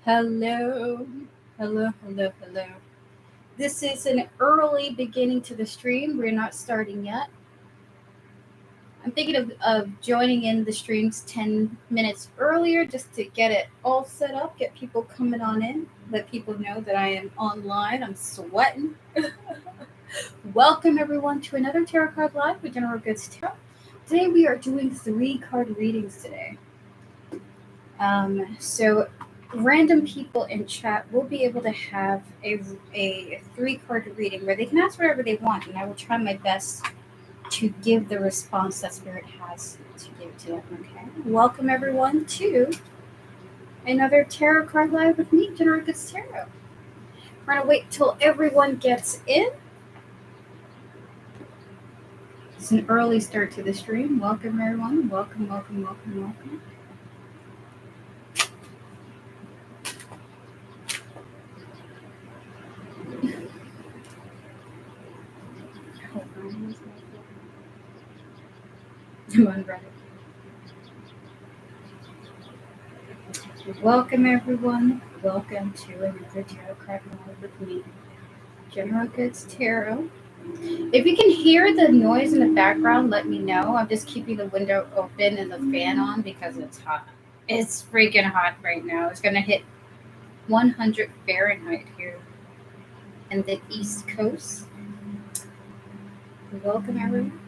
Hello, hello. This is an early beginning to the stream. We're not starting yet. I'm thinking of joining in the streams 10 minutes earlier just to get it all set up, get people coming on in, let people know that I am online. I'm sweating. Welcome, everyone, to another Tarot Card Live with General Goods Tarot. Today we are doing 3 card readings today. So random people in chat will be able to have a 3 card reading where they can ask whatever they want, and I will try my best to give the response that Spirit has to give to them. Okay. Welcome everyone to another Tarot Card Live with me, General Goods Tarot. We're gonna wait till everyone gets in. It's an early start to the stream. Welcome everyone. Welcome. I'm on Reddit. Welcome everyone. Welcome to another Tarot Card Live with me, General Goods Tarot. If you can hear the noise in the background, let me know. I'm just keeping the window open and the fan on because it's hot. It's freaking hot right now. It's gonna hit 100 Fahrenheit here in the East Coast. Welcome everyone.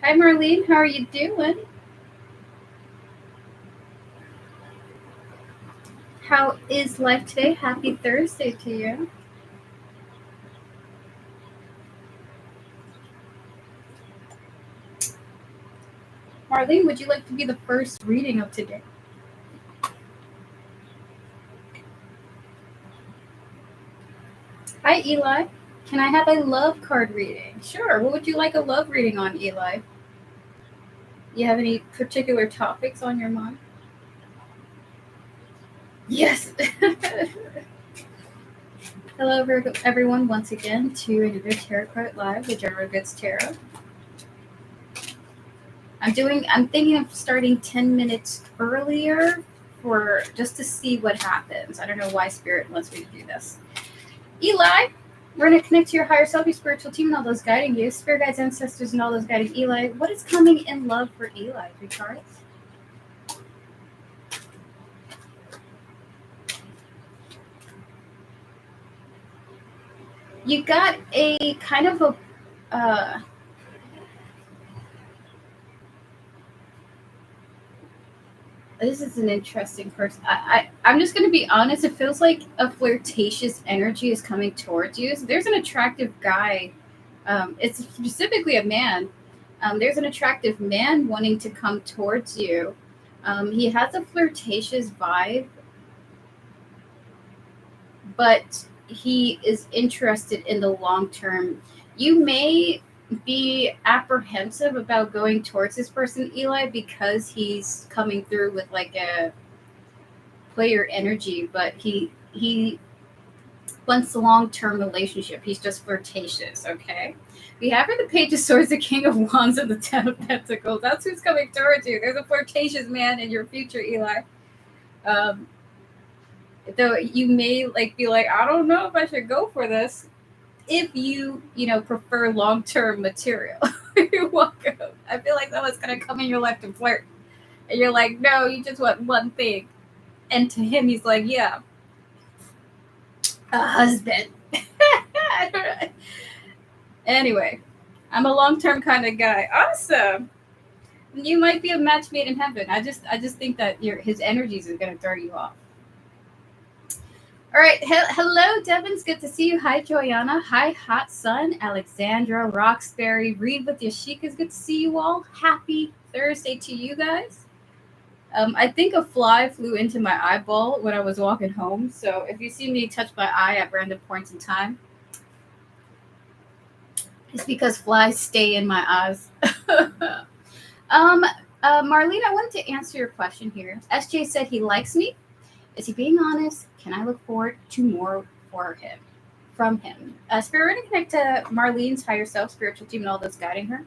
Hi Marlene, how are you doing? How is life today? Happy Thursday to you. Marlene, would you like to be the first reading of today? Hi Eli. Can I have a love card reading? Sure. What would you like a love reading on, Eli? You have any particular topics on your mind? Yes. Hello, everyone, once again to another Tarot Card Live with General Goods Tarot. I'm thinking of starting 10 minutes earlier for just to see what happens. I don't know why Spirit wants me to do this. Eli, we're going to connect to your higher self, your spiritual team, and all those guiding you, spirit guides, ancestors, and all those guiding Eli. What is coming in love for Eli? 3 cards. You got a kind of a this is an interesting person. I'm just going to be honest. It feels like a flirtatious energy is coming towards you. So there's an attractive guy. It's specifically a man. There's an attractive man wanting to come towards you. He has a flirtatious vibe, but he is interested in the long term. You may be apprehensive about going towards this person, Eli, because he's coming through with like a player energy, but he wants a long-term relationship. He's just flirtatious. Okay, we have here the Page of Swords, the King of Wands, and the 10 of Pentacles. That's who's coming towards you. There's a flirtatious man in your future, Eli. Though you may be like, I don't know if I should go for this. If you prefer long-term material, you're welcome. I feel like someone's gonna come in your life to flirt, and you're like, no, you just want one thing. And to him, he's like, yeah, a husband. I don't know. Anyway, I'm a long-term kind of guy. Awesome. You might be a match made in heaven. I just think that his energies are gonna throw you off. All right. Hello, Devins. Good to see you. Hi, Joyanna. Hi, Hot Sun, Alexandra, Roxbury, Read with Yashika. Good to see you all. Happy Thursday to you guys. I think a fly flew into my eyeball when I was walking home. So if you see me touch my eye at random points in time, It's because flies stay in my eyes. Marlene, I wanted to answer your question here. SJ said he likes me. Is he being honest? Can I look forward to more for him, from him? Spirit, and connect to Marlene's higher self, spiritual team, and all those guiding her,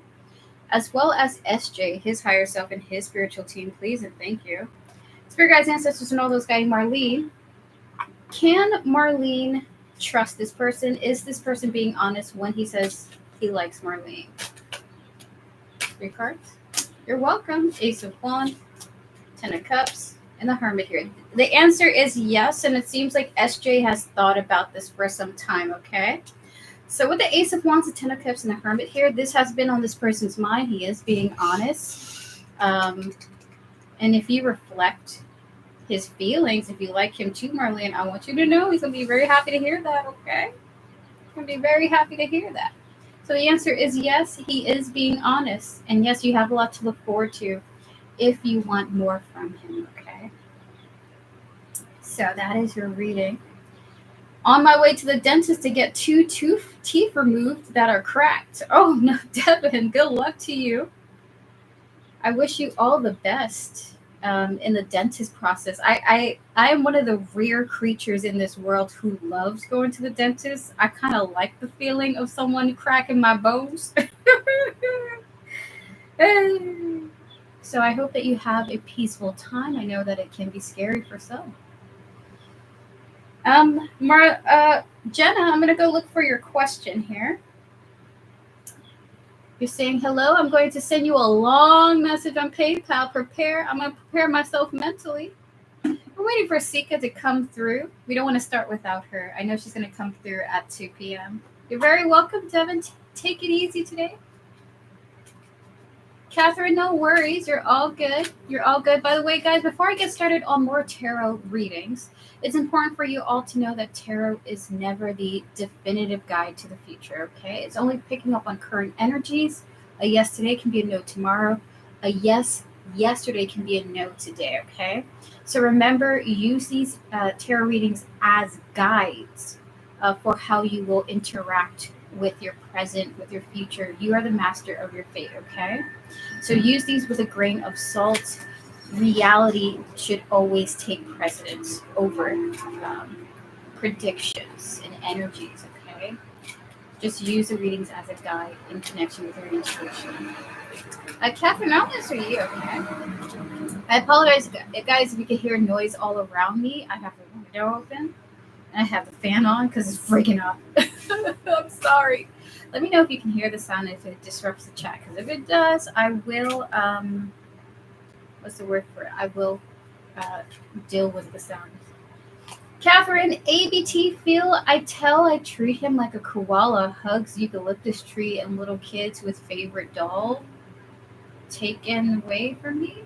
as well as SJ, his higher self, and his spiritual team. Please and thank you. Spirit guides, ancestors, and all those guiding Marlene. Can Marlene trust this person? Is this person being honest when he says he likes Marlene? 3 cards. You're welcome. Ace of Wands, 10 of Cups, and the Hermit here. The answer is yes, and it seems like SJ has thought about this for some time, okay? So with the Ace of Wands, the 10 of Cups, and the Hermit here, this has been on this person's mind. He is being honest. And if you reflect his feelings, if you like him too, Marlene, I want you to know he's going to be very happy to hear that, okay? He's going to be very happy to hear that. So the answer is yes, he is being honest. And yes, you have a lot to look forward to if you want more from him, okay? So that is your reading. On my way to the dentist to get 2 teeth removed that are cracked. Oh, no, Devin, good luck to you. I wish you all the best in the dentist process. I am one of the rare creatures in this world who loves going to the dentist. I kind of like the feeling of someone cracking my bones. So I hope that you have a peaceful time. I know that it can be scary for some. Jenna, I'm gonna go look for your question here. You're saying hello. I'm going to send you a long message on PayPal. I'm going to prepare myself mentally. We're waiting for Sika to come through. We don't want to start without her. I know she's going to come through at 2 p.m. You're very welcome, Devin. Take it easy today. Catherine, no worries. You're all good. You're all good. By the way, guys, before I get started on more tarot readings, it's important for you all to know that tarot is never the definitive guide to the future, okay? It's only picking up on current energies. A yes today can be a no tomorrow. A yes yesterday can be a no today, okay? So remember, use these tarot readings as guides for how you will interact with your present, with your future. You are the master of your fate, okay? So use these with a grain of salt. Reality should always take precedence over predictions and energies, okay? Just use the readings as a guide in connection with your intuition. Catherine, I'll answer you, okay? I apologize, guys, if you can hear noise all around me. I have the window open, and I have the fan on because it's freaking up. I'm sorry. Let me know if you can hear the sound, if it disrupts the chat, because if it does, I will, what's the word for it? I will deal with the sound. Catherine, ABT feel, I treat him like a koala, hugs eucalyptus tree and little kids with favorite doll. Taken away from me?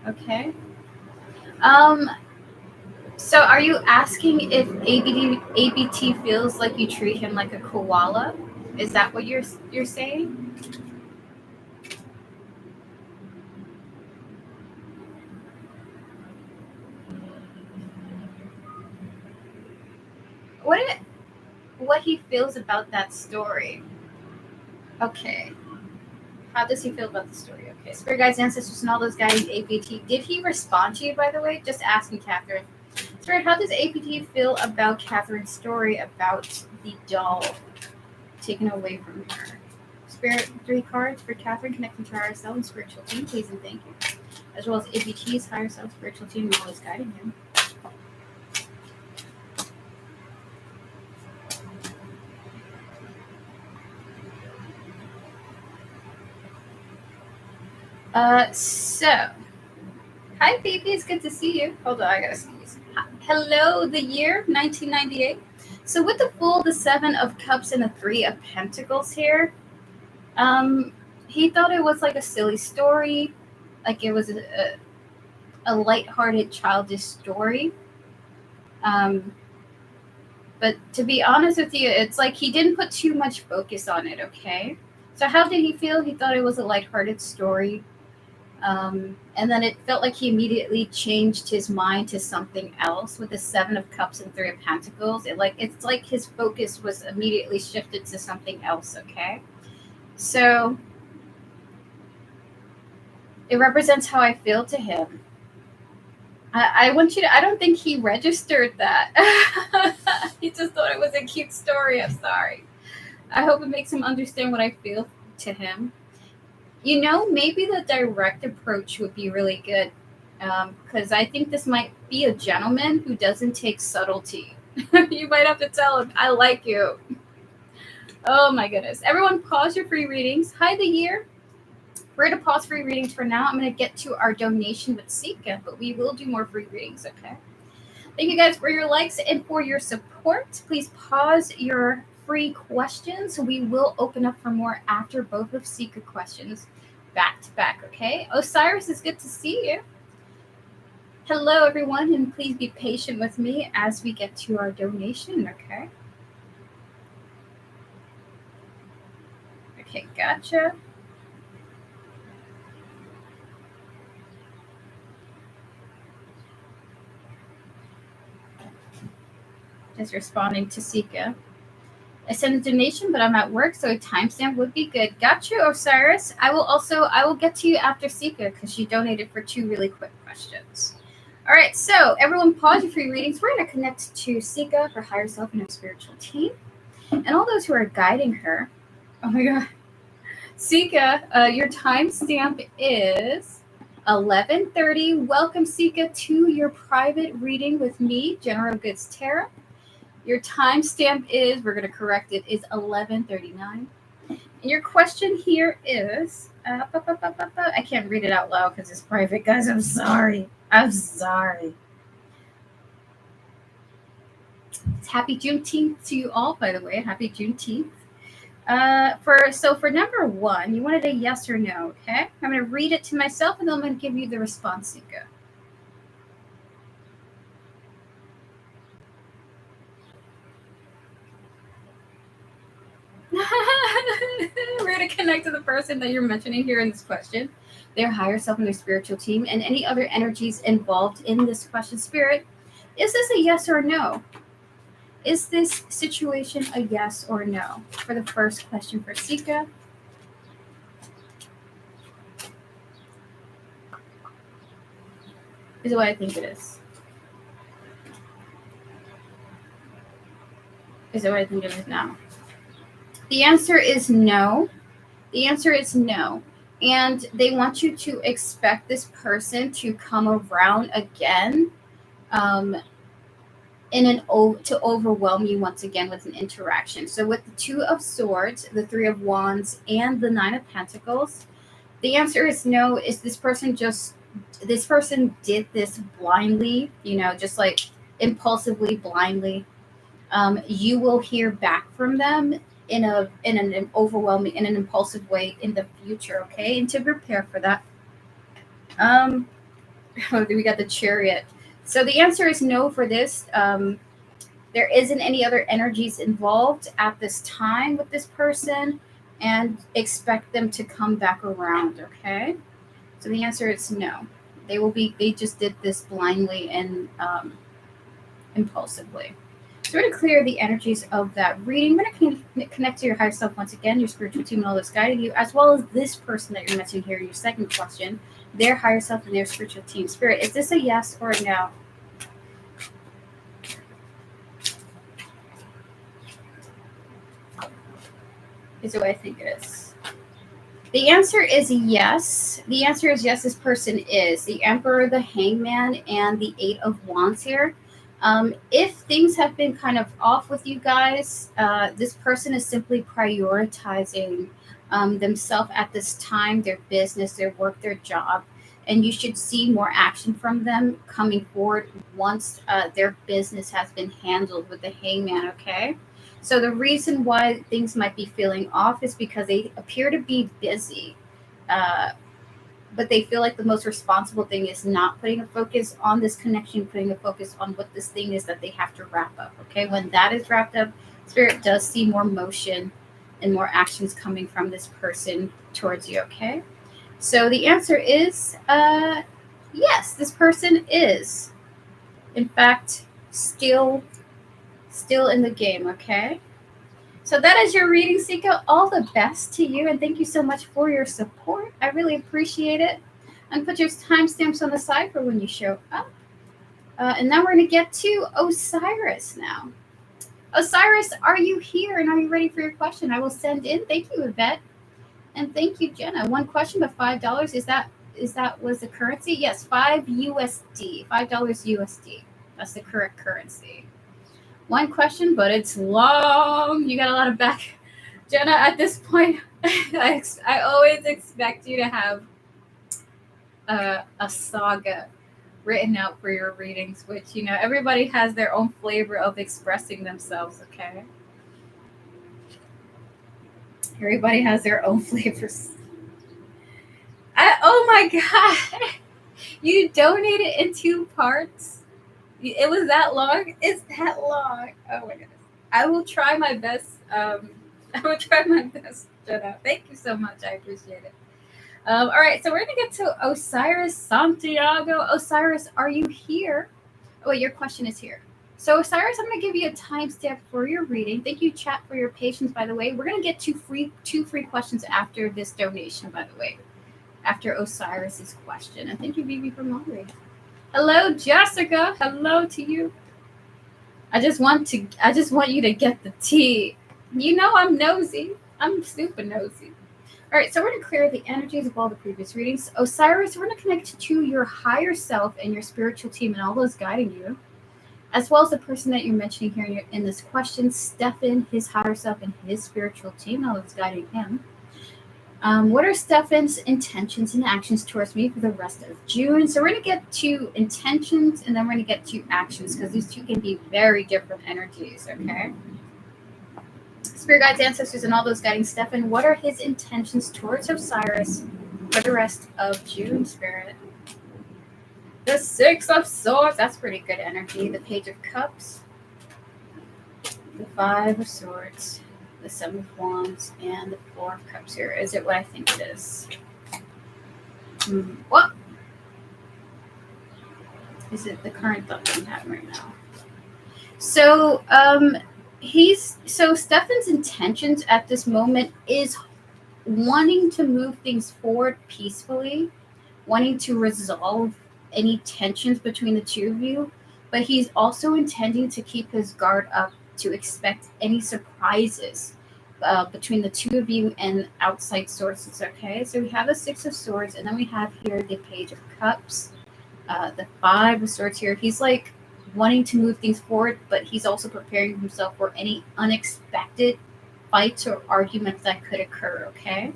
Okay. So are you asking if ABT feels like you treat him like a koala? Is that what you're saying? What he feels about that story? Okay. How does he feel about the story? Okay. Spirit guides, ancestors, and all those guiding ABT. Did he respond to you, by the way? Just asking Catherine. Spirit, how does ABT feel about Catherine's story about the doll taken away from her? Spirit, 3 cards for Catherine, connecting to her higher self and spiritual team, please and thank you. As well as ABT's higher self, spiritual team, and always guiding him. So, hi, baby. It's good to see you. Hold on, I gotta sneeze. Hello, the year 1998. So, with the Fool, the 7 of Cups, and the 3 of Pentacles here, he thought it was like a silly story, like it was a lighthearted, childish story. But to be honest with you, it's like he didn't put too much focus on it. Okay. So, how did he feel? He thought it was a lighthearted story. And then it felt like he immediately changed his mind to something else with the Seven of Cups and Three of Pentacles. It's like his focus was immediately shifted to something else. Okay, so it represents how I feel to him. I want you to. I don't think he registered that. He just thought it was a cute story. I'm sorry. I hope it makes him understand what I feel to him. You know, maybe the direct approach would be really good, because I think this might be a gentleman who doesn't take subtlety. You might have to tell him, I like you. Oh my goodness. Everyone pause your free readings. Hi, the year. We're going to pause free readings for now. I'm going to get to our donation with Sika, but we will do more free readings, okay? Thank you guys for your likes and for your support. Please pause your free questions. We will open up for more after both of Sika questions back to back, okay? Osiris, it's good to see you. Hello, everyone, and please be patient with me as we get to our donation, okay? Okay, gotcha. Just responding to Sika. I sent a donation, but I'm at work, so a timestamp would be good. Got you, Osiris. I will get to you after Sika because she donated for 2 really quick questions. All right, so everyone pause your free readings. We're going to connect to Sika, her higher self, and her spiritual team, and all those who are guiding her. Oh my God. Sika, your timestamp is 11:30. Welcome, Sika, to your private reading with me, General Goods Tarot. Your timestamp is, we're going to correct it, is 11:39. And your question here is, I can't read it out loud because it's private. Guys, I'm sorry. It's happy Juneteenth to you all, by the way. Happy Juneteenth. For number 1, you wanted a yes or no, okay? I'm going to read it to myself, and then I'm going to give you the response, Sika. We're going to connect to the person that you're mentioning here in this question, their higher self and their spiritual team, and any other energies involved in this question. Spirit, is this a yes or no? Is this situation a yes or no? For the first question for Sika. Is what I think it is. Is it what I think it is now? The answer is no. The answer is no. And they want you to expect this person to come around again, to overwhelm you once again with an interaction. So with the 2 of Swords, the 3 of Wands, and the 9 of Pentacles, the answer is no. Is this person did this blindly, just like impulsively, blindly. You will hear back from them in an overwhelming, in an impulsive way in the future, okay? And to prepare for that, we got the Chariot. So the answer is no for this. There isn't any other energies involved at this time with this person, and expect them to come back around, okay? So the answer is no. They just did this blindly and impulsively. So we're going to clear the energies of that reading. We're going to connect to your higher self once again, your spiritual team, and all that's guiding you, as well as this person that you're mentioning here in your second question, their higher self and their spiritual team. Spirit, is this a yes or a no? Is it what I think it is? The answer is yes. The answer is yes, this person is. The Emperor, the Hangman, and the 8 of Wands here. If things have been kind of off with you guys, this person is simply prioritizing themselves at this time, their business, their work, their job. And you should see more action from them coming forward once their business has been handled with the Hangman, okay? So the reason why things might be feeling off is because they appear to be busy. But they feel like the most responsible thing is not putting a focus on this connection, putting a focus on what this thing is that they have to wrap up, okay? When that is wrapped up, Spirit does see more motion and more actions coming from this person towards you, okay? So the answer is yes, this person is, in fact, still in the game, okay? So that is your reading, Sika. All the best to you, and thank you so much for your support. I really appreciate it. And put your timestamps on the side for when you show up. And now we're going to get to Osiris now. Osiris, are you here, and are you ready for your question? I will send in. Thank you, Yvette. And thank you, Jenna. One question, but $5. Is that was the currency? Yes, $5 USD. $5 USD. That's the correct currency. One question, but it's long. You got a lot of back. Jenna, at this point, I always expect you to have a saga written out for your readings, which, you know, everybody has their own flavor of expressing themselves, okay? Everybody has their own flavors. Oh my God. You donated in 2 parts? It was that long? It's that long. Oh my goodness. I will try my best. I will try my best, Jenna. Thank you so much. I appreciate it. All right, so we're going to get to Osiris Santiago. Osiris, are you here? Oh, wait, your question is here. So, Osiris, I'm going to give you a timestamp for your reading. Thank you, chat, for your patience, by the way. We're going to get two free questions after this donation, by the way, after Osiris's question. And thank you, Vivi, for moderating. Hello, Jessica. Hello to you. I just want you to get the tea. You know I'm nosy. I'm super nosy. All right, so we're going to clear the energies of all the previous readings. Osiris, we're going to connect to your higher self and your spiritual team and all those guiding you, as well as the person that you're mentioning here in this question, Stefan, his higher self and his spiritual team, all that's guiding him. What are Stefan's intentions and actions towards me for the rest of June? So we're going to get to intentions, and then we're going to get to actions, because these two can be very different energies, okay? Spirit guides, ancestors, and all those guiding Stefan, what are his intentions towards Osiris for the rest of June, Spirit? The 6 of Swords, that's pretty good energy. The Page of Cups, the 5 of Swords, the 7 of Wands, and the 4 of Cups here. Is it what I think it is? What? Is it the current thought that I'm having right now? So, Stefan's intentions at this moment is wanting to move things forward peacefully, wanting to resolve any tensions between the two of you, but he's also intending to keep his guard up to expect any surprises between the two of you and outside sources, okay? So we have the 6 of Swords, and then we have here the Page of Cups, the 5 of Swords here. He's like wanting to move things forward, but he's also preparing himself for any unexpected fights or arguments that could occur, okay?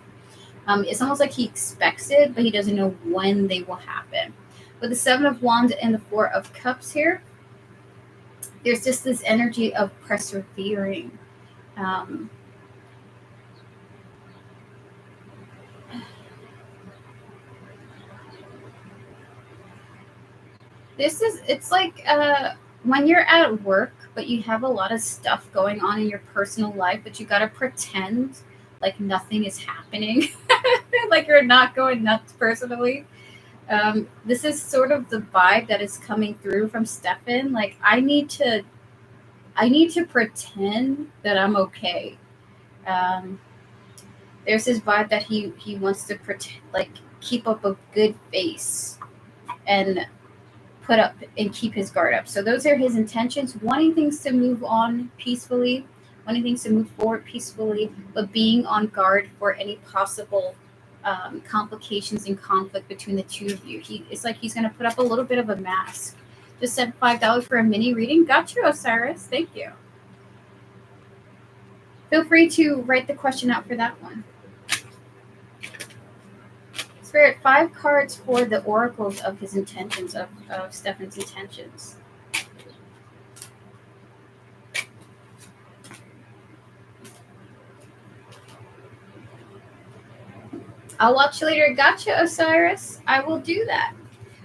It's almost like he expects it, but he doesn't know when they will happen. With the 7 of Wands and the 4 of Cups here, there's just this energy of persevering. It's like when you're at work, but you have a lot of stuff going on in your personal life, but you got to pretend like nothing is happening, like you're not going nuts personally. This is sort of the vibe that is coming through from Stefan. Like, I need to pretend that I'm okay. There's this vibe that he wants to pretend, like, keep up a good face and put up and keep his guard up. So those are his intentions, wanting things to move on peacefully, wanting things to move forward peacefully, but being on guard for any possible complications and conflict between the two of you. It's like he's going to put up a little bit of a mask. Just sent $5 for a mini reading. Got you, Osiris. Thank you. Feel free to write the question out for that one. Spirit, 5 cards for the oracles of his intentions, of Stefan's intentions. I'll watch you later. Gotcha, Osiris. I will do that.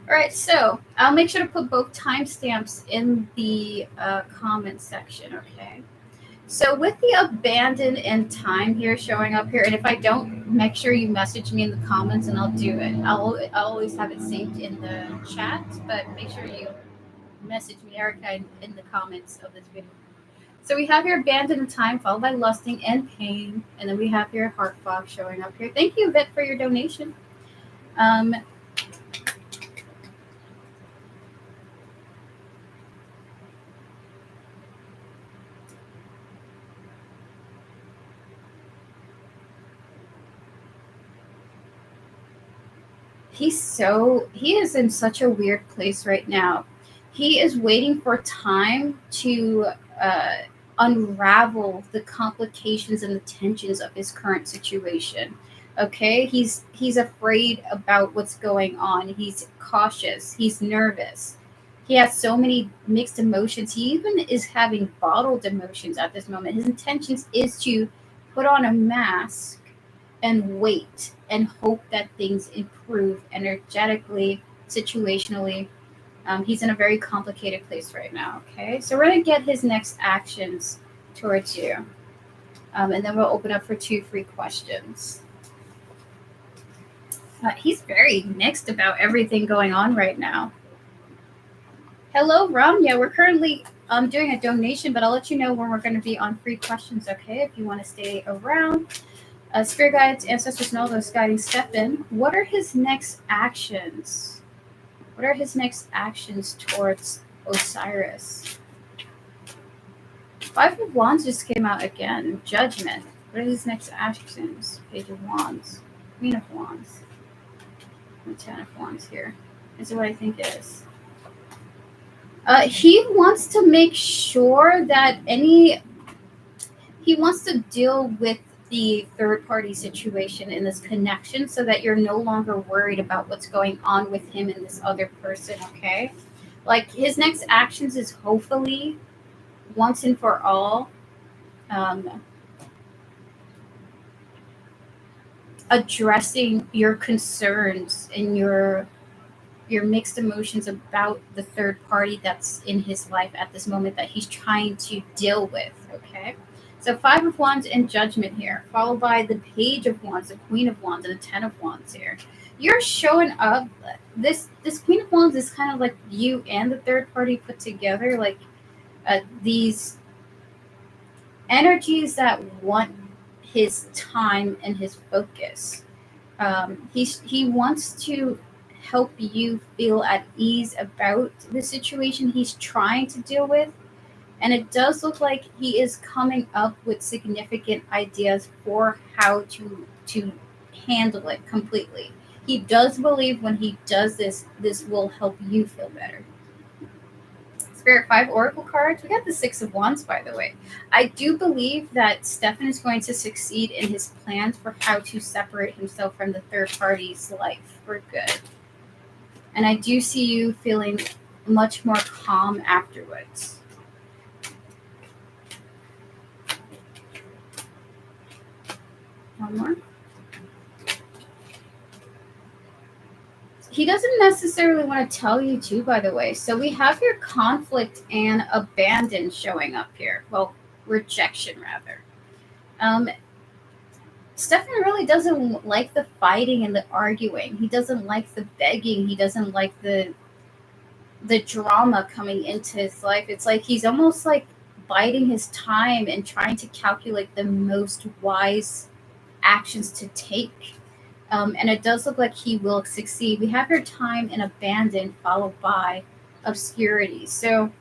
All right, so I'll make sure to put both timestamps in the comment section, okay? So with the abandon and time here showing up here, and if I don't make sure you message me in the comments and I'll do it. I'll always have it saved in the chat, but make sure you message me, Erica, in the comments of this video. So we have here abandon in time, followed by lusting and pain, and then we have here heart fog showing up here. Thank you, Vit, for your donation. He is in such a weird place right now. He is waiting for time to unravel the complications and the tensions of his current situation. Okay, he's afraid about what's going on. He's cautious. He's nervous. He has so many mixed emotions. He even is having bottled emotions at this moment. His intentions is to put on a mask and wait and hope that things improve energetically, situationally. He's in a very complicated place right now. Okay, so we're gonna get his next actions towards you, and then we'll open up for 2 free questions. He's very mixed about everything going on right now. Hello, Ramya. We're currently doing a donation, but I'll let you know when we're going to be on free questions. Okay, if you want to stay around. Spirit guides, ancestors, and all those guiding Stefan. What are his next actions? What are his next actions towards Osiris? 5 of Wands just came out again. Judgment. What are his next actions? Page of Wands. Queen of Wands. And 10 of Wands here. This is what I think it is. He wants to make sure that he wants to deal with the third party situation in this connection so that you're no longer worried about what's going on with him and this other person, okay? Like his next actions is hopefully once and for all addressing your concerns and your mixed emotions about the third party that's in his life at this moment that he's trying to deal with, okay? So 5 of Wands and Judgment here, followed by the Page of Wands, the Queen of Wands, and the 10 of Wands here. You're showing up. This Queen of Wands is kind of like you and the third party put together, like these energies that want his time and his focus. He wants to help you feel at ease about the situation he's trying to deal with. And it does look like he is coming up with significant ideas for how to handle it completely. He does believe when he does this, this will help you feel better. Spirit 5 Oracle cards. We got the 6 of Wands, by the way. I do believe that Stefan is going to succeed in his plans for how to separate himself from the third party's life for good. And I do see you feeling much more calm afterwards. One more. He doesn't necessarily want to tell you too, by the way. So we have your conflict and abandon showing up here. Well, rejection rather. Stefan really doesn't like the fighting and the arguing. He doesn't like the begging. He doesn't like the drama coming into his life. It's like he's almost like biding his time and trying to calculate the most wise actions to take. And it does look like he will succeed. We have your time and abandon followed by obscurity. So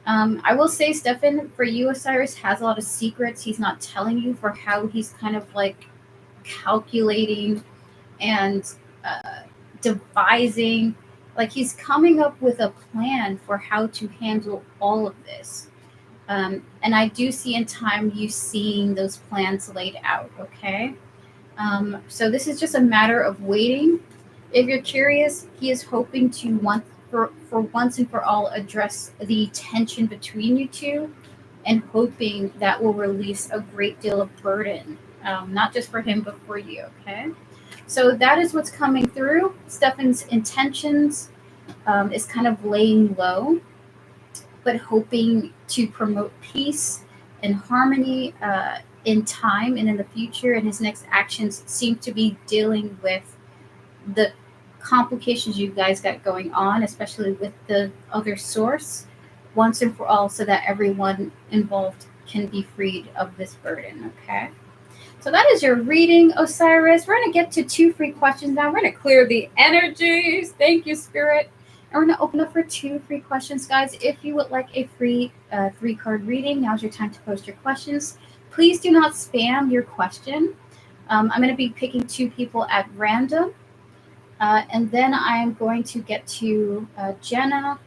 I will say, Stefan, for you, Osiris has a lot of secrets he's not telling you for how he's kind of like calculating and devising. Like he's coming up with a plan for how to handle all of this. And I do see in time you seeing those plans laid out, okay? So this is just a matter of waiting. If you're curious, he is hoping to for once and for all address the tension between you two and hoping that will release a great deal of burden, not just for him, but for you, okay? So that is what's coming through. Stefan's intentions is kind of laying low, but hoping to promote peace and harmony in time and in the future, and his next actions seem to be dealing with the complications you guys got going on, especially with the other source, once and for all, so that everyone involved can be freed of this burden. Okay. So that is your reading, Osiris. We're going to get to 2 free questions now. We're going to clear the energies. Thank you, Spirit. And we're going to open up for 2 free questions, guys. If you would like a free 3-card reading, now's your time to post your questions. Please do not spam your question. I'm going to be picking 2 people at random. And then I'm going to get to Jenna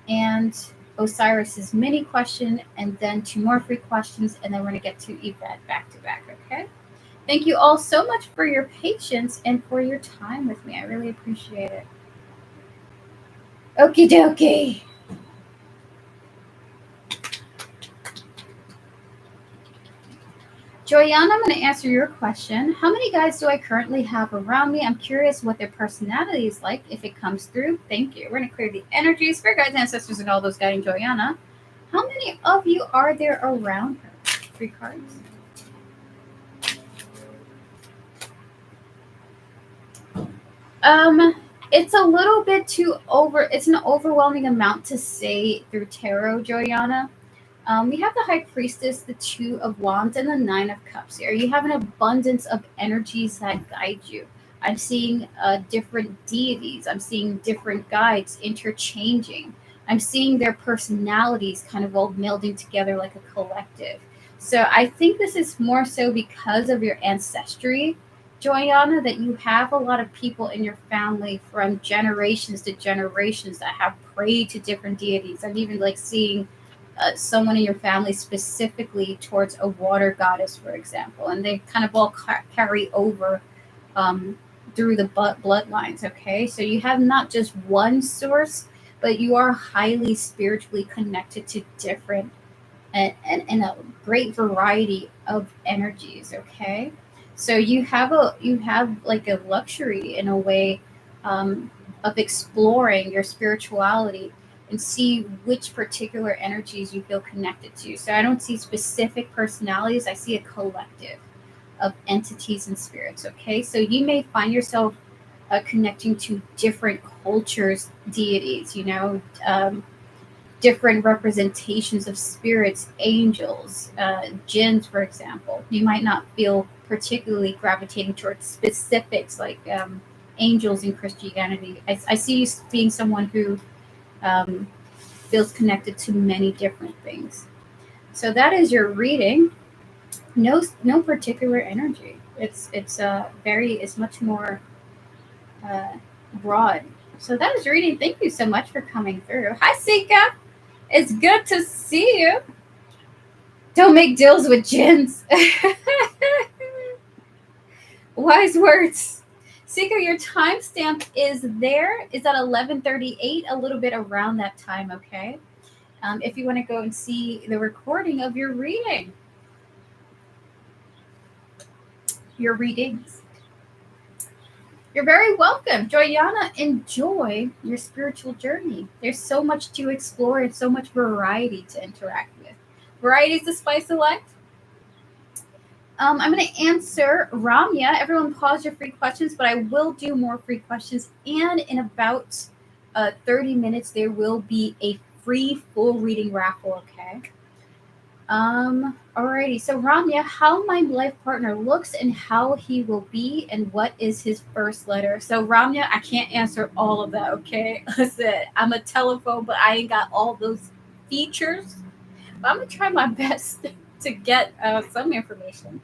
and Osiris's mini question, and then 2 more free questions, and then we're going to get to Yvette back to back, okay? Thank you all so much for your patience and for your time with me. I really appreciate it. Okie dokie. Joyanna, I'm going to answer your question. How many guys do I currently have around me? I'm curious what their personality is like if it comes through. Thank you. We're going to clear the energies, spirit guides, ancestors, and all those guiding Joyanna. How many of you are there around her? 3 cards. It's a little bit too it's an overwhelming amount to say through tarot, Joyanna. We have the High Priestess, the 2 of Wands, and the 9 of Cups here. You have an abundance of energies that guide you. I'm seeing different deities. I'm seeing different guides interchanging. I'm seeing their personalities kind of all melding together like a collective. So I think this is more so because of your ancestry, Joyanna, that you have a lot of people in your family from generations to generations that have prayed to different deities. I'm even like seeing someone in your family specifically towards a water goddess, for example, and they kind of all carry over through the bloodlines. Okay, so you have not just one source, but you are highly spiritually connected to different and a great variety of energies. Okay, so you have like a luxury in a way of exploring your spirituality and see which particular energies you feel connected to. So I don't see specific personalities, I see a collective of entities and spirits. Okay, so you may find yourself connecting to different cultures, deities, different representations of spirits, angels, jinns, for example. You might not feel particularly gravitating towards specifics like angels in Christianity. I see you being someone who um, feels connected to many different things. So that is your reading. No particular energy. It's much more uh, broad. So that is your reading. Thank you so much for coming through. Hi, Sika. It's good to see you. Don't make deals with jinns. Wise words. Sika, your timestamp is there. Is at 11:38, a little bit around that time, okay? If you want to go and see the recording of your reading. Your readings. You're very welcome. Joyanna, enjoy your spiritual journey. There's so much to explore and so much variety to interact with. Variety is the spice of life. I'm going to answer Ramya. Everyone pause your free questions, but I will do more free questions. And in about 30 minutes, there will be a free full reading raffle, okay? Alrighty. So Ramya, how my life partner looks and how he will be and what is his first letter. So Ramya, I can't answer all of that, okay? Listen, I'm a telephone, but I ain't got all those features. But I'm gonna try my best to get some information.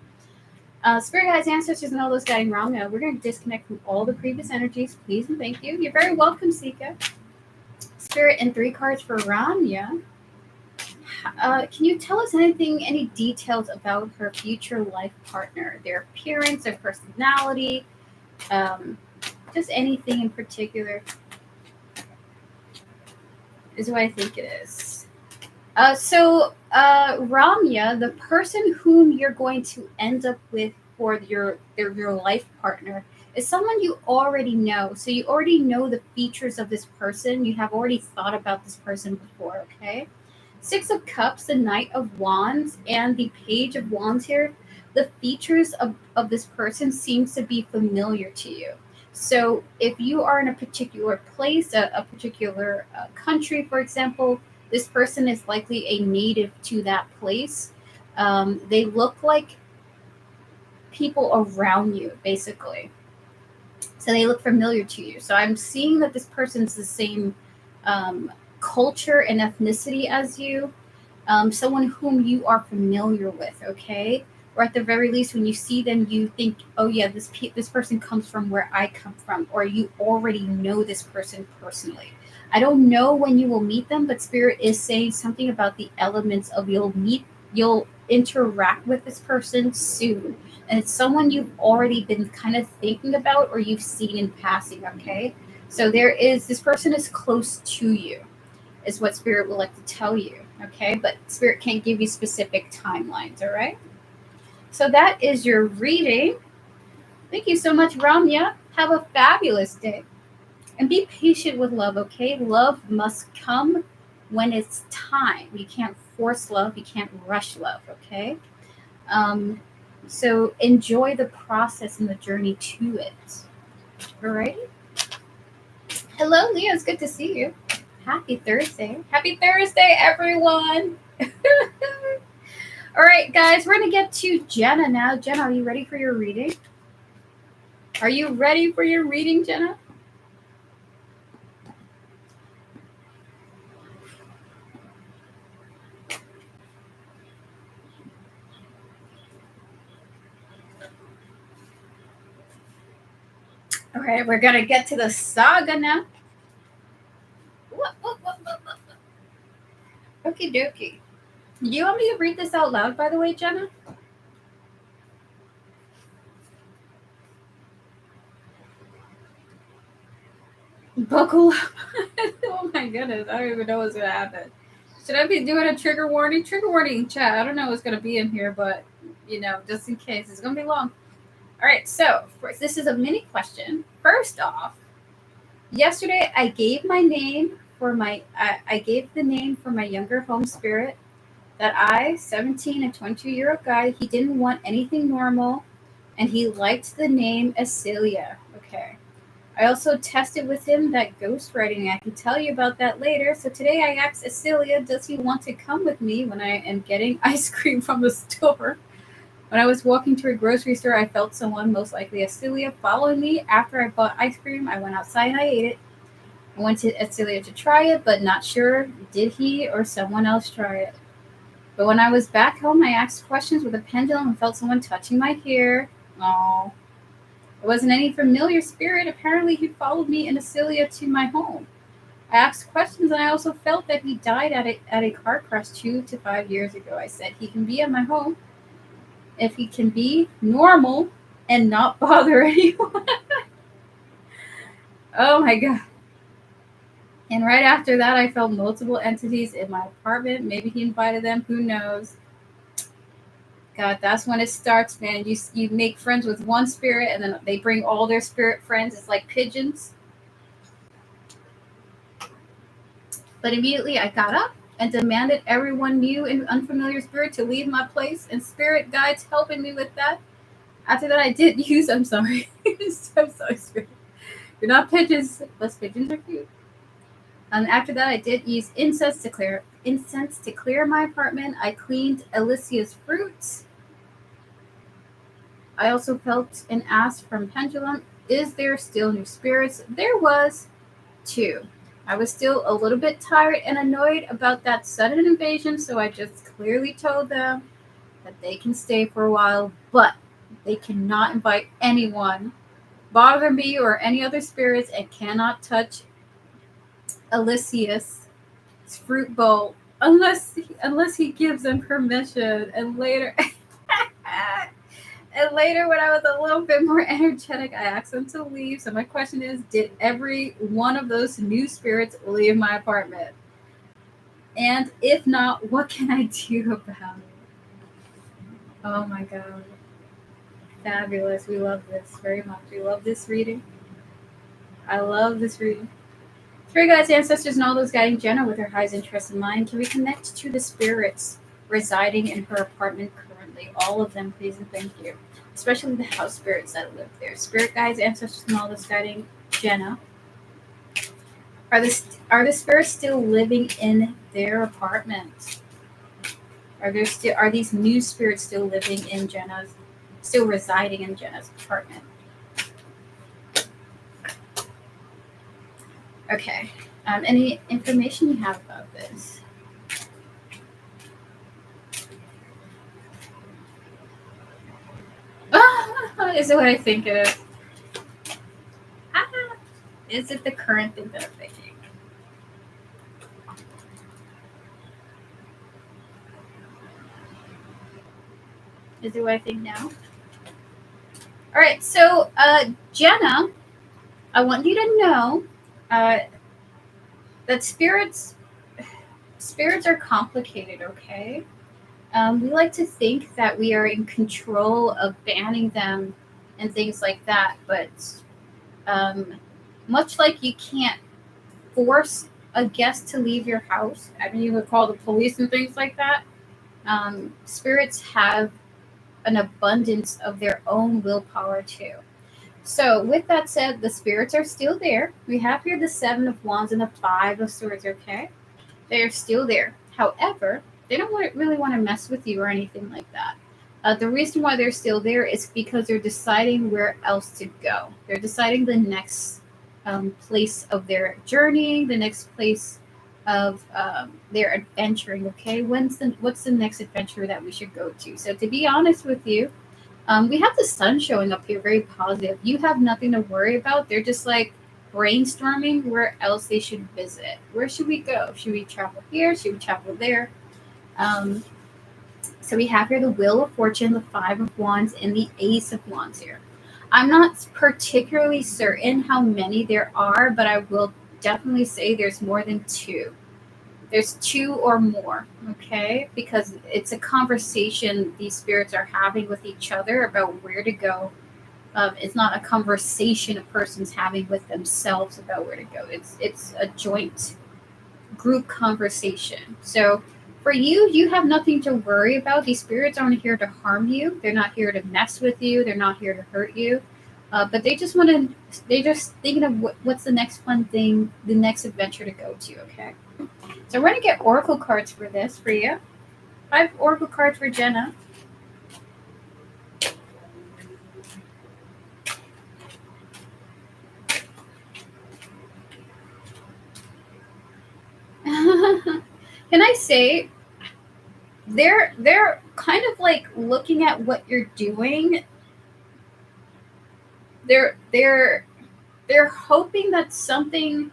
Spirit guides, ancestors, and all those guiding Ramya, we're gonna disconnect from all the previous energies, please and thank you. You're very welcome, Sika. Spirit and 3 cards for Ramya. Can you tell us any details about her future life partner, their appearance, their personality, just anything in particular is what I think it is. Ramya, the person whom you're going to end up with for your life partner is someone you already know. So you already know the features of this person. You have already thought about this person before, okay? 6 of Cups, the Knight of Wands, and the Page of Wands here. the features of this person seems to be familiar to you. So if you are in a particular place, a particular country, for example, this person is likely a native to that place. They look like people around you, basically. So they look familiar to you. So I'm seeing that this person's the same um, culture and ethnicity as you, someone whom you are familiar with, okay? Or at the very least, when you see them, you think, oh yeah, this person comes from where I come from, or you already know this person personally. I don't know when you will meet them, but Spirit is saying something about the elements of you'll interact with this person soon. And it's someone you've already been kind of thinking about or you've seen in passing, okay? So this person is close to you is what Spirit would like to tell you, okay? But Spirit can't give you specific timelines, all right? So that is your reading. Thank you so much, Ramya. Have a fabulous day. And be patient with love, okay? Love must come when it's time. You can't force love, you can't rush love, okay? Um, so enjoy the process and the journey to it. All right? Hello, Leah. It's good to see you. Happy Thursday. Happy Thursday, everyone. All right, guys, we're going to get to Jenna now. Jenna, are you ready for your reading? Are you ready for your reading, Jenna? All right, we're going to get to the saga now. Okie dokie. Do you want me to read this out loud, by the way, Jenna? Buckle up. Oh my goodness, I don't even know what's going to happen. Should I be doing a trigger warning? Trigger warning chat. I don't know what's going to be in here, but, just in case. It's going to be long. All right, so first, this is a mini question. First off, yesterday I gave my name for I gave the name for my younger home spirit that 17 and 22-year-old guy, he didn't want anything normal, and he liked the name Acelia. Okay. I also tested with him that ghostwriting. I can tell you about that later. So today I asked Acelia, does he want to come with me when I am getting ice cream from the store? When I was walking to a grocery store, I felt someone, most likely Acelia, following me. After I bought ice cream, I went outside and I ate it. I went to Acelia to try it, but not sure did he or someone else try it. But when I was back home, I asked questions with a pendulum and felt someone touching my hair. Oh, it wasn't any familiar spirit. Apparently, he followed me and Acelia to my home. I asked questions, and I also felt that he died at a car crash 2 to 5 years ago. I said he can be at my home if he can be normal and not bother anyone. Oh my god. And right after that, I felt multiple entities in my apartment. Maybe he invited them. Who knows? God, that's when it starts, man. You make friends with one spirit, and then they bring all their spirit friends. It's like pigeons. But immediately I got up and demanded everyone new and unfamiliar spirit to leave my place, and spirit guides helping me with that. After that, I did use. I'm sorry. I'm sorry, spirit. You're not pigeons, but pigeons are cute. After that, I did use incense to clear my apartment. I cleaned Alicia's fruits. I also felt and asked from Pendulum, is there still new spirits? There was 2. I was still a little bit tired and annoyed about that sudden invasion, so I just clearly told them that they can stay for a while, but they cannot invite anyone, bother me or any other spirits, and cannot touch Alicia's fruit bowl unless he gives them permission. And later when I was a little bit more energetic, I asked them to leave. So my question is, did every one of those new spirits leave my apartment? And if not, what can I do about it? Oh my god. Fabulous. We love this very much. We love this reading. I love this reading. Spirit guides, ancestors, and all those guiding Jenna with her highest interest in mind, can we connect to the spirits residing in her apartment currently? definitely. All of them, please and thank you. Especially the house spirits that live there. Spirit guides, ancestors, and all this guiding Jenna. Are the spirits still living in their apartment? Are these new spirits still living in Jenna's, still residing in Jenna's apartment? Okay. Any information you have about this? Is it what I think it is? Is it the current thing that I'm thinking? Is it what I think now? All right. So, Jenna, I want you to know that spirits are complicated. Okay. We like to think that we are in control of banning them and things like that, but much like you can't force a guest to leave your house, I mean, you would call the police and things like that. Spirits have an abundance of their own willpower too. So, with that said, the spirits are still there. We have here the Seven of Wands and the Five of Swords, okay? They are still there. However, they don't really want to mess with you or anything like that. The reason why they're still there is because they're deciding where else to go. They're deciding the next place of their journey, the next place of their adventuring. Okay, what's the next adventure that we should go to? So, to be honest with you, we have the sun showing up here, very positive. You have nothing to worry about. They're just like brainstorming where else they should visit. Where should we go? Should we travel here? Should we travel there? Um, so we have here the Wheel of Fortune, the Five of Wands, and the Ace of Wands here. I'm not particularly certain how many there are, but I will definitely say there's more than two. There's two or more, okay? Because it's a conversation these spirits are having with each other about where to go. It's not a conversation a person's having with themselves about where to go. It's a joint group conversation. So for you, you have nothing to worry about. These spirits aren't here to harm you. They're not here to mess with you. They're not here to hurt you. But they just want to. They're just thinking of what's the next fun thing, the next adventure to go to. Okay. So we're gonna get oracle cards for this for you. 5 oracle cards for Jenna. Can I say they're kind of like looking at what you're doing. They're hoping that something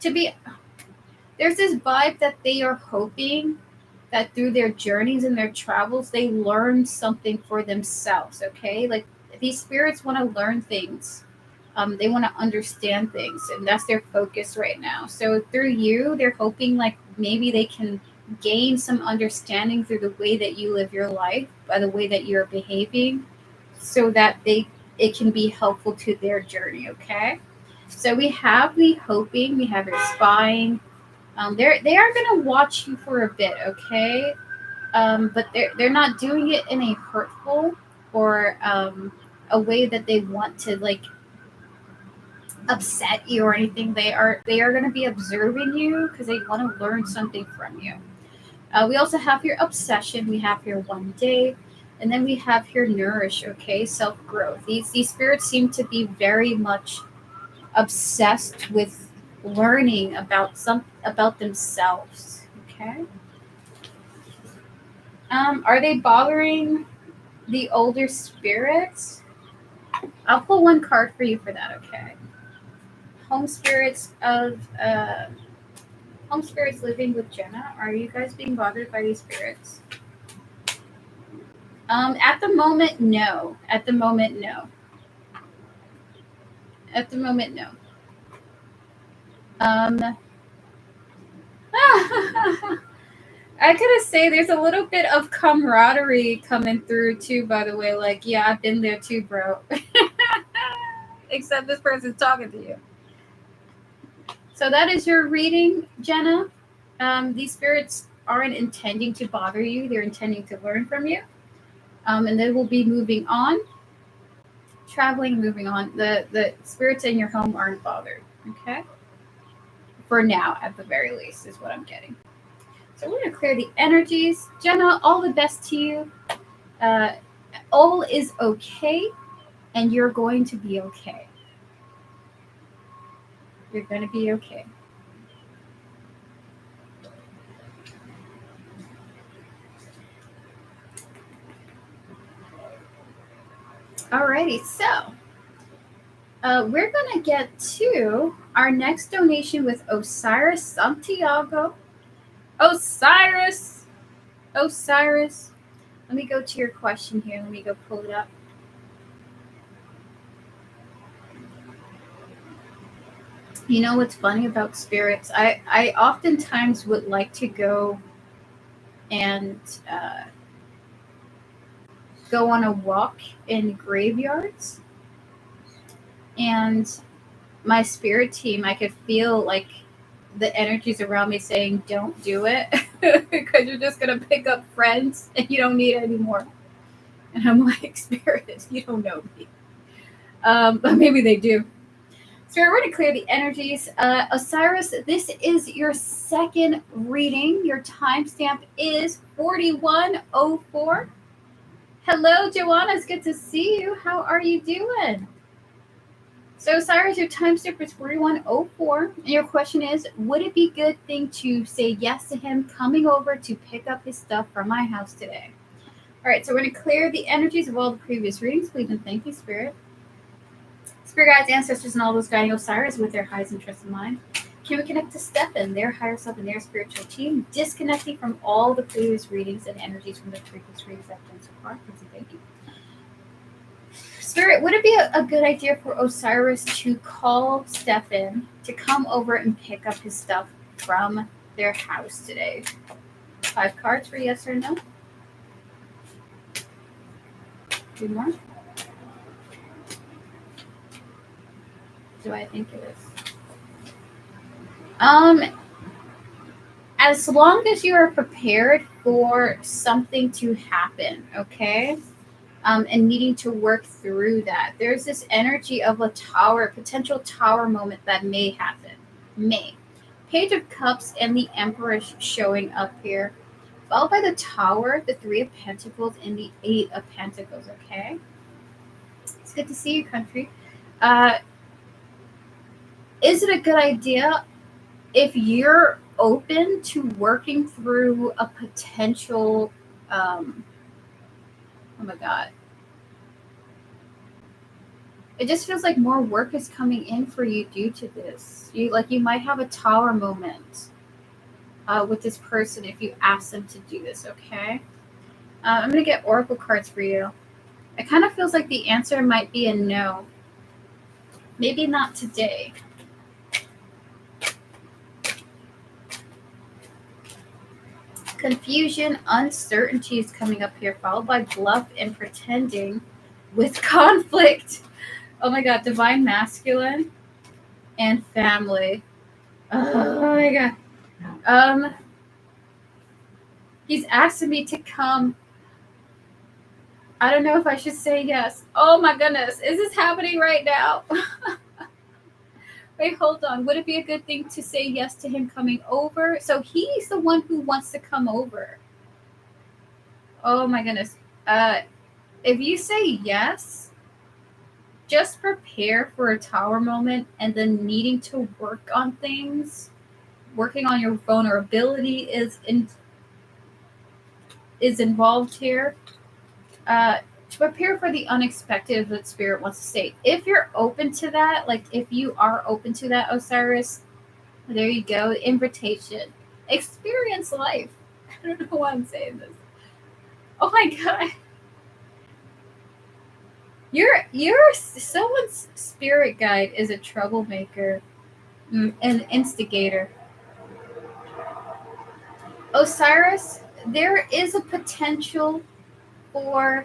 to be there's this vibe that they are hoping that through their journeys and their travels they learn something for themselves, okay? Like these spirits want to learn things. They want to understand things, and that's their focus right now. So through you, they're hoping like maybe they can gain some understanding through the way that you live your life, by the way that you're behaving, so that it can be helpful to their journey. Okay. So we have the hoping, we have your spying. They are gonna watch you for a bit, okay? But they're not doing it in a hurtful or a way that they want to like upset you or anything. They are going to be observing you because they want to learn something from you. We also have your obsession. We have your one day, and then we have your nourish. Okay, self growth. These spirits seem to be very much obsessed with learning about themselves. Okay. Are they bothering the older spirits? I'll pull one card for you for that. Okay. Home spirits of home spirits living with Jenna. Are you guys being bothered by these spirits? At the moment, no. At the moment, no. At the moment, no. I gotta say, there's a little bit of camaraderie coming through too. By the way, like, yeah, I've been there too, bro. Except this person's talking to you. So that is your reading, Jenna. These spirits aren't intending to bother you; they're intending to learn from you. And then we'll be moving on, traveling, moving on. The spirits in your home aren't bothered. Okay. For now, at the very least, is what I'm getting. So we're going to clear the energies. Jenna, all the best to you. All is okay, and you're going to be okay. You're going to be okay. Alrighty, so we're going to get to our next donation with Osiris Santiago. Osiris! Osiris. Let me go to your question here. Let me go pull it up. You know what's funny about spirits? I oftentimes would like to go and go on a walk in graveyards. And my spirit team, I could feel like the energies around me saying, don't do it because you're just going to pick up friends and you don't need it anymore. And I'm like, spirits, you don't know me. But maybe they do. So we're going to clear the energies. Osiris, this is your second reading. Your timestamp is 4104. Hello, Joanna. It's good to see you. How are you doing? So, Osiris, your timestamp is 4104. And your question is, would it be a good thing to say yes to him coming over to pick up his stuff from my house today? All right, so we're going to clear the energies of all the previous readings. Please and thank you, Spirit. Spirit guides, ancestors, and all those guiding Osiris with their highest interest in mind. Can we connect to Stefan, their higher self, and their spiritual team, disconnecting from all the previous readings and energies from the previous readings that have been so far? Please and thank you. Spirit, would it be a good idea for Osiris to call Stefan to come over and pick up his stuff from their house today? 5 cards for yes or no. 2 more. Do I think it is? As long as you are prepared for something to happen, okay? And needing to work through that. There's this energy of a tower, potential tower moment that may happen. May. Page of Cups and the Emperor showing up here. Followed by the Tower, the 3 of Pentacles, and the 8 of Pentacles, okay? It's good to see you, country. Is it a good idea if you're open to working through a potential, oh my God. It just feels like more work is coming in for you due to this. You might have a tower moment with this person if you ask them to do this, okay? I'm going to get oracle cards for you. It kind of feels like the answer might be a no. Maybe not today. Confusion, uncertainty is coming up here, followed by bluff and pretending with conflict. Oh my God, divine masculine and family. Oh my God. He's asking me to come. I don't know if I should say yes. Oh my goodness, is this happening right now? Wait, hold on. Would it be a good thing to say yes to him coming over? So he's the one who wants to come over. Oh my goodness. If you say yes, just prepare for a tower moment and then needing to work on things. Working on your vulnerability is involved here. To prepare for the unexpected that Spirit wants to say. If you're open to that, like if you are open to that, Osiris, there you go. Invitation. Experience life. I don't know why I'm saying this. Oh my God. You're someone's spirit guide is a troublemaker, an instigator. Osiris, there is a potential for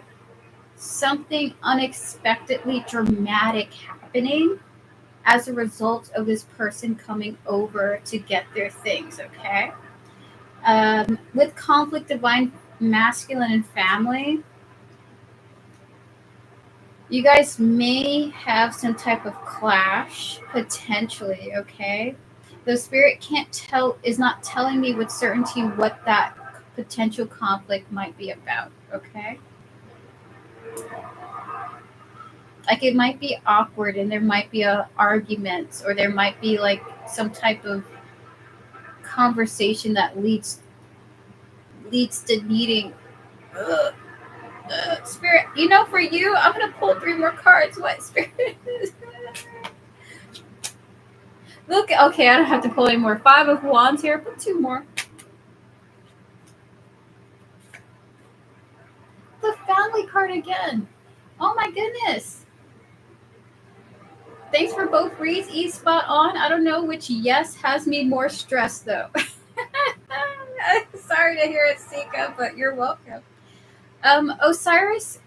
something unexpectedly dramatic happening as a result of this person coming over to get their things, okay? With conflict, divine masculine, and family, You guys may have some type of clash potentially, okay? The spirit can't tell is not telling me with certainty what that potential conflict might be about, okay? Like it might be awkward and there might be a argument or there might be like some type of conversation that leads to needing spirit. You know, for you, I'm gonna pull 3 more cards. What spirit? Look, okay, I don't have to pull any more. 5 of Wands here. Put 2 more. The family card again. Oh my goodness. Thanks for both reads. E spot on. I don't know which yes has me more stressed though. Sorry to hear it, Sika, but you're welcome. Osiris,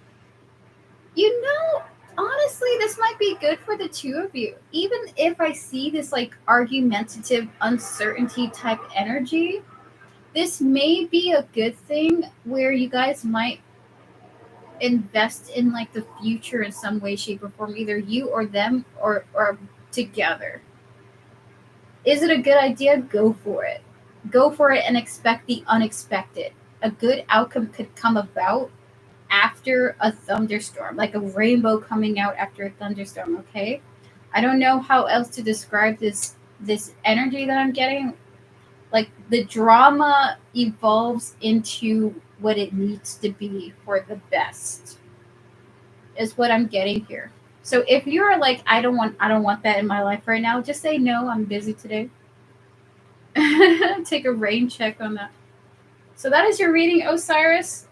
you know, honestly, this might be good for the 2 of you. Even if I see this like argumentative uncertainty type energy, this may be a good thing where you guys might invest in like the future in some way, shape, or form, either you or them or together. Is it a good idea? Go for it. Go for it and expect the unexpected. A good outcome could come about after a thunderstorm, like a rainbow coming out after a thunderstorm, okay? I don't know how else to describe this energy that I'm getting. Like the drama evolves into what it needs to be for the best. Is what I'm getting here. So if you're like I don't want that in my life right now, just say no, I'm busy today. Take a rain check on that. So that is your reading, Osiris.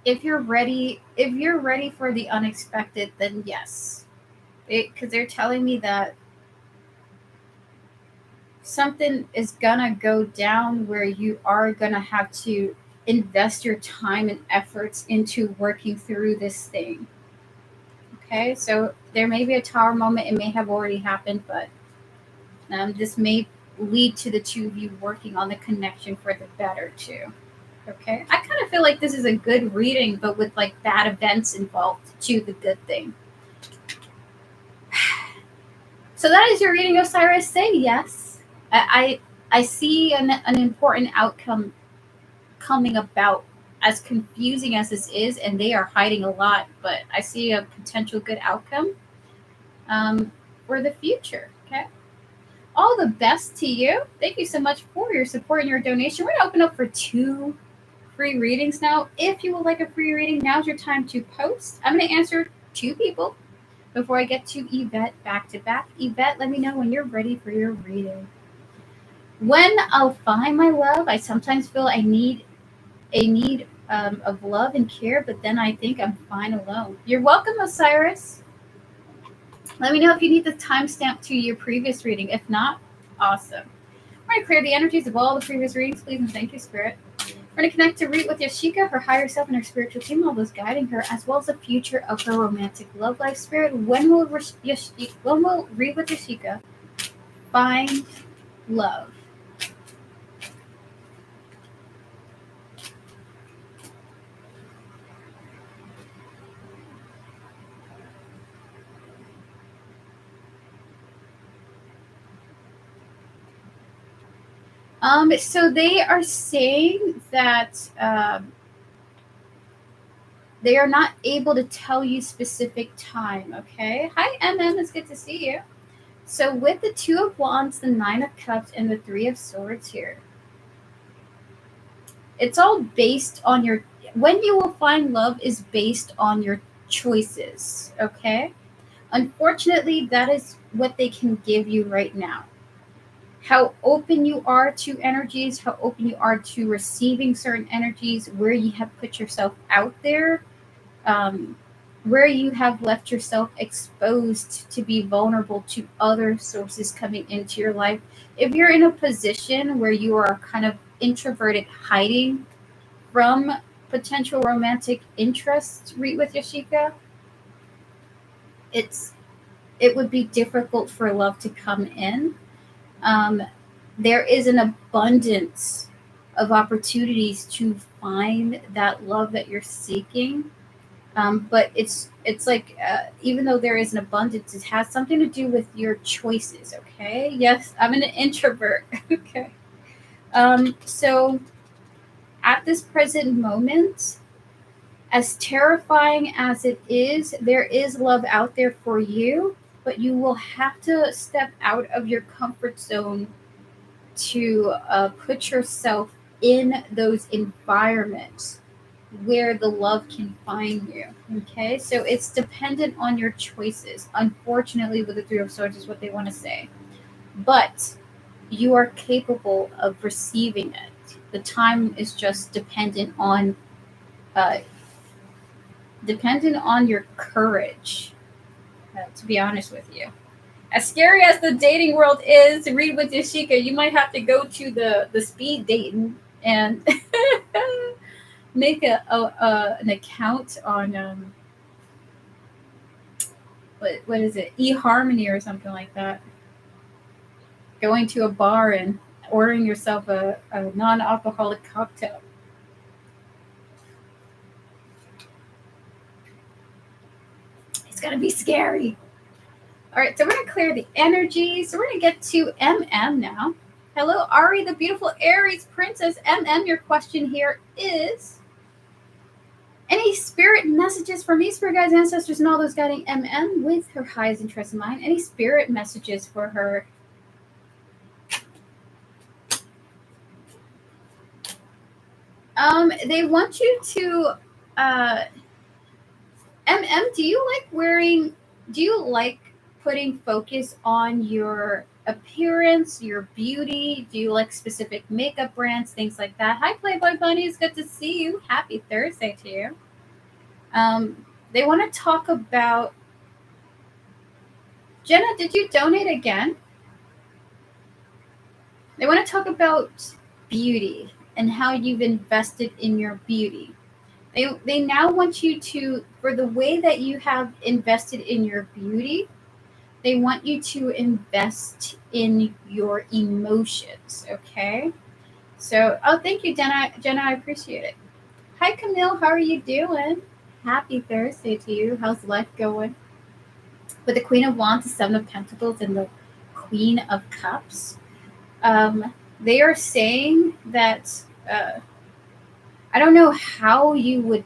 If you're ready for the unexpected, then yes, because they're telling me that something is gonna go down where you are gonna have to invest your time and efforts into working through this thing. Okay, so there may be a tower moment. It may have already happened, but this may lead to the 2 of you working on the connection for the better too. Okay, I kind of feel like this is a good reading, but with like bad events involved to the good thing. So that is your reading, Osiris. Say yes. I see an important outcome coming about, as confusing as this is, and they are hiding a lot, but I see a potential good outcome for the future. Okay. All the best to you. Thank you so much for your support and your donation. We're going to open up for 2 free readings now. If you would like a free reading, now's your time to post. I'm going to answer 2 people before I get to Yvette back to back. Yvette, let me know when you're ready for your reading. When I'll find my love, I sometimes feel I need of love and care, but then I think I'm fine alone. You're welcome, Osiris. Let me know if you need the timestamp to your previous reading. If not, awesome. We're going to clear the energies of all the previous readings, please, and thank you, Spirit. We're going to connect to read with Yashika, her higher self, and her spiritual team, all those guiding her, as well as the future of her romantic love life. Spirit, when will read with Yashika find love? So they are saying that they are not able to tell you specific time, okay? Hi, MM, it's good to see you. So with the 2 of Wands, the 9 of Cups, and the 3 of Swords here, it's all based on your, when you will find love is based on your choices, okay? Unfortunately, that is what they can give you right now. How open you are to energies, how open you are to receiving certain energies, where you have put yourself out there, where you have left yourself exposed to be vulnerable to other sources coming into your life. If you're in a position where you are kind of introverted, hiding from potential romantic interests, read with Yashika, it would be difficult for love to come in. There is an abundance of opportunities to find that love that you're seeking. But it's like even though there is an abundance, it has something to do with your choices. Okay. Yes, I'm an introvert. Okay. So at this present moment, as terrifying as it is, there is love out there for you, but you will have to step out of your comfort zone to put yourself in those environments where the love can find you. Okay, so it's dependent on your choices. Unfortunately, with the Three of Swords, is what they want to say, but you are capable of receiving it. The time is just uh, dependent on your courage. To be honest with you, as scary as the dating world is, to read with Yashika, you might have to go to the speed dating and make an account on what is it, eHarmony or something like that. Going to a bar and ordering yourself a non-alcoholic cocktail. It's gonna be scary. All right, so we're gonna clear the energy. So we're gonna get to MM now. Hello, Ari, the beautiful Aries princess. MM, your question here is: any spirit messages for me, spirit guides, ancestors, and all those guiding MM with her highest interest in mind? Any spirit messages for her? They want you to MM, do you like wearing, do you like putting focus on your appearance, your beauty? Do you like specific makeup brands, things like that? Hi, Playboy Bunnies. Good to see you. Happy Thursday to you. They want to talk about, Jenna, did you donate again? They want to talk about beauty and how you've invested in your beauty. They now want you to, for the way that you have invested in your beauty, they want you to invest in your emotions, okay? So, oh, thank you, Jenna. Jenna, I appreciate it. Hi, Camille. How are you doing? Happy Thursday to you. How's life going? With the Queen of Wands, the Seven of Pentacles, and the Queen of Cups, they are saying that I don't know how you would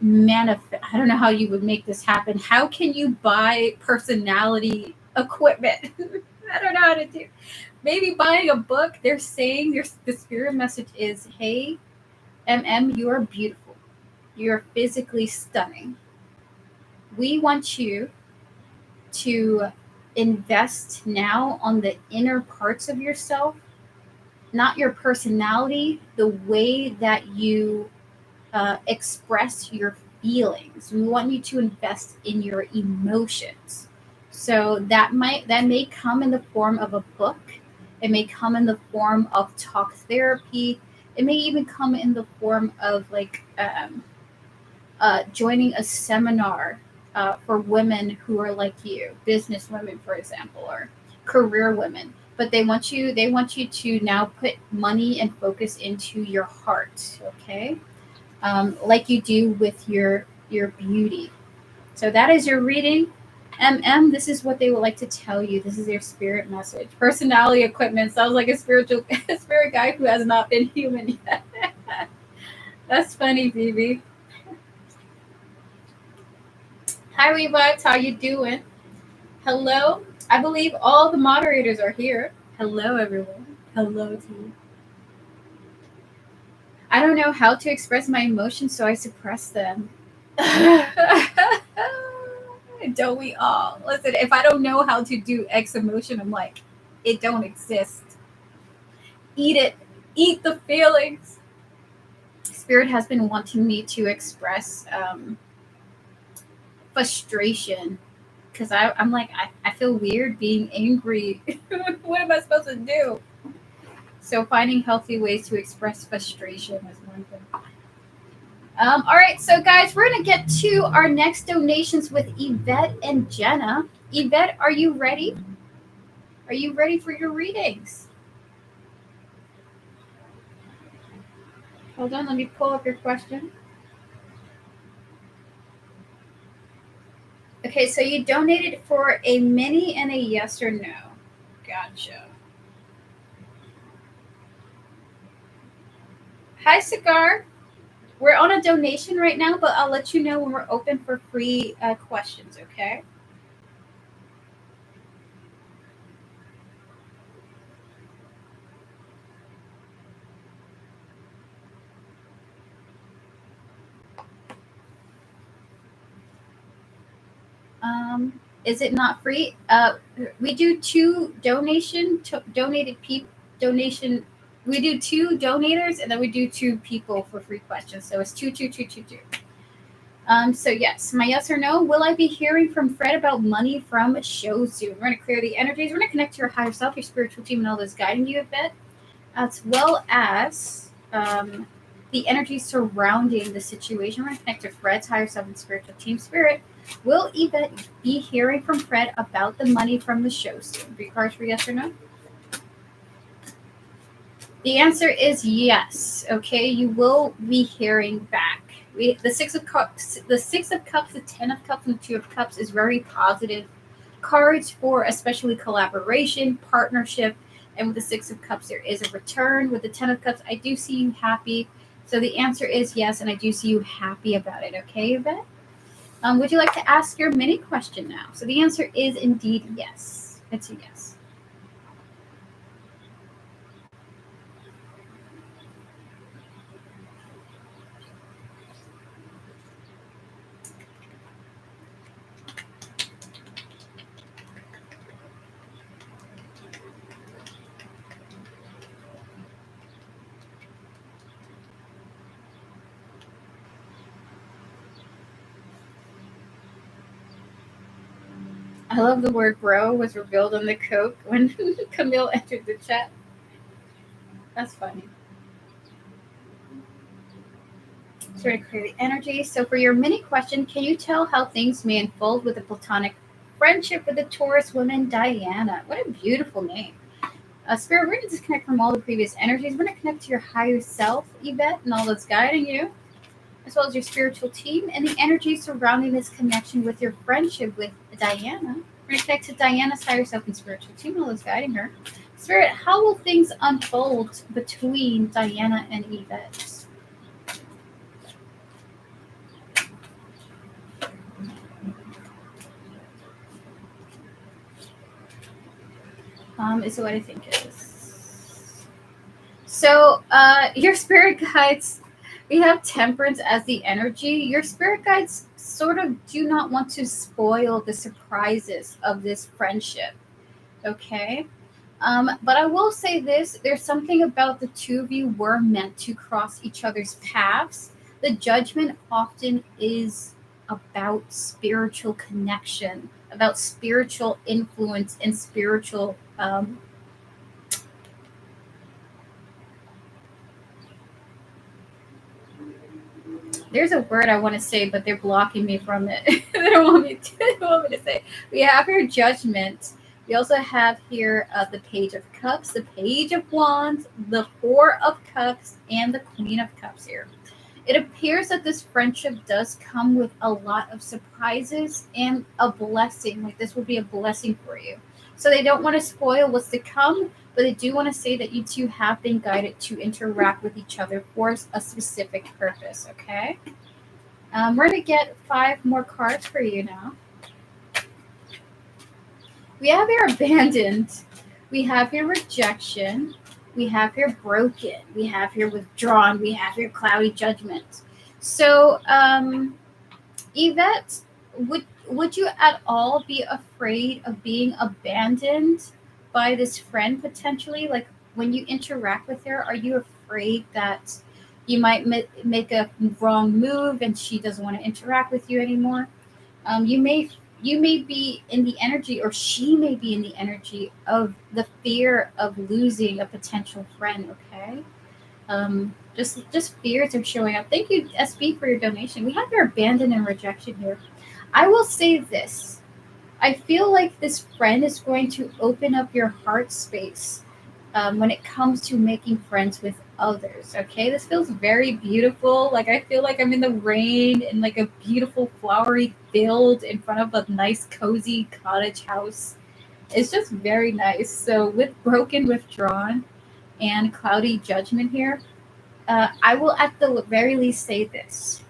manifest. I don't know how you would make this happen. How can you buy personality equipment? I don't know how to do. Maybe buying a book. They're saying the spirit message is, "Hey, MM, you are beautiful. You're physically stunning. We want you to invest now on the inner parts of yourself, not your personality, the way that you express your feelings. We want you to invest in your emotions." So that may come in the form of a book. It may come in the form of talk therapy. It may even come in the form of like joining a seminar for women who are like you, business women, for example, or career women. But they want you to now put money and focus into your heart, okay? Like you do with your beauty. So that is your reading. MM, this is what they would like to tell you. This is their spirit message. Personality equipment sounds like a spiritual a spirit guy who has not been human yet. That's funny, Phoebe. Hi, Levites. How you doing? Hello. I believe all the moderators are here. Hello, everyone. Hello to you. I don't know how to express my emotions, so I suppress them. Don't we all? Listen, if I don't know how to do X emotion, I'm like, it don't exist. Eat it. Eat the feelings. Spirit has been wanting me to express frustration because I'm like, I feel weird being angry. What am I supposed to do? So finding healthy ways to express frustration is one thing. All right, so guys, we're gonna get to our next donations with Yvette and Jenna. Yvette, are you ready? Are you ready for your readings? Hold on, let me pull up your question. Okay, so you donated for a mini and a yes or no. Gotcha. Hi, Cigar. We're on a donation right now, but I'll let you know when we're open for free questions, okay? Is it not free? We do two donated people donation. We do two donators, and then we do two people for free questions. So it's two, two, two, two, two. So yes, my yes or no. Will I be hearing from Fred about money from show soon? We're gonna clear the energies. We're gonna connect to your higher self, your spiritual team, and all those guiding you a bit, as well as the energy surrounding the situation. We're gonna connect to Fred's higher self and spiritual team spirit. Will Yvette be hearing from Fred about the money from the show soon? Three cards for yes or no. The answer is yes. Okay, you will be hearing back. The Six of Cups, the Ten of Cups, and the Two of Cups is very positive cards for especially collaboration, partnership, and with the Six of Cups, there is a return. With the Ten of Cups, I do see you happy. So the answer is yes, and I do see you happy about it. Okay, Yvette? Would you like to ask your mini question now? So the answer is indeed yes. It's a yes. I love the word bro was revealed on the Coke when Camille entered the chat. That's funny. So we're going to clear the energy. So for your mini question, can you tell how things may unfold with a platonic friendship with the Taurus woman, Diana? What a beautiful name. Spirit, we're going to disconnect from all the previous energies. We're going to connect to your higher self, Yvette, and all that's guiding you, as well as your spiritual team and the energy surrounding this connection with your friendship with Diana. We're going to connect to Diana's higher self and spiritual team, and all that's guiding her. Spirit, how will things unfold between Diana and Yvette? Is what I think it is. So, your spirit guides, we have temperance as the energy. Your spirit guides sort of do not want to spoil the surprises of this friendship. Okay. But I will say this, there's something about the two of you were meant to cross each other's paths. The judgment often is about spiritual connection, about spiritual influence and spiritual there's a word I want to say, but they're blocking me from it. They don't want me to, they don't want me to say. We have here judgment. We also have here the Page of Cups, the Page of Wands, the Four of Cups, and the Queen of Cups here. It appears that this friendship does come with a lot of surprises and a blessing. Like this would be a blessing for you. So they don't want to spoil what's to come, but they do want to say that you two have been guided to interact with each other for a specific purpose. Okay. We're gonna get 5 more cards for you now. We have here abandoned. We have here rejection. We have here broken. We have here withdrawn. We have here cloudy judgment. So, Yvette, would you at all be afraid of being abandoned by this friend potentially? Like when you interact with her, are you afraid that you might make a wrong move and she doesn't want to interact with you anymore? You may be in the energy, or she may be in the energy of the fear of losing a potential friend. Okay. Just fears are showing up. Thank you, SB, for your donation. We have your abandon and rejection here. I will say this. I feel like this friend is going to open up your heart space when it comes to making friends with others. Okay, this feels very beautiful. Like I feel like I'm in the rain in like a beautiful flowery field in front of a nice cozy cottage house. It's just very nice. So with broken withdrawn and cloudy judgment here, I will at the very least say this: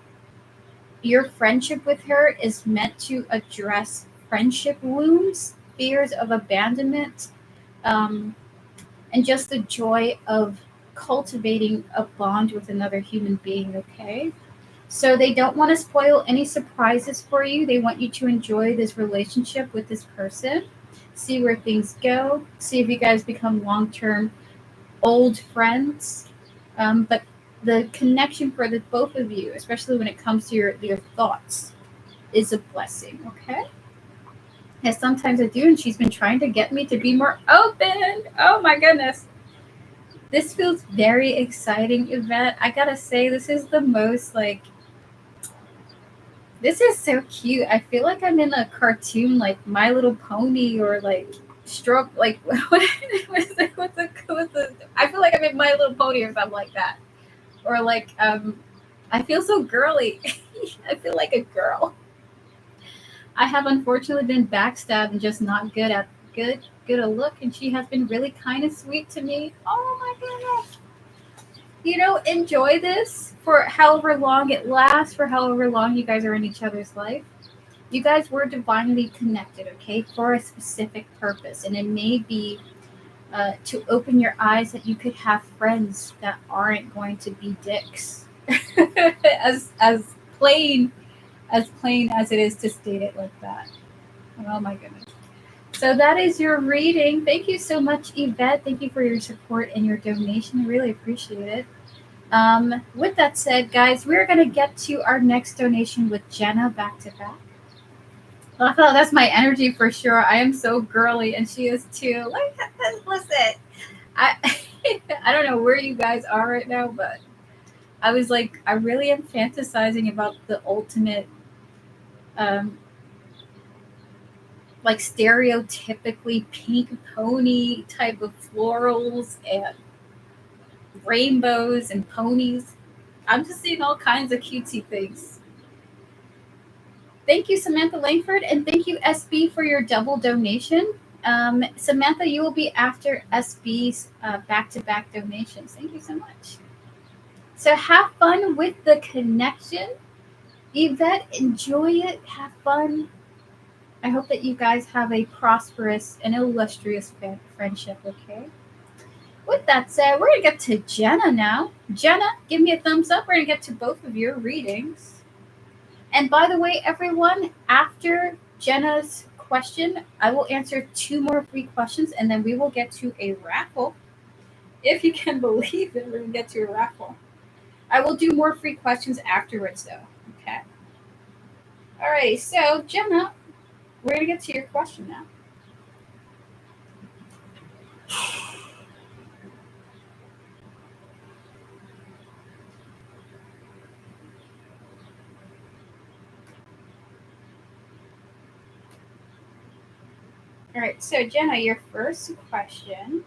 your friendship with her is meant to address friendship wounds, fears of abandonment, um, and just the joy of cultivating a bond with another human being, okay? So they don't want to spoil any surprises for you. They want you to enjoy this relationship with this person, see where things go, see if you guys become long term old friends. But the connection for the both of you, especially when it comes to your thoughts, is a blessing, okay? Yes, sometimes I do, and she's been trying to get me to be more open. Oh my goodness. This feels very exciting, Yvette. I gotta say, this is the most like. This is so cute. I feel like I'm in a cartoon, like My Little Pony, or like stroke. Like what's the? I feel like I'm in My Little Pony or something like that. Or like I feel so girly. I feel like a girl. I have unfortunately been backstabbed and just not good a look, and she has been really kind of sweet to me. Oh my goodness. Enjoy this for however long it lasts, for however long you guys are in each other's life. You guys were divinely connected, okay, for a specific purpose. And it may be to open your eyes that you could have friends that aren't going to be dicks. as plain plain as it is to state it like that. Oh my goodness. So that is your reading. Thank you so much, Yvette. Thank you for your support and your donation. I really appreciate it. With that said, guys, we're going to get to our next donation with Jenna back to back. Oh, that's my energy for sure. I am so girly, and she is too. Like, listen, I I don't know where you guys are right now, but I was like, I really am fantasizing about the ultimate, um, like stereotypically pink pony type of florals and rainbows and ponies. I'm just seeing all kinds of cutesy things. Thank you, Samantha Langford, and thank you, SB, for your double donation. Samantha, you will be after SB's back-to-back donations. Thank you so much. So have fun with the connection. Yvette, enjoy it. Have fun. I hope that you guys have a prosperous and illustrious friendship, okay? With that said, we're going to get to Jenna now. Jenna, give me a thumbs up. We're going to get to both of your readings. And by the way, everyone, after Jenna's question, I will answer 2 more free questions, and then we will get to a raffle. If you can believe it, we're going to get to a raffle. I will do more free questions afterwards, though. Okay. All right. So, Jenna, we're going to get to your question now. All right. So, Jenna, your first question.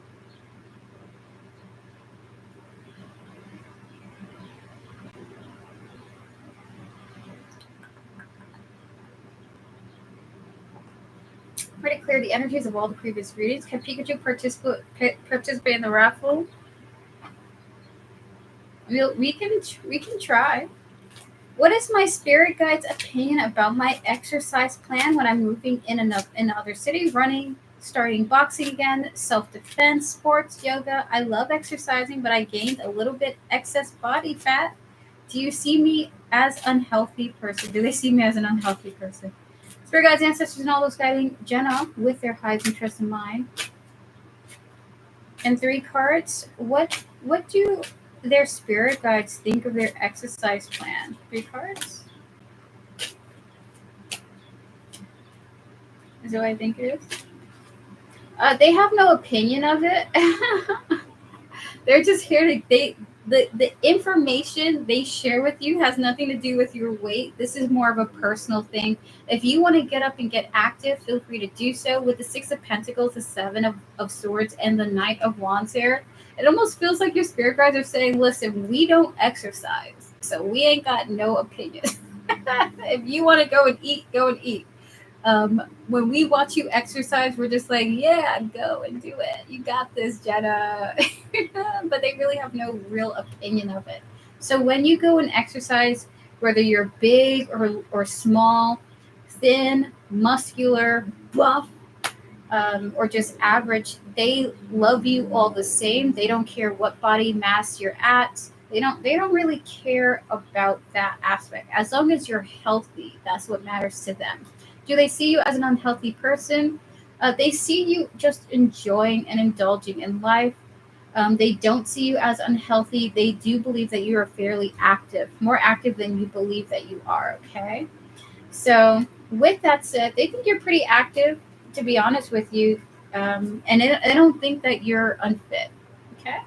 Pretty clear the energies of all the previous readings. Can Pikachu participate in the raffle? We can try. What is my spirit guide's opinion about my exercise plan when I'm moving in another city, running, starting boxing again, self-defense, sports, yoga? I love exercising, but I gained a little bit excess body fat. Do you see me as unhealthy person? Do they see me as an unhealthy person? Spirit guides, ancestors, and all those guiding Jenna with their highest interest in mind. And 3 cards. What do their spirit guides think of their exercise plan? 3 cards. Is that what I think it is? They have no opinion of it. They're just here to the information they share with you has nothing to do with your weight. This is more of a personal thing. If you want to get up and get active, feel free to do so. With the Six of Pentacles, the Seven of Swords, and the Knight of Wands here, it almost feels like your spirit guides are saying, listen, we don't exercise, so we ain't got no opinion. If you want to go and eat, go and eat. When we watch you exercise, we're just like, yeah, go and do it. You got this, Jenna. But they really have no real opinion of it. So when you go and exercise, whether you're big or small, thin, muscular, buff, or just average, they love you all the same. They don't care what body mass you're at. They don't really care about that aspect. As long as you're healthy, that's what matters to them. Do they see you as an unhealthy person? They see you just enjoying and indulging in life. They don't see you as unhealthy. They do believe that you are fairly active, more active than you believe that you are, okay? So, with that said, they think you're pretty active, to be honest with you. And I don't think that you're unfit, okay?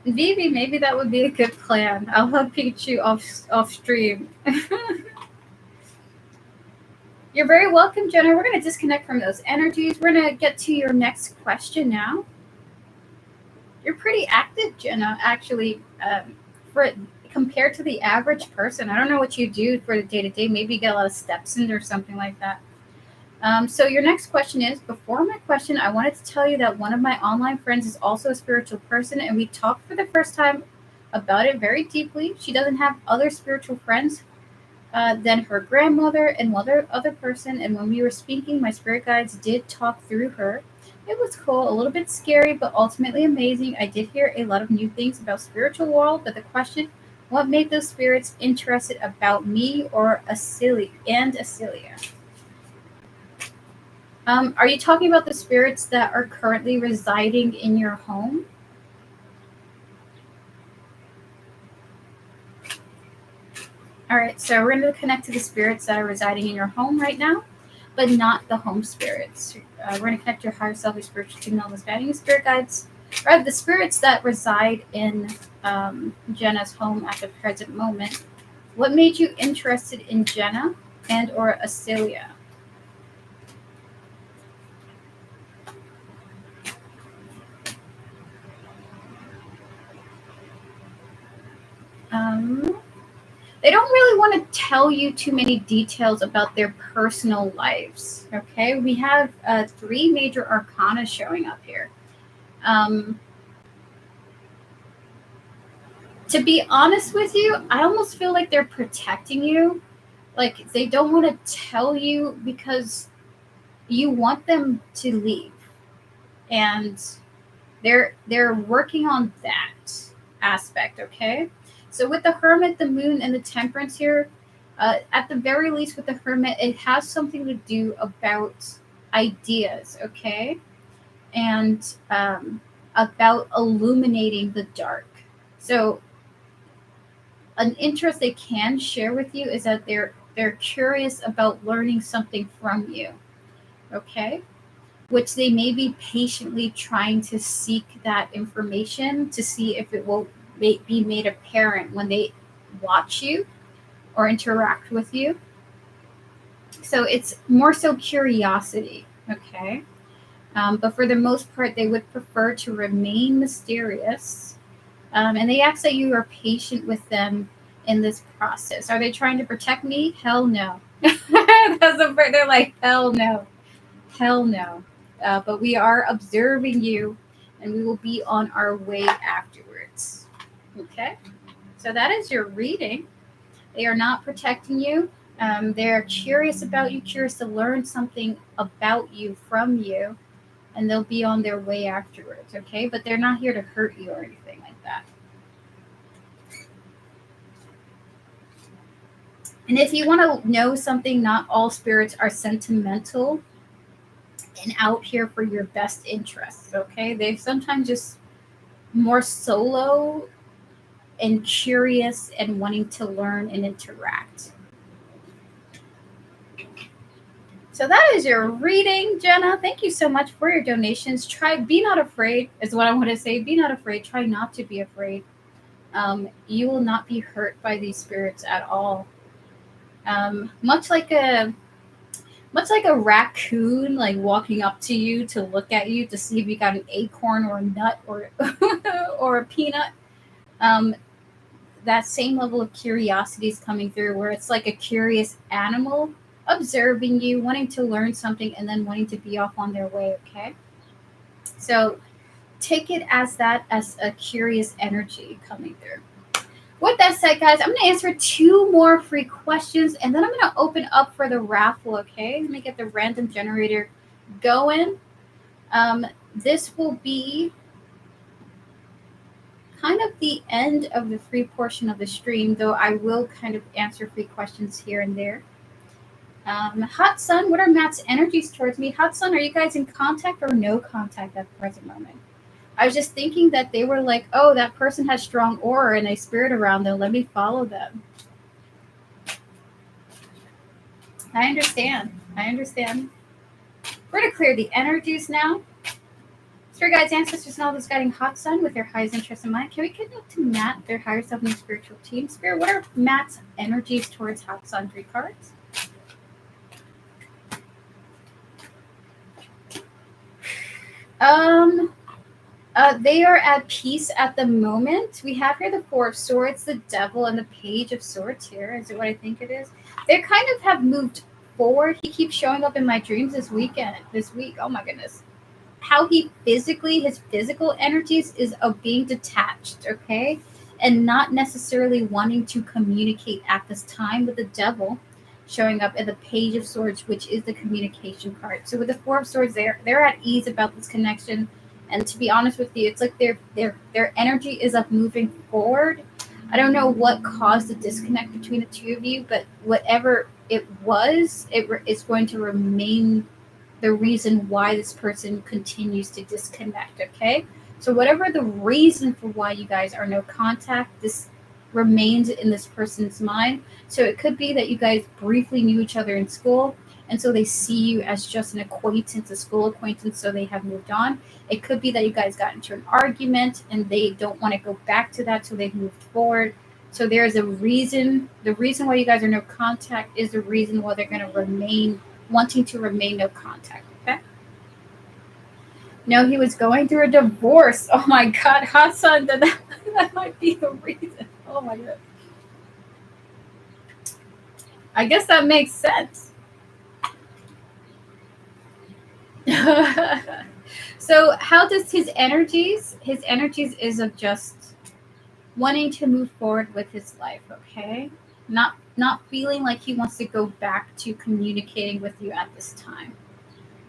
Vivi, maybe that would be a good plan. I'll help you off stream. You're very welcome, Jenna. We're going to disconnect from those energies. We're going to get to your next question now. You're pretty active, Jenna, actually, for compared to the average person. I don't know what you do for the day-to-day. Maybe you get a lot of steps in or something like that. So your next question is, before my question, I wanted to tell you that one of my online friends is also a spiritual person, and we talked for the first time about it very deeply. She doesn't have other spiritual friends than her grandmother and one other person. And when we were speaking, my spirit guides did talk through her. It was cool, a little bit scary, but ultimately amazing. I did hear a lot of new things about spiritual world, but the question, what made those spirits interested about me or Acelia? Are you talking about the spirits that are currently residing in your home? All right, so we're going to connect to the spirits that are residing in your home right now, but not the home spirits. We're going to connect your higher self, your spiritual team, all those guiding spirit guides, or the spirits that reside in Jenna's home at the present moment. What made you interested in Jenna and or Acelia? They don't really want to tell you too many details about their personal lives. Okay, we have three major arcana showing up here. To be honest with you, I almost feel like they're protecting you. Like they don't want to tell you because you want them to leave, and they're working on that aspect. Okay, so with the Hermit, the Moon, and the Temperance here, at the very least with the Hermit, it has something to do about ideas. Okay, and about illuminating the dark. So an interest they can share with you is that they're curious about learning something from you. Okay, which they may be patiently trying to seek that information to see if it will be made apparent when they watch you or interact with you. So it's more so curiosity. Okay, but for the most part, they would prefer to remain mysterious. And they ask that you are patient with them in this process. Are they trying to protect me? Hell no. They're like, hell no. Hell no. But we are observing you, and we will be on our way afterwards. Okay? So that is your reading. They are not protecting you. They're curious about you, curious to learn something about you from you, and they'll be on their way afterwards. Okay? But they're not here to hurt you or anything like that. And if you want to know something, not all spirits are sentimental and out here for your best interests, okay? They sometimes just more solo and curious and wanting to learn and interact. So that is your reading, Jenna. Thank you so much for your donations. Be not afraid, is what I want to say. Be not afraid. Try not to be afraid. You will not be hurt by these spirits at all. Much like a raccoon, like walking up to you to look at you to see if you got an acorn or a nut or or a peanut. Um, that same level of curiosity is coming through, where it's like a curious animal observing you, wanting to learn something, and then wanting to be off on their way. Okay, so take it as that, as a curious energy coming through. With that said, guys, I'm going to answer 2 more free questions, and then I'm going to open up for the raffle, okay? Let me get the random generator going. This will be kind of the end of the free portion of the stream, though I will kind of answer free questions here and there. Hot Sun, what are Matt's energies towards me? Hot Sun, are you guys in contact or no contact at the present moment? I was just thinking that they were like, oh, that person has strong aura and a spirit around them. Let me follow them. I understand. We're going to clear the energies now. Spirit guides, ancestors, and all those guiding Hot Sun with their highest interest in mind. Can we connect to Matt, their higher self, and their spiritual team? Spirit, what are Matt's energies towards Hot Sun? 3 cards. They are at peace at the moment. We have here the 4 of Swords, the Devil, and the Page of Swords here. Is it what I think it is? They kind of have moved forward. He keeps showing up in my dreams this week. Oh my goodness. How his physical energies is of being detached, okay? And not necessarily wanting to communicate at this time, with the Devil showing up in the Page of Swords, which is the communication card. So with the 4 of Swords, they're at ease about this connection. And to be honest with you, it's like their energy is of moving forward. I don't know what caused the disconnect between the 2 of you, but whatever it was, it's going to remain the reason why this person continues to disconnect, okay? So whatever the reason for why you guys are no contact, this remains in this person's mind. So it could be that you guys briefly knew each other in school, and so they see you as just an acquaintance, a school acquaintance, so they have moved on. It could be that you guys got into an argument and they don't want to go back to that, so they've moved forward. So there's a reason. The reason why you guys are no contact is the reason why they're going to wanting to remain no contact, okay? No, he was going through a divorce. Oh my God, Hassan, that might be the reason. Oh my God. I guess that makes sense. So how does his energies is of just wanting to move forward with his life, okay? Not feeling like he wants to go back to communicating with you at this time.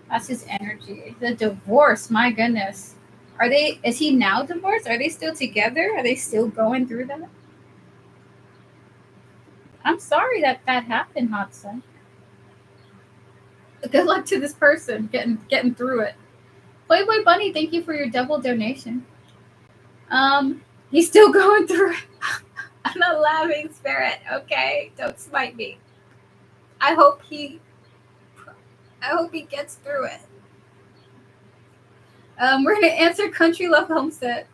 That's his energy. The divorce, my goodness. Is he now divorced? Are they still together? Are they still going through that? I'm sorry that happened, Hudson. Good luck to this person getting through it. Playboy Bunny, thank you for your double donation. He's still going through it. I'm not laughing, Spirit. Okay, don't smite me. I hope he gets through it. We're gonna answer Country Love Homestead.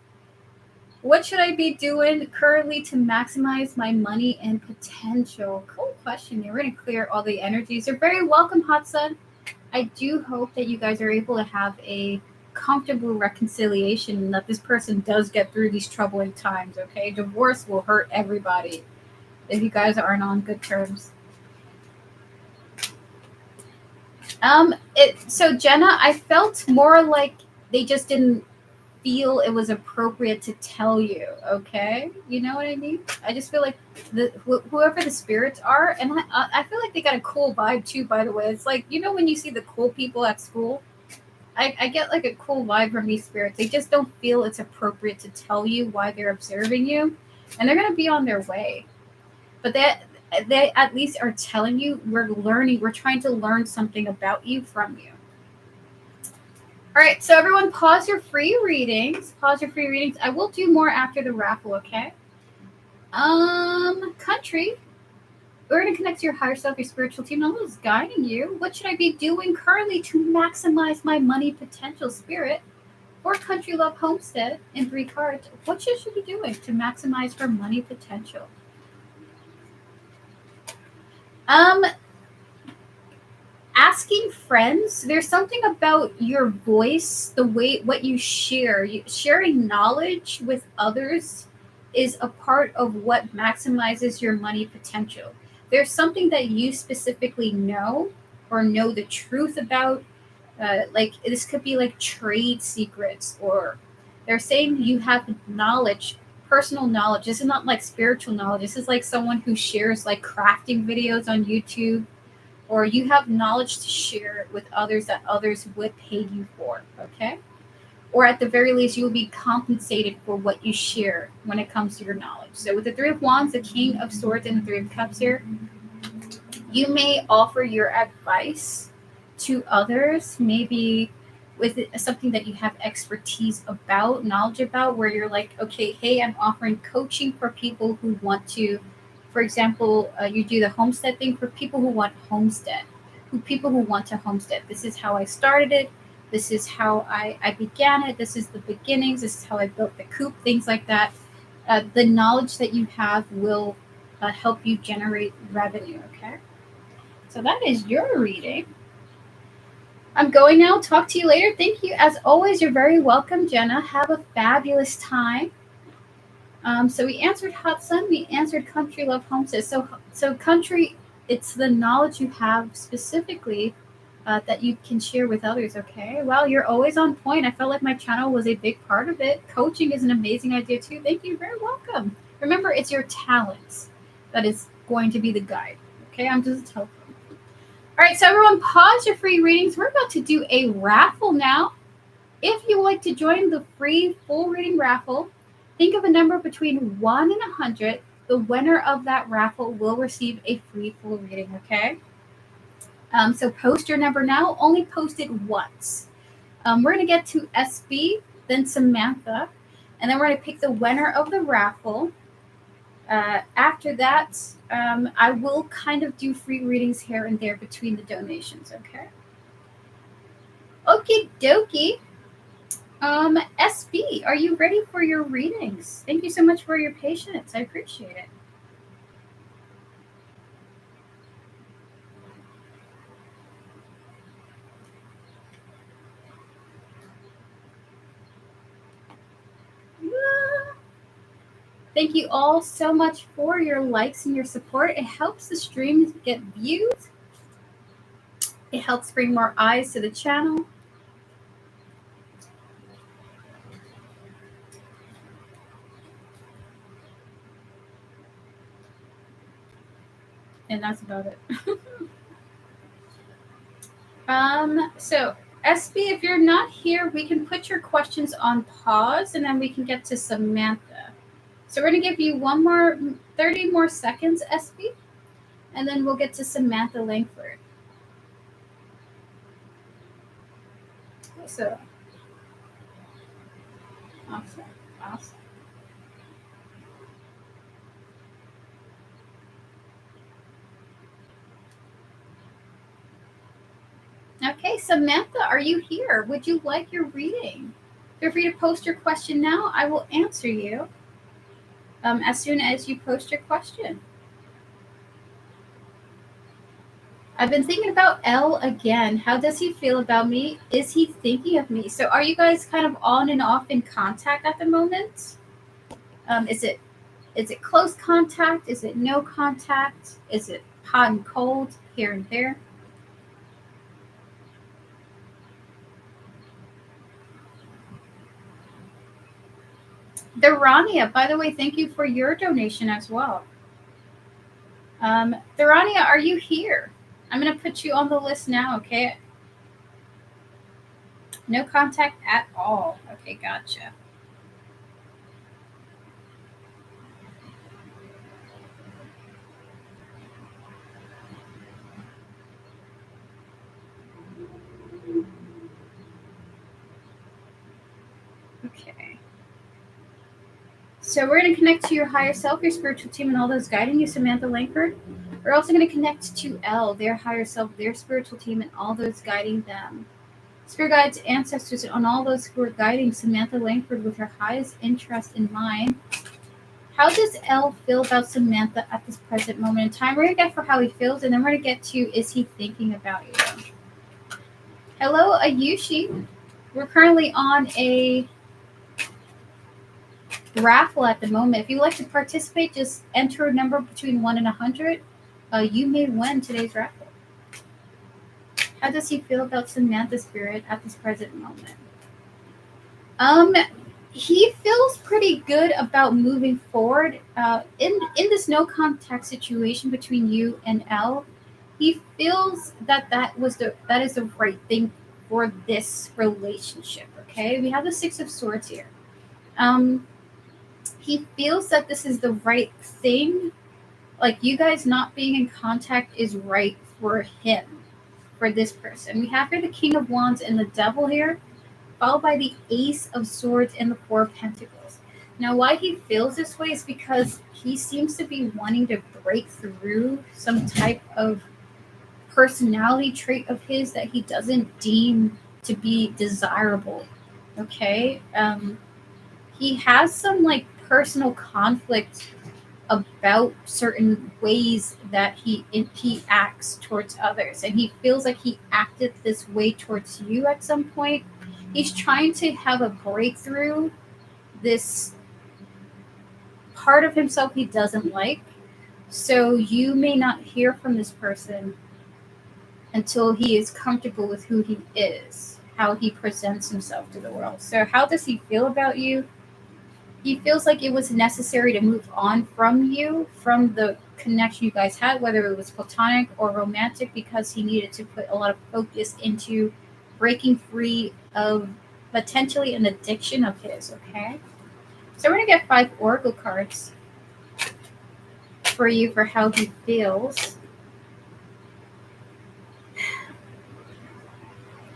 What should I be doing currently to maximize my money and potential? Cool question. We're gonna clear all the energies. You're very welcome, Hot Sun. I do hope that you guys are able to have a comfortable reconciliation and that this person does get through these troubling times, okay? Divorce will hurt everybody if you guys aren't on good terms. So Jenna, I felt more like they just didn't feel it was appropriate to tell you, okay? You know what I mean? I just feel like whoever the spirits are, and I feel like they got a cool vibe too, by the way. It's like, you know when you see the cool people at school? I get like a cool vibe from these spirits. They just don't feel it's appropriate to tell you why they're observing you, and they're going to be on their way. But they at least are telling you, we're trying to learn something about you from you. All right, so everyone pause your free readings. I will do more after the raffle, okay? Country. We're going to connect to your higher self, your spiritual team, and who's guiding you. What should I be doing currently to maximize my money potential, spirit? For Country Love Homestead in 3 cards, what should she be doing to maximize her money potential? Asking friends. There's something about your voice, the way what you share. Sharing knowledge with others is a part of what maximizes your money potential. There's something that you specifically know or know the truth about. Like this could be like trade secrets, or they're saying you have knowledge, personal knowledge. This is not like spiritual knowledge. This is like someone who shares like crafting videos on YouTube, or you have knowledge to share with others that others would pay you for, okay? Or at the very least, you will be compensated for what you share when it comes to your knowledge. So with the 3 of Wands, the King of Swords, and the 3 of Cups here, you may offer your advice to others, maybe with something that you have expertise about, knowledge about, where you're like, okay, hey, I'm offering coaching for people who want to, for example, you do the homestead thing for people who want homestead, people who want to homestead. This is how I started it. This is how I began it. This is the beginnings. This is how I built the coop, things like that. The knowledge that you have will help you generate revenue, okay? So that is your reading. I'm going now. Talk to you later. Thank you. As always, you're very welcome, Jenna. Have a fabulous time. So we answered Hot Sun. We answered Country Love Homestead. So country, it's the knowledge you have specifically that you can share with others, okay? Well, you're always on point. I felt like my channel was a big part of it. Coaching is an amazing idea, too. Thank you. You're very welcome. Remember, it's your talents that is going to be the guide, okay? I'm just a telephone. All right, so everyone pause your free readings. We're about to do a raffle now. If you would like to join the free full reading raffle, think of a number between 1 and 100. The winner of that raffle will receive a free full reading, okay? So post your number now. Only post it once. We're going to get to SB, then Samantha, and then we're going to pick the winner of the raffle. After that, I will kind of do free readings here and there between the donations, okay? Okie dokie. SB, are you ready for your readings? Thank you so much for your patience. I appreciate it. Thank you all so much for your likes and your support. It helps the stream get views. It helps bring more eyes to the channel. And that's about it. So SB, if you're not here, we can put your questions on pause and then we can get to Samantha. So we're going to give you 30 more seconds, SB, and then we'll get to Samantha Langford. So, awesome. Okay, Samantha, are you here? Would you like your reading? Feel free to post your question now. I will answer you as soon as you post your question. I've been thinking about L again. How does he feel about me? Is he thinking of me? So are you guys kind of on and off in contact at the moment? Is it close contact? Is it no contact? Is it hot and cold here and there? Therania, by the way, thank you for your donation as well. Therania, are you here? I'm going to put you on the list now, okay? No contact at all. Okay, gotcha. Okay. So we're going to connect to your higher self, your spiritual team, and all those guiding you, Samantha Langford. We're also going to connect to L, their higher self, their spiritual team, and all those guiding them. Spirit guides, ancestors, and on all those who are guiding Samantha Langford with her highest interest in mind. How does L feel about Samantha at this present moment in time? We're going to get for how he feels, and then we're going to get to, is he thinking about you? Hello, Ayushi. We're currently on a raffle at the moment. If you'd like to participate, just enter a number between 1 and 100. You may win today's raffle. How does he feel about Samantha Spirit at this present moment? He feels pretty good about moving forward. In this no contact situation between you and L, he feels that is the right thing for this relationship. Okay, we have the Six of Swords here. He feels that this is the right thing. Like, you guys not being in contact is right for him, for this person. We have here the King of Wands and the Devil here, followed by the Ace of Swords and the Four of Pentacles. Now, why he feels this way is because he seems to be wanting to break through some type of personality trait of his that he doesn't deem to be desirable. Okay? He has some, like, personal conflict about certain ways that he acts towards others, and he feels like he acted this way towards you at some point. He's trying to have a breakthrough, this part of himself he doesn't like, so you may not hear from this person until he is comfortable with who he is, how he presents himself to the world. So how does he feel about you? He feels like it was necessary to move on from you, from the connection you guys had, whether it was platonic or romantic, because he needed to put a lot of focus into breaking free of potentially an addiction of his, okay? So we're going to get 5 oracle cards for you for how he feels.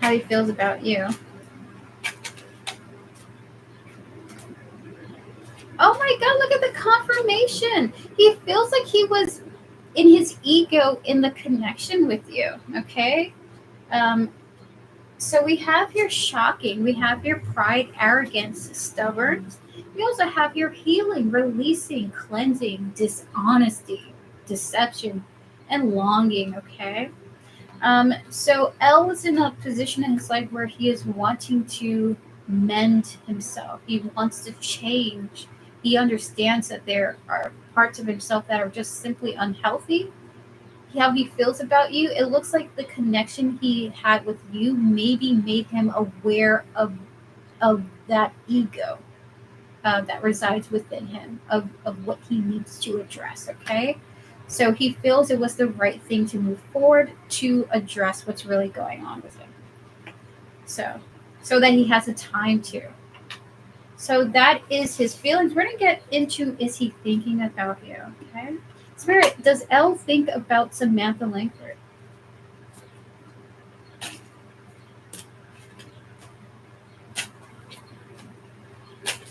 How he feels about you. Oh my God, look at the confirmation. He feels like he was in his ego in the connection with you, okay? So we have here shocking. We have here pride, arrogance, stubborn. We also have here healing, releasing, cleansing, dishonesty, deception, and longing, okay? So L is in a position in his life where he is wanting to mend himself. He wants to change. He understands that there are parts of himself that are just simply unhealthy. How he feels about you, it looks like the connection he had with you maybe made him aware of that ego that resides within him, of what he needs to address, okay? So he feels it was the right thing to move forward to address what's really going on with him. So that he has the time to. So that is his feelings. We're going to get into, is he thinking about you, okay? Spirit, does L think about Samantha Langford?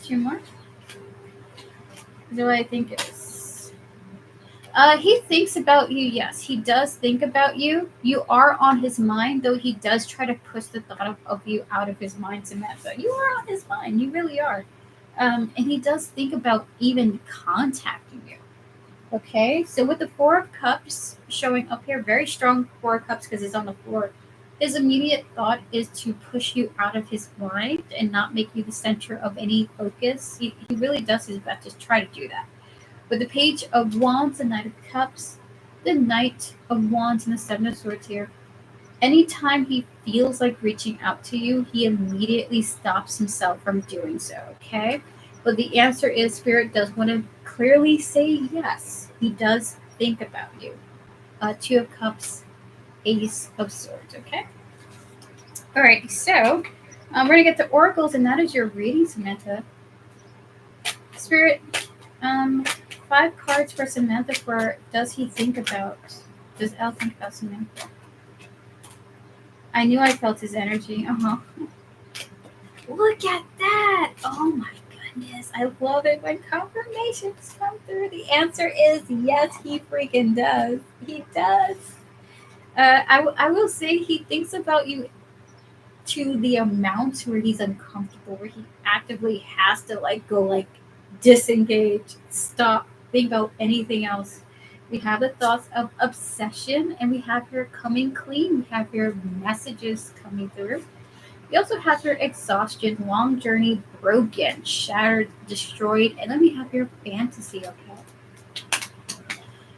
Two more? Is that what I think it is? He thinks about you, yes. He does think about you. You are on his mind, though he does try to push the thought of you out of his mind, Samantha. You are on his mind. You really are. And he does think about even contacting you. Okay, so with the Four of Cups showing up here, very strong Four of Cups because it's on the floor. His immediate thought is to push you out of his mind and not make you the center of any focus. He really does his best to try to do that. With the Page of Wands, the Knight of Cups, the Knight of Wands, and the Seven of Swords here. Anytime he feels like reaching out to you, he immediately stops himself from doing so, okay? But the answer is Spirit does want to clearly say yes. He does think about you. Two of Cups, Ace of Swords, okay? All right, so we're going to get the oracles, and that is your reading, Samantha. Spirit, 5 cards for Samantha for does L think about Samantha? I knew I felt his energy. Look at that. Oh my Goodness, I love it when confirmations come through. The answer is yes, he freaking does. He does. I will say he thinks about you to the amount where he's uncomfortable, where he actively has to like go like disengage, stop, think about anything else. We have the thoughts of obsession, and we have your coming clean. We have your messages coming through. We also have your exhaustion, long journey, broken, shattered, destroyed, and then we have your fantasy. Okay.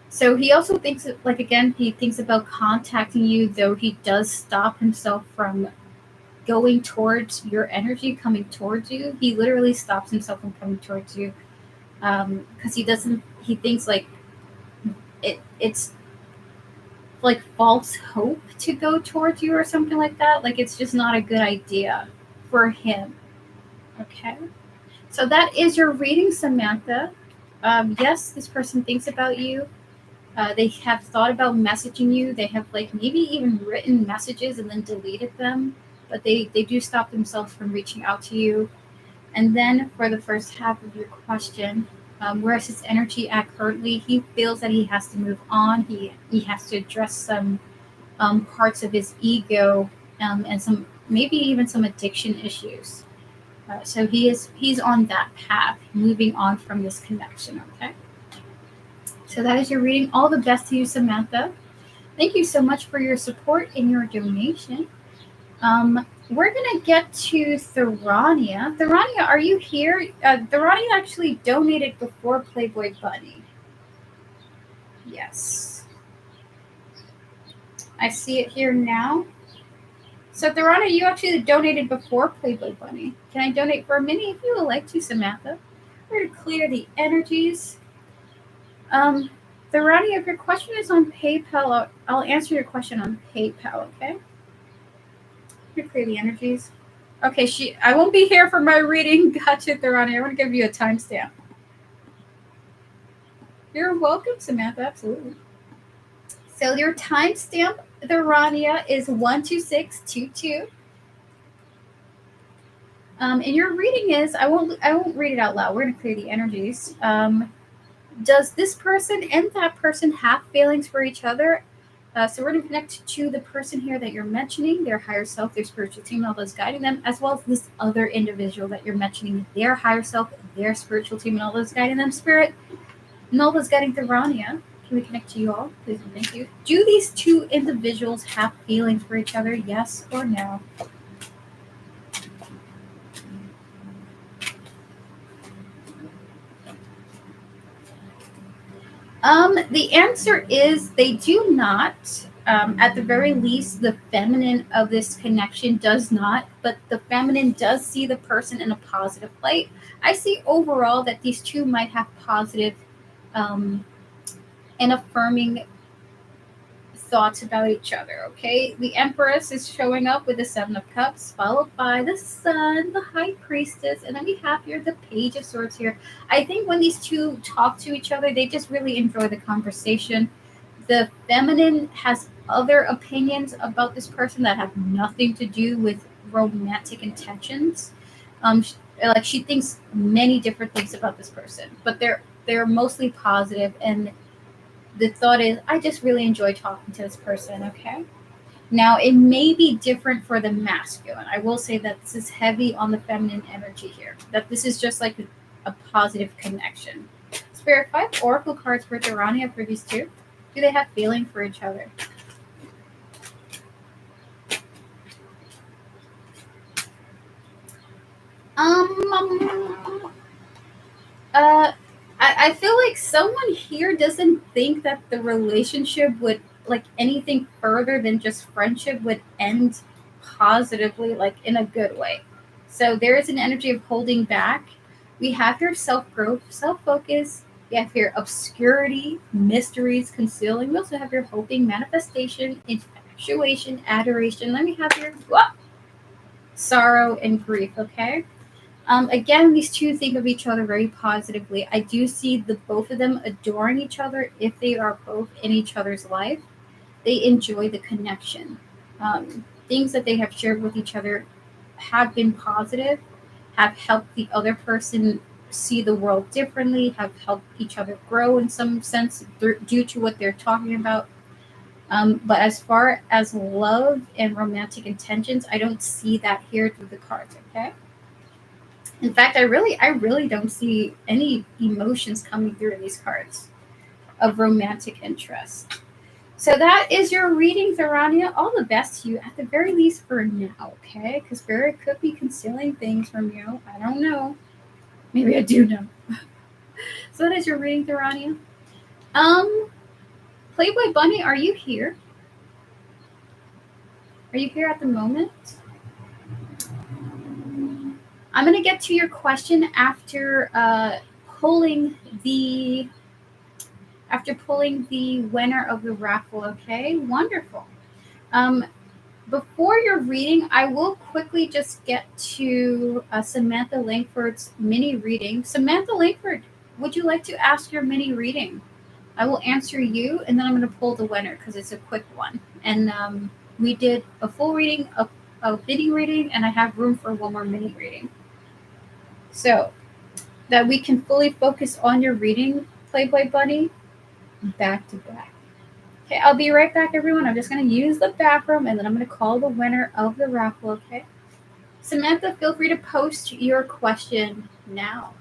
So he also thinks, like again, he thinks about contacting you, though he does stop himself from going towards your energy, coming towards you. He literally stops himself from coming towards you because he doesn't. He thinks like it's like false hope to go towards you or something like that. Like it's just not a good idea for him. Okay. So that is your reading, Samantha. Yes, this person thinks about you. They have thought about messaging you. They have like maybe even written messages and then deleted them. But they do stop themselves from reaching out to you. And then for the first half of your question, where's his energy at currently? He feels that he has to move on. He has to address some parts of his ego and some maybe even some addiction issues. So he's on that path, moving on from this connection. Okay. So that is your reading. All the best to you, Samantha. Thank you so much for your support and your donation. We're gonna get to Therania. Therania, are you here? Therania actually donated before Playboy Bunny. Yes, I see it here now. So Therania, you actually donated before Playboy Bunny. Can I donate for a minute if you would like to, Samantha? We're to clear the energies. Therania, if your question is on PayPal, I'll answer your question on PayPal. Okay. To clear the energies. Okay, I won't be here for my reading. Gotcha, Therani. I want to give you a timestamp. You're welcome, Samantha. Absolutely. So your timestamp, Therania, is 12622. And your reading is I won't read it out loud. We're gonna clear the energies. Does this person and that person have feelings for each other? So we're going to connect to the person here that you're mentioning, their higher self, their spiritual team, and all those guiding them, as well as this other individual that you're mentioning, their higher self, their spiritual team, and all those guiding them, spirit, and all those guiding Therania. Can we connect to you all? Please and thank you. Do these two individuals have feelings for each other? Yes or no? The answer is they do not. At the very least, the feminine of this connection does not, but the feminine does see the person in a positive light. I see overall that these two might have positive um, and affirming thoughts about each other. Okay, the Empress is showing up with the Seven of Cups, followed by the Sun, the High Priestess, and then we have here the Page of Swords. Here, I think when these two talk to each other, they just really enjoy the conversation. The feminine has other opinions about this person that have nothing to do with romantic intentions. Like she thinks many different things about this person, but they're mostly positive, and the thought is, I just really enjoy talking to this person. Okay. Now it may be different for the masculine. I will say that this is heavy on the feminine energy here. That this is just like a positive connection. Spirit 5 Oracle cards for Durania for these two. Do they have feeling for each other? I feel like someone here doesn't think that the relationship would, like anything further than just friendship, would end positively, like in a good way. So there is an energy of holding back. We have your self growth, self focus. We have your obscurity, mysteries, concealing. We also have your hoping, manifestation, infatuation, adoration. Then we have your sorrow and grief. Okay. Again, these two think of each other very positively. I do see the both of them adoring each other if they are both in each other's life. They enjoy the connection. Things that they have shared with each other have been positive. have helped the other person see the world differently, have helped each other grow in some sense due to what they're talking about. But as far as love and romantic intentions, I don't see that here through the cards. Okay. In fact, I really don't see any emotions coming through these cards of romantic interest. So that is your reading, Tharania. All the best to you, at the very least for now, okay? Because Spirit could be concealing things from you. I don't know. Maybe I do know. So that is your reading, Tharania. Playboy Bunny, are you here? Are you here at the moment? I'm gonna get to your question after pulling the winner of the raffle. Okay, wonderful. Um, Before your reading, I will quickly just get to Samantha Langford's mini reading. Samantha Langford, would you like to ask your mini reading? I will answer you, and then I'm going to pull the winner because it's a quick one. And we did a full reading, a mini reading, and I have room for one more mini reading. So that we can fully focus on your reading, Playboy Bunny, back to back. Okay, I'll be right back, everyone. I'm just going to use the bathroom, and then I'm going to call the winner of the raffle, okay? Samantha, feel free to post your question now.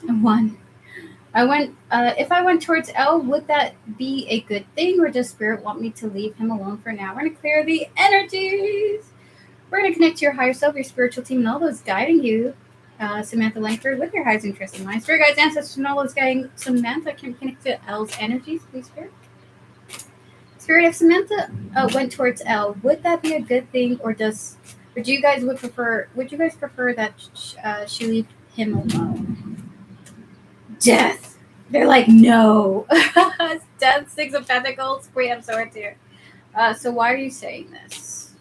One. If I went towards L, would that be a good thing, or does Spirit want me to leave him alone for now? We're going to clear the energies. We're going to connect to your higher self, your spiritual team, and all those guiding you, Samantha Langford, with your highest interest in mind. Spirit guides, ancestors, and all those guiding Samantha can connect to L's energies, please, Spirit. Spirit, if Samantha went towards L, would that be a good thing, or do you guys prefer that she leave him alone? Death. They're like, no. Death, Six of Pentacles, Queen of Swords here. So why are you saying this?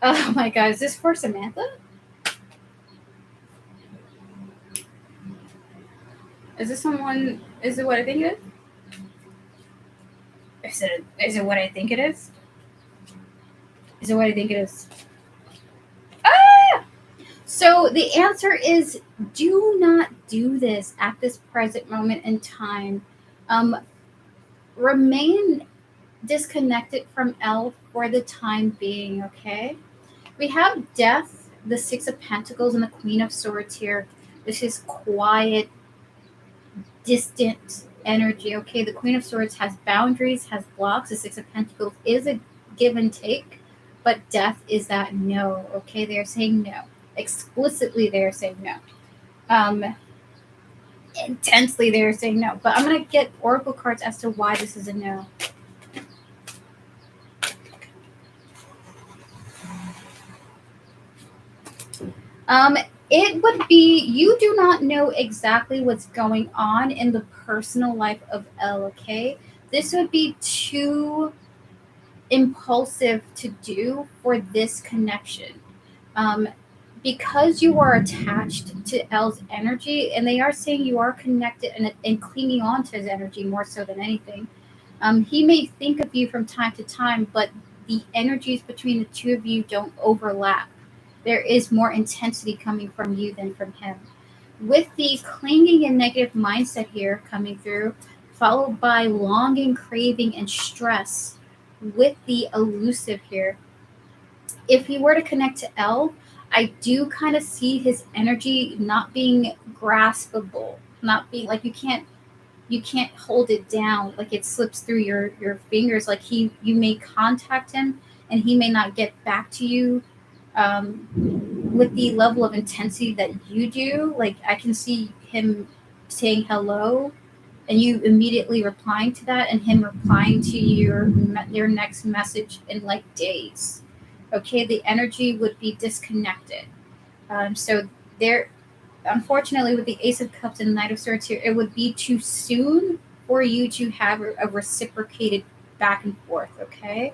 Oh my god, is this for Samantha? Is it what I think it is? Is it what I think it is? Is it what I think it is? Ah! So the answer is, do not do this at this present moment in time. Remain disconnected from L for the time being, okay? We have death, the Six of Pentacles and the Queen of Swords here. This is quiet, distant energy. Okay, the Queen of Swords has boundaries, has blocks. The Six of Pentacles is a give and take, but death is that no. Okay, they're saying no. Explicitly, they're saying no. Intensely, they're saying no. But I'm going to get oracle cards as to why this is a no. It would be, you do not know exactly what's going on in the personal life of Elle, okay? This would be too impulsive to do for this connection. Because you are attached to Elle's energy, and they are saying you are connected and clinging on to his energy more so than anything. He may think of you from time to time, but the energies between the two of you don't overlap. There is more intensity coming from you than from him. With the clinging and negative mindset here coming through, followed by longing, craving, and stress with the elusive here. If he were to connect to Elle, I do kind of see his energy not being graspable, not being like you can't hold it down, like it slips through your fingers. Like you may contact him and he may not get back to you with the level of intensity that you do. Like I can see him saying hello and you immediately replying to that, and him replying to your next message in like days. Okay, the energy would be disconnected. So there, unfortunately, with the Ace of Cups and Knight of Swords here, it would be too soon for you to have a reciprocated back and forth. Okay,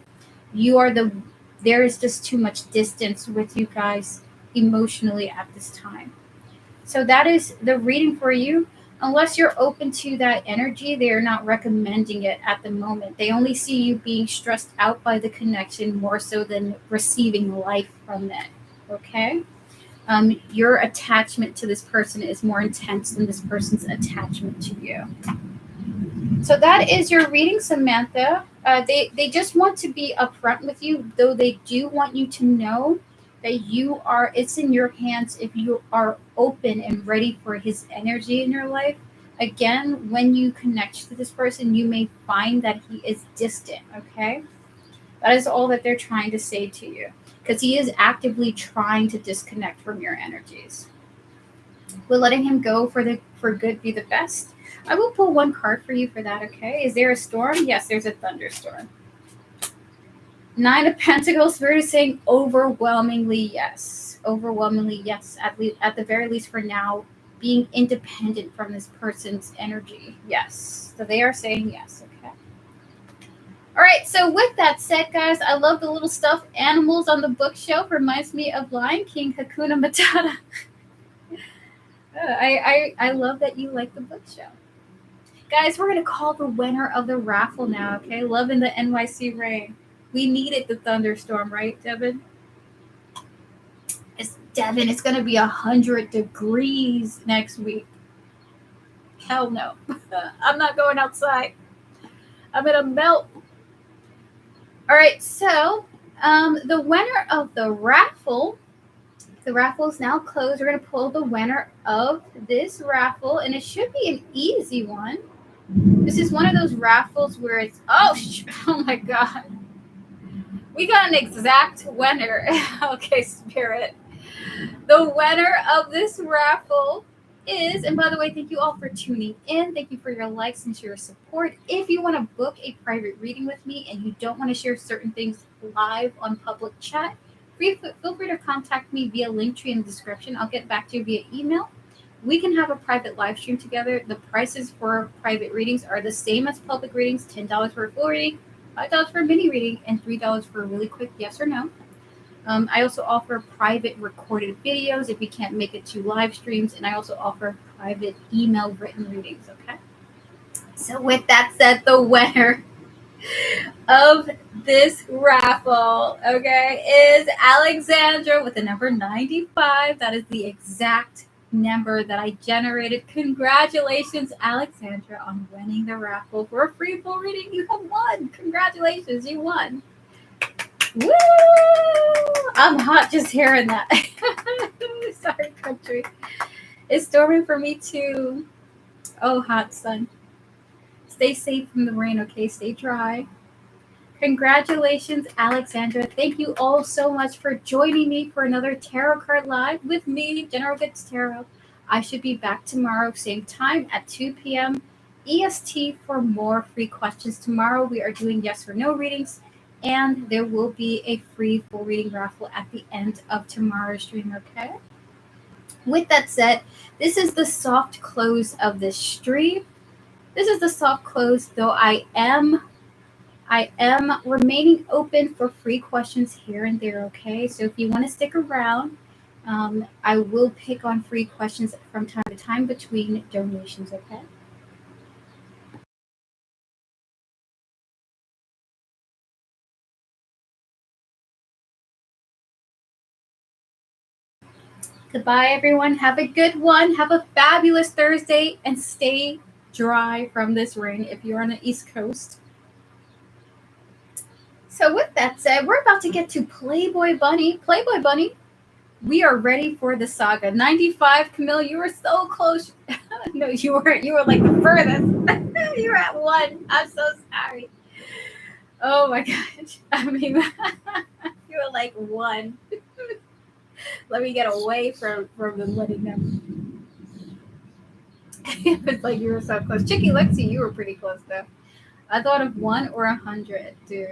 there is just too much distance with you guys emotionally at this time. So that is the reading for you. Unless you're open to that energy, they are not recommending it at the moment. They only see you being stressed out by the connection more so than receiving life from it. Okay? Your attachment to this person is more intense than this person's attachment to you. So that is your reading, Samantha. They just want to be upfront with you, though they do want you to know that it's in your hands if you are open and ready for his energy in your life. Again, when you connect to this person, you may find that he is distant, okay? That is all that they're trying to say to you, because he is actively trying to disconnect from your energies. Will letting him go for good be the best? I will pull one card for you for that, okay? Is there a storm? Yes, there's a thunderstorm. Nine of Pentacles, Spirit is saying overwhelmingly yes. Overwhelmingly yes, at the very least for now, being independent from this person's energy. Yes. So they are saying yes, okay? All right, so with that said, guys, I love the little stuffed animals on the bookshelf. Reminds me of Lion King, Hakuna Matata. I love that you like the bookshelf. Guys, we're going to call the winner of the raffle now, okay? Loving the NYC rain. We needed the thunderstorm, right, Devin? It's going to be 100 degrees next week. Hell no. I'm not going outside. I'm going to melt. All right, so the winner of the raffle is now closed. We're going to pull the winner of this raffle, and it should be an easy one. This is one of those raffles where it's, oh my God. We got an exact winner. Okay, Spirit. The winner of this raffle is, and by the way, thank you all for tuning in. Thank you for your likes and your support. If you want to book a private reading with me and you don't want to share certain things live on public chat, feel free to contact me via Linktree in the description. I'll get back to you via email. We can have a private live stream together. The prices for private readings are the same as public readings: $10 for a full reading, $5 for a mini reading, and $3 for a really quick yes or no. I also offer private recorded videos if you can't make it to live streams, and I also offer private email written readings, okay? So with that said, the winner of this raffle, okay, is Alexandra with the number 95. That is the exact number that I generated. Congratulations, Alexandra, on winning the raffle for a free full reading. You have won. Congratulations, you won. Woo! I'm hot just hearing that. Sorry, country. It's storming for me too. Oh, hot sun. Stay safe from the rain, okay? Stay dry. Congratulations, Alexandra. Thank you all so much for joining me for another Tarot Card Live with me, General Gets Tarot. I should be back tomorrow, same time at 2 p.m. EST for more free questions. Tomorrow we are doing yes or no readings, and there will be a free full reading raffle at the end of tomorrow's stream, okay? With that said, this is the soft close of this stream. This is the soft close, though I am remaining open for free questions here and there, okay? So if you want to stick around, I will pick on free questions from time to time between donations, okay? Goodbye, everyone. Have a good one. Have a fabulous Thursday, and stay dry from this rain if you're on the East Coast. So with that said, we're about to get to Playboy Bunny. Playboy Bunny, we are ready for the saga. 95, Camille, you were so close. No, you weren't. You were like the furthest. You were at 1. I'm so sorry. Oh my gosh. I mean, you were like 1. Let me get away from them letting them. It's like you were so close. Chicky Lexi, you were pretty close though. I thought of 1 or 100, dude.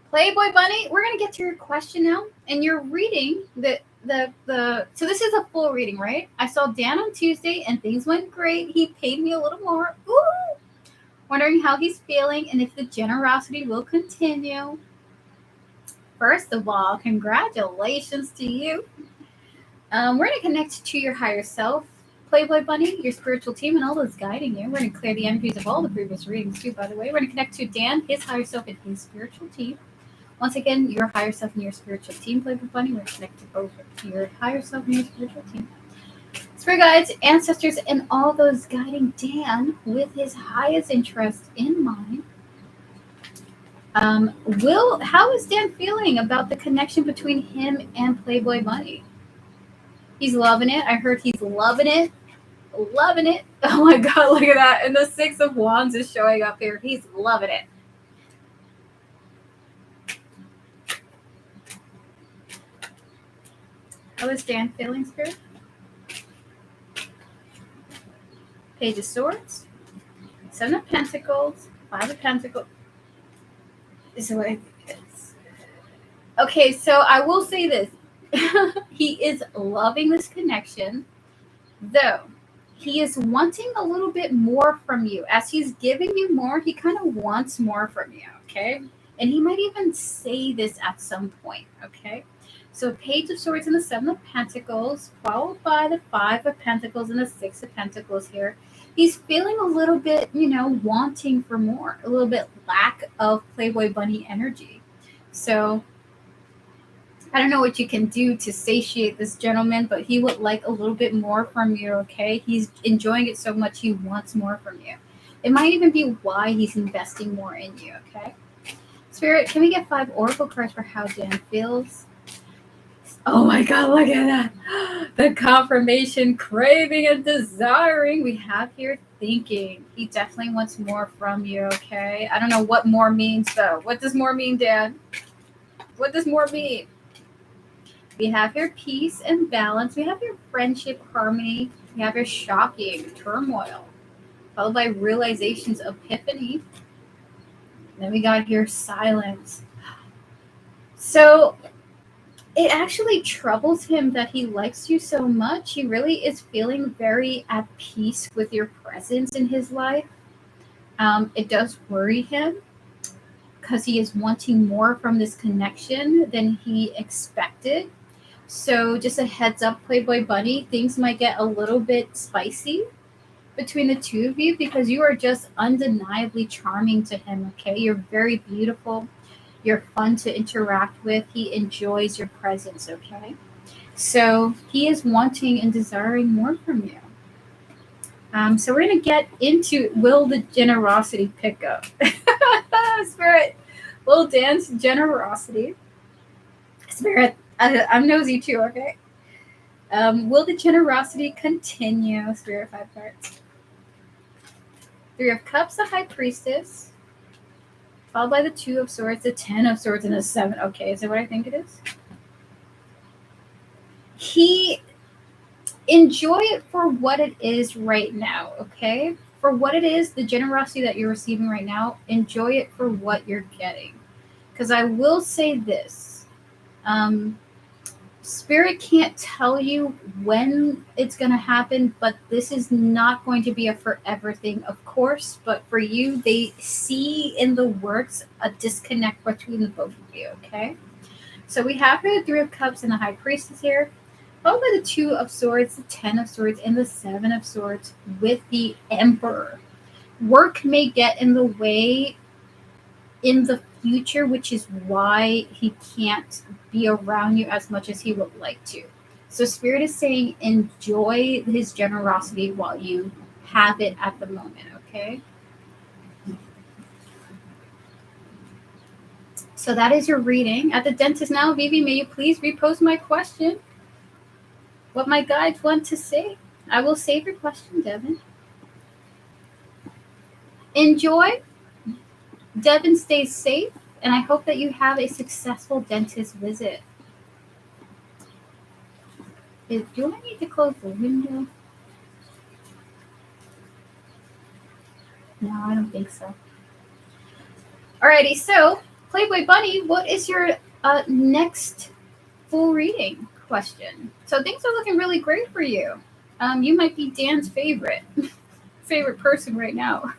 Playboy Bunny, we're gonna get to your question now, and you're reading the. So this is a full reading, right? I saw Dan on Tuesday, and things went great. He paid me a little more. Ooh! Wondering how he's feeling and if the generosity will continue. First of all, congratulations to you. We're gonna connect to your higher self, Playboy Bunny, your spiritual team, and all those guiding you. We're gonna clear the energies of all the previous readings too, by the way. We're gonna connect to Dan, his higher self, and his spiritual team. Once again, your higher self and your spiritual team, Playboy Bunny. We're connected both to your higher self and your spiritual team. Spirit guides, ancestors, and all those guiding Dan with his highest interest in mind. How is Dan feeling about the connection between him and Playboy Bunny? He's loving it. I heard he's loving it. Loving it. Oh my god, look at that. And the 6 of Wands is showing up here. He's loving it. How is Dan feeling, Spirit? Page of Swords, 7 of Pentacles, 5 of Pentacles. This is what I think it is. Okay, so I will say this. He is loving this connection, though he is wanting a little bit more from you. As he's giving you more, he kind of wants more from you, okay? And he might even say this at some point, okay? So Page of Swords and the 7 of Pentacles, followed by the 5 of Pentacles and the 6 of Pentacles here. He's feeling a little bit, wanting for more, a little bit lack of Playboy Bunny energy. So I don't know what you can do to satiate this gentleman, but he would like a little bit more from you, okay? He's enjoying it so much, he wants more from you. It might even be why he's investing more in you, okay? Spirit, can we get 5 oracle cards for how Dan feels? Oh my god, look at that. The confirmation, craving, and desiring. We have here thinking. He definitely wants more from you, okay? I don't know what more means, though. What does more mean, Dan? What does more mean? We have here peace and balance. We have here friendship, harmony. We have here shocking, turmoil, followed by realizations, epiphany. Then we got here silence. So it actually troubles him that he likes you so much. He really is feeling very at peace with your presence in his life. It does worry him because he is wanting more from this connection than he expected. So just a heads up, Playboy Bunny, things might get a little bit spicy between the two of you because you are just undeniably charming to him, okay? You're very beautiful. You're fun to interact with. He enjoys your presence, okay? So he is wanting and desiring more from you. So we're gonna get into, will the generosity pick up? Spirit, will dance generosity. Spirit, I'm nosy too. Okay. Will the generosity continue? Spirit, 5 cards. 3 of Cups, the High Priestess, followed by the 2 of Swords, the 10 of Swords, and the 7. Okay, is that what I think it is? He enjoy it for what it is right now. Okay, for what it is, the generosity that you're receiving right now. Enjoy it for what you're getting. Because I will say this. Spirit can't tell you when it's going to happen, but this is not going to be a forever thing, of course. But for you, they see in the works a disconnect between the both of you, okay? So we have the 3 of Cups and the High Priestess here, followed by the 2 of Swords, the 10 of Swords, and the 7 of Swords with the Emperor. Work may get in the way in the future, which is why he can't be around you as much as he would like to. So Spirit is saying enjoy his generosity while you have it at the moment, okay? So that is your reading. At the dentist now, Vivi, may you please repose my question? What my guides want to say? I will save your question, Devin. Enjoy. Devin stays safe, and I hope that you have a successful dentist visit. Do I need to close the window? No, I don't think so. Alrighty, so Playboy Bunny, what is your next full reading question? So things are looking really great for you. You might be Dan's favorite person right now.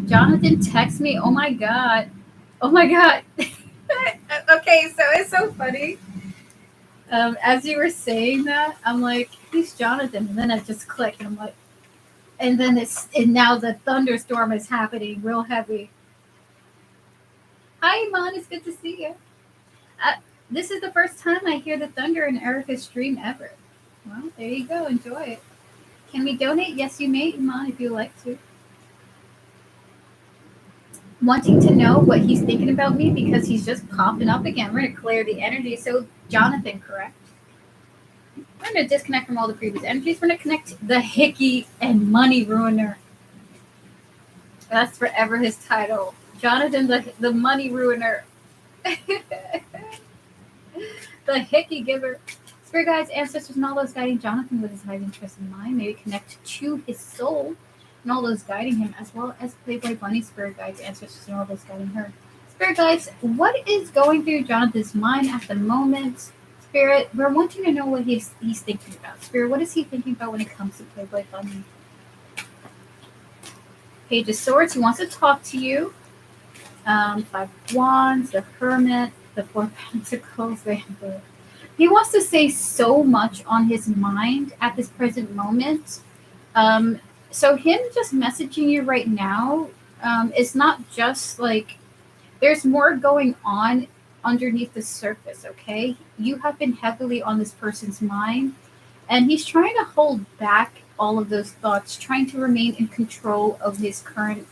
Jonathan texts me. Oh my god. Oh my god. Okay, so it's so funny. As you were saying that, I'm like, who's Jonathan? And then I just clicked, and I'm like, and now the thunderstorm is happening real heavy. Hi, Iman. It's good to see you. This is the first time I hear the thunder in Erica's stream ever. Well, there you go. Enjoy it. Can we donate? Yes, you may, Iman, if you like to. Wanting to know what he's thinking about me because he's just popping up again. We're going to clear the energy. So, Jonathan, correct? We're going to disconnect from all the previous energies. We're going to connect the Hickey and Money Ruiner. That's forever his title. Jonathan, the Money Ruiner. The Hickey Giver. Spirit guides, ancestors, and all those guiding Jonathan with his high interest in mind. Maybe connect to his soul and all those guiding him, as well as Playboy Bunny, spirit guides, ancestors, and all those guiding her. Spirit guides, what is going through Jonathan's mind at the moment? Spirit, we're wanting to know what he's thinking about. Spirit, what is he thinking about when it comes to Playboy Bunny? Page of Swords, he wants to talk to you. 5 of Wands, the Hermit, the 4 of Pentacles, he wants to say so much on his mind at this present moment. So him just messaging you right now is not just like, there's more going on underneath the surface, okay? You have been heavily on this person's mind, and he's trying to hold back all of those thoughts, trying to remain in control of his current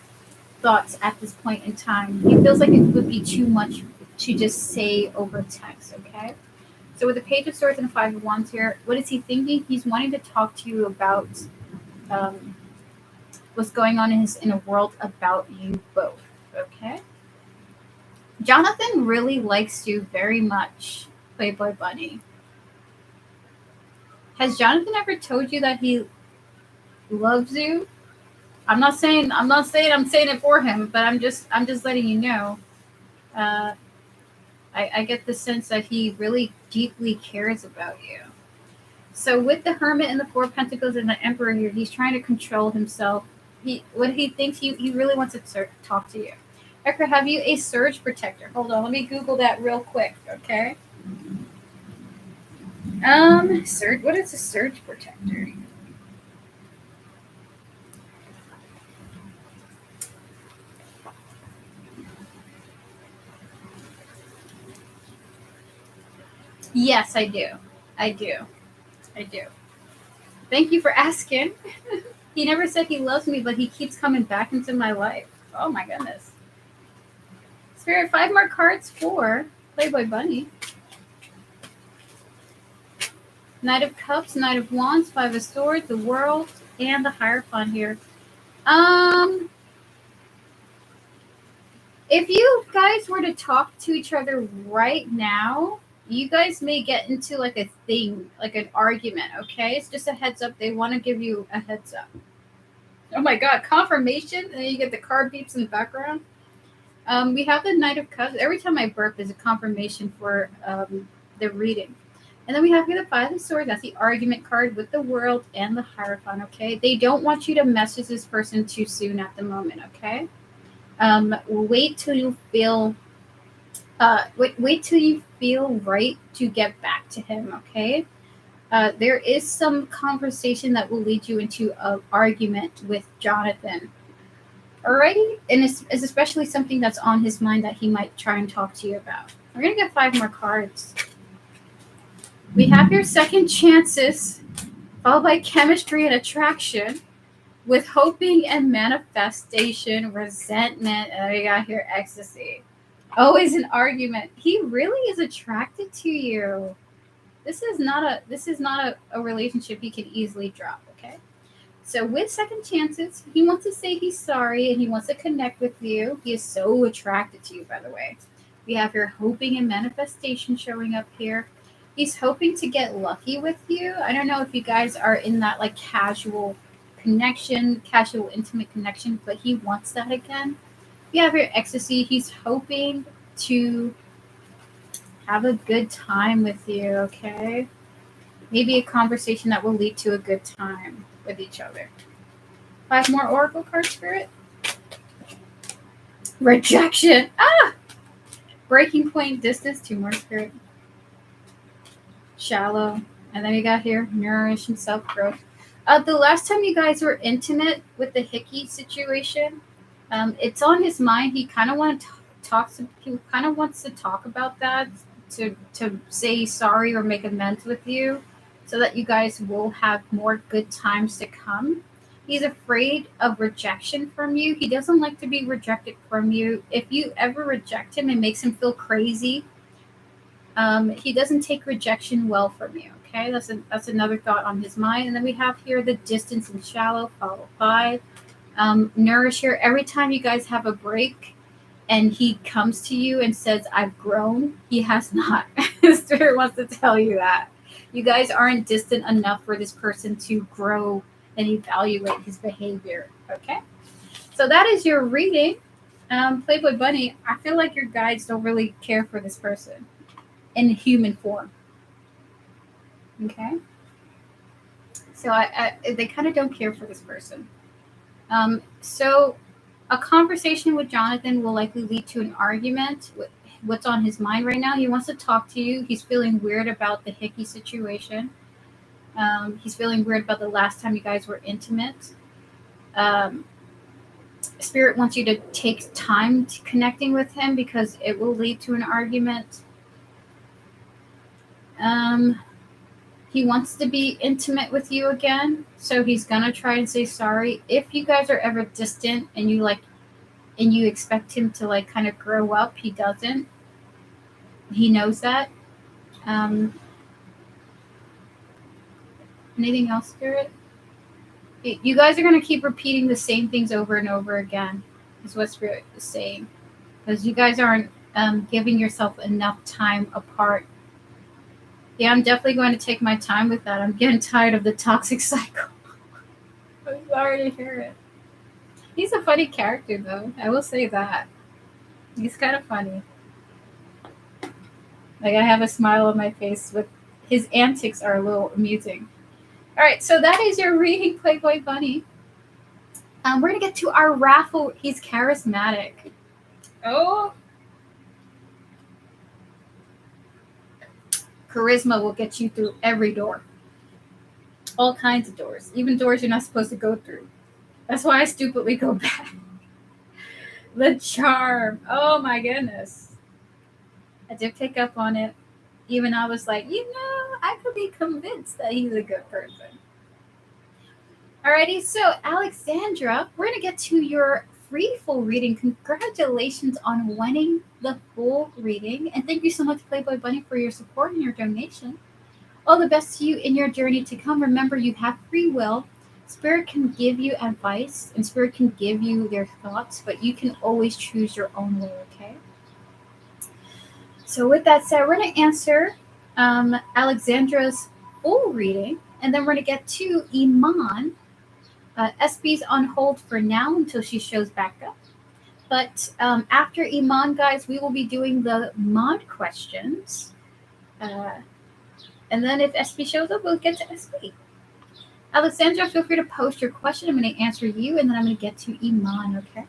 thoughts at this point in time. He feels like it would be too much to just say over text, okay? So with the Page of Swords and the 5 of Wands here, what is he thinking? He's wanting to talk to you about what's going on in his inner world about you both, okay? Jonathan really likes you very much, Playboy Bunny. Has Jonathan ever told you that he loves you? I'm saying it for him, but I'm just letting you know. I get the sense that he really deeply cares about you. So with the Hermit and the 4 of Pentacles and the Emperor here, he's trying to control himself. He thinks he really wants to talk to you. Ecker, have you a surge protector? Hold on, let me Google that real quick, okay? Surge. What is a surge protector? Yes, I do. I do. I do. Thank you for asking. He never said he loves me, but he keeps coming back into my life. Oh my goodness. Spirit, 5 more cards for Playboy Bunny. Knight of Cups, Knight of Wands, 5 of Swords, the World, and the Hierophant here. If you guys were to talk to each other right now, you guys may get into like a thing, like an argument, okay? It's just a heads up. They want to give you a heads up. Oh my god, confirmation? And then you get the card beeps in the background. We have the Knight of Cups. Every time I burp is a confirmation for the reading. And then we have here the 5 of Swords. That's the argument card with the World and the Hierophant, okay? They don't want you to message this person too soon at the moment, okay? Wait till you feel wait till you feel right to get back to him, okay? There is some conversation that will lead you into an argument with Jonathan. Alrighty? And it's especially something that's on his mind that he might try and talk to you about. We're going to get 5 more cards. We have your second chances, followed by chemistry and attraction, with hoping and manifestation, resentment, and we got here ecstasy. Always an argument. He really is attracted to you. This is not a relationship he can easily drop, okay? So with second chances, he wants to say he's sorry and he wants to connect with you. He is so attracted to you, by the way. We have your hoping and manifestation showing up here. He's hoping to get lucky with you. I don't know if you guys are in that like casual connection, casual intimate connection, but he wants that again. We have your ecstasy. He's hoping to have a good time with you, okay? Maybe a conversation that will lead to a good time with each other. 5 more Oracle cards, Spirit. Rejection. Ah! Breaking point, distance. 2 more, Spirit. Shallow. And then we got here, nourish and self-growth. The last time you guys were intimate with the Hickey situation, it's on his mind. He kind of wants to talk about that, to say sorry or make amends with you, so that you guys will have more good times to come. He's afraid of rejection from you. He doesn't like to be rejected from you. If you ever reject him, it makes him feel crazy. He doesn't take rejection well from you. Okay, that's another thought on his mind. And then we have here the distance and shallow, followed by nourish here. Every time you guys have a break and he comes to you and says, I've grown, he has not. Spirit wants to tell you that. You guys aren't distant enough for this person to grow and evaluate his behavior. Okay? So that is your reading. Playboy Bunny, I feel like your guides don't really care for this person in human form. Okay? So they kind of don't care for this person. So a conversation with Jonathan will likely lead to an argument with what's on his mind right now. He wants to talk to you. He's feeling weird about the Hickey situation. He's feeling weird about the last time you guys were intimate. Spirit wants you to take time to connecting with him because it will lead to an argument. He wants to be intimate with you again, so he's gonna try and say sorry. If you guys are ever distant and you expect him to like kind of grow up, he doesn't. He knows that. Anything else, Spirit? You guys are gonna keep repeating the same things over and over again, is what Spirit is saying, because you guys aren't giving yourself enough time apart. Yeah, I'm definitely going to take my time with that. I'm getting tired of the toxic cycle. I'm sorry to hear it. He's a funny character, though. I will say that. He's kind of funny. Like, I have a smile on my face. With his antics are a little amusing. All right, so that is your reading, Playboy Bunny. We're going to get to our raffle. He's charismatic. Oh, charisma will get you through every door. All kinds of doors. Even doors you're not supposed to go through. That's why I stupidly go back. The charm. Oh my goodness. I did pick up on it. Even I was like, I could be convinced that he's a good person. Alrighty, so Alexandra, we're gonna get to your free full reading. Congratulations on winning the full reading, and thank you so much, Playboy Bunny, for your support and your donation. All the best to you in your journey to come. Remember, you have free will. Spirit can give you advice, and Spirit can give you their thoughts, but you can always choose your own way. Okay. So, with that said, we're gonna answer Alexandra's full reading, and then we're gonna get to Iman. SB's on hold for now until she shows back up. But after Iman, guys, we will be doing the mod questions. And then if SB shows up, we'll get to SB. Alexandra, feel free to post your question. I'm going to answer you, and then I'm going to get to Iman, okay?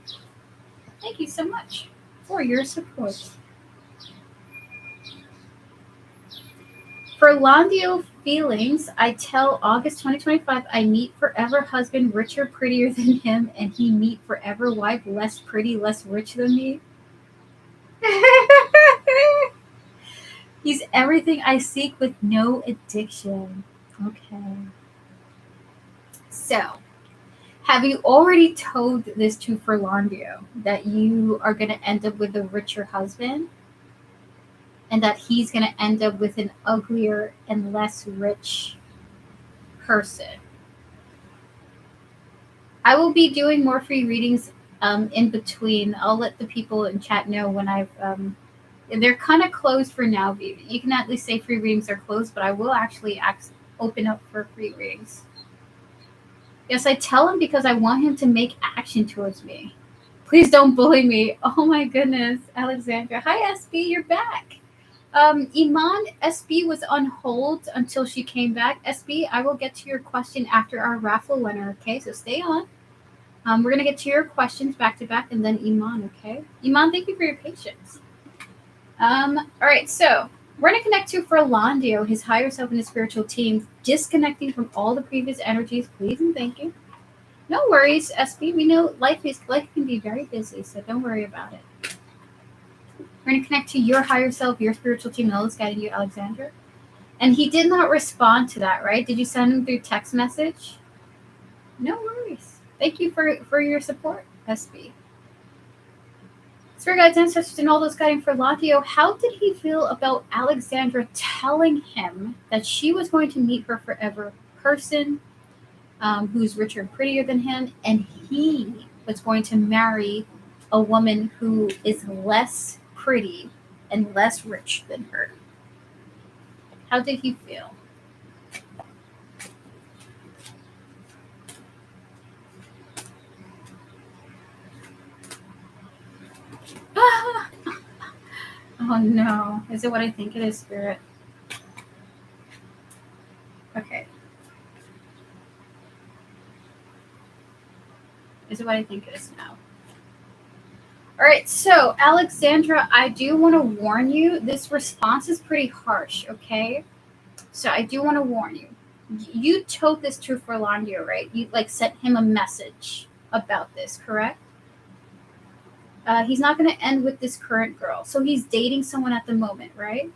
Thank you so much for your support. For Landio feelings, I tell August 2025 I meet forever husband richer, prettier than him, and he meet forever wife less pretty, less rich than me. He's everything I seek with no addiction. Okay. So, have you already told this to Fernando that you are going to end up with a richer husband? And that he's going to end up with an uglier and less rich person? I will be doing more free readings in between. I'll let the people in chat know when I've... they're kind of closed for now. You can at least say free readings are closed, but I will actually open up for free readings. Yes, I tell him because I want him to make action towards me. Please don't bully me. Oh my goodness, Alexandra. Hi, SB, you're back. Iman, SB was on hold until she came back. SB, I will get to your question after our raffle winner, okay? So stay on. We're going to get to your questions back to back, and then Iman, okay? Iman, thank you for your patience. All right, so we're going to connect to Fernando, his higher self and his spiritual team, disconnecting from all the previous energies, please and thank you. No worries, SB. We know life can be very busy, so don't worry about it. We're going to connect to your higher self, your spiritual team, and all this guiding you, Alexandra. And he did not respond to that, right? Did you send him through text message? No worries. Thank you for your support, SB. Spirit guides, ancestors, and all those guiding for Latio, how did he feel about Alexandra telling him that she was going to meet her forever person who's richer and prettier than him, and he was going to marry a woman who is less pretty and less rich than her? How did he feel? Oh no. Is it what I think it is, Spirit? Okay. Is it what I think it is now? All right, so Alexandra, I do want to warn you. This response is pretty harsh, okay? So I do want to warn you. You told this to Fernando, right? You sent him a message about this, correct? He's not going to end with this current girl. So he's dating someone at the moment, right?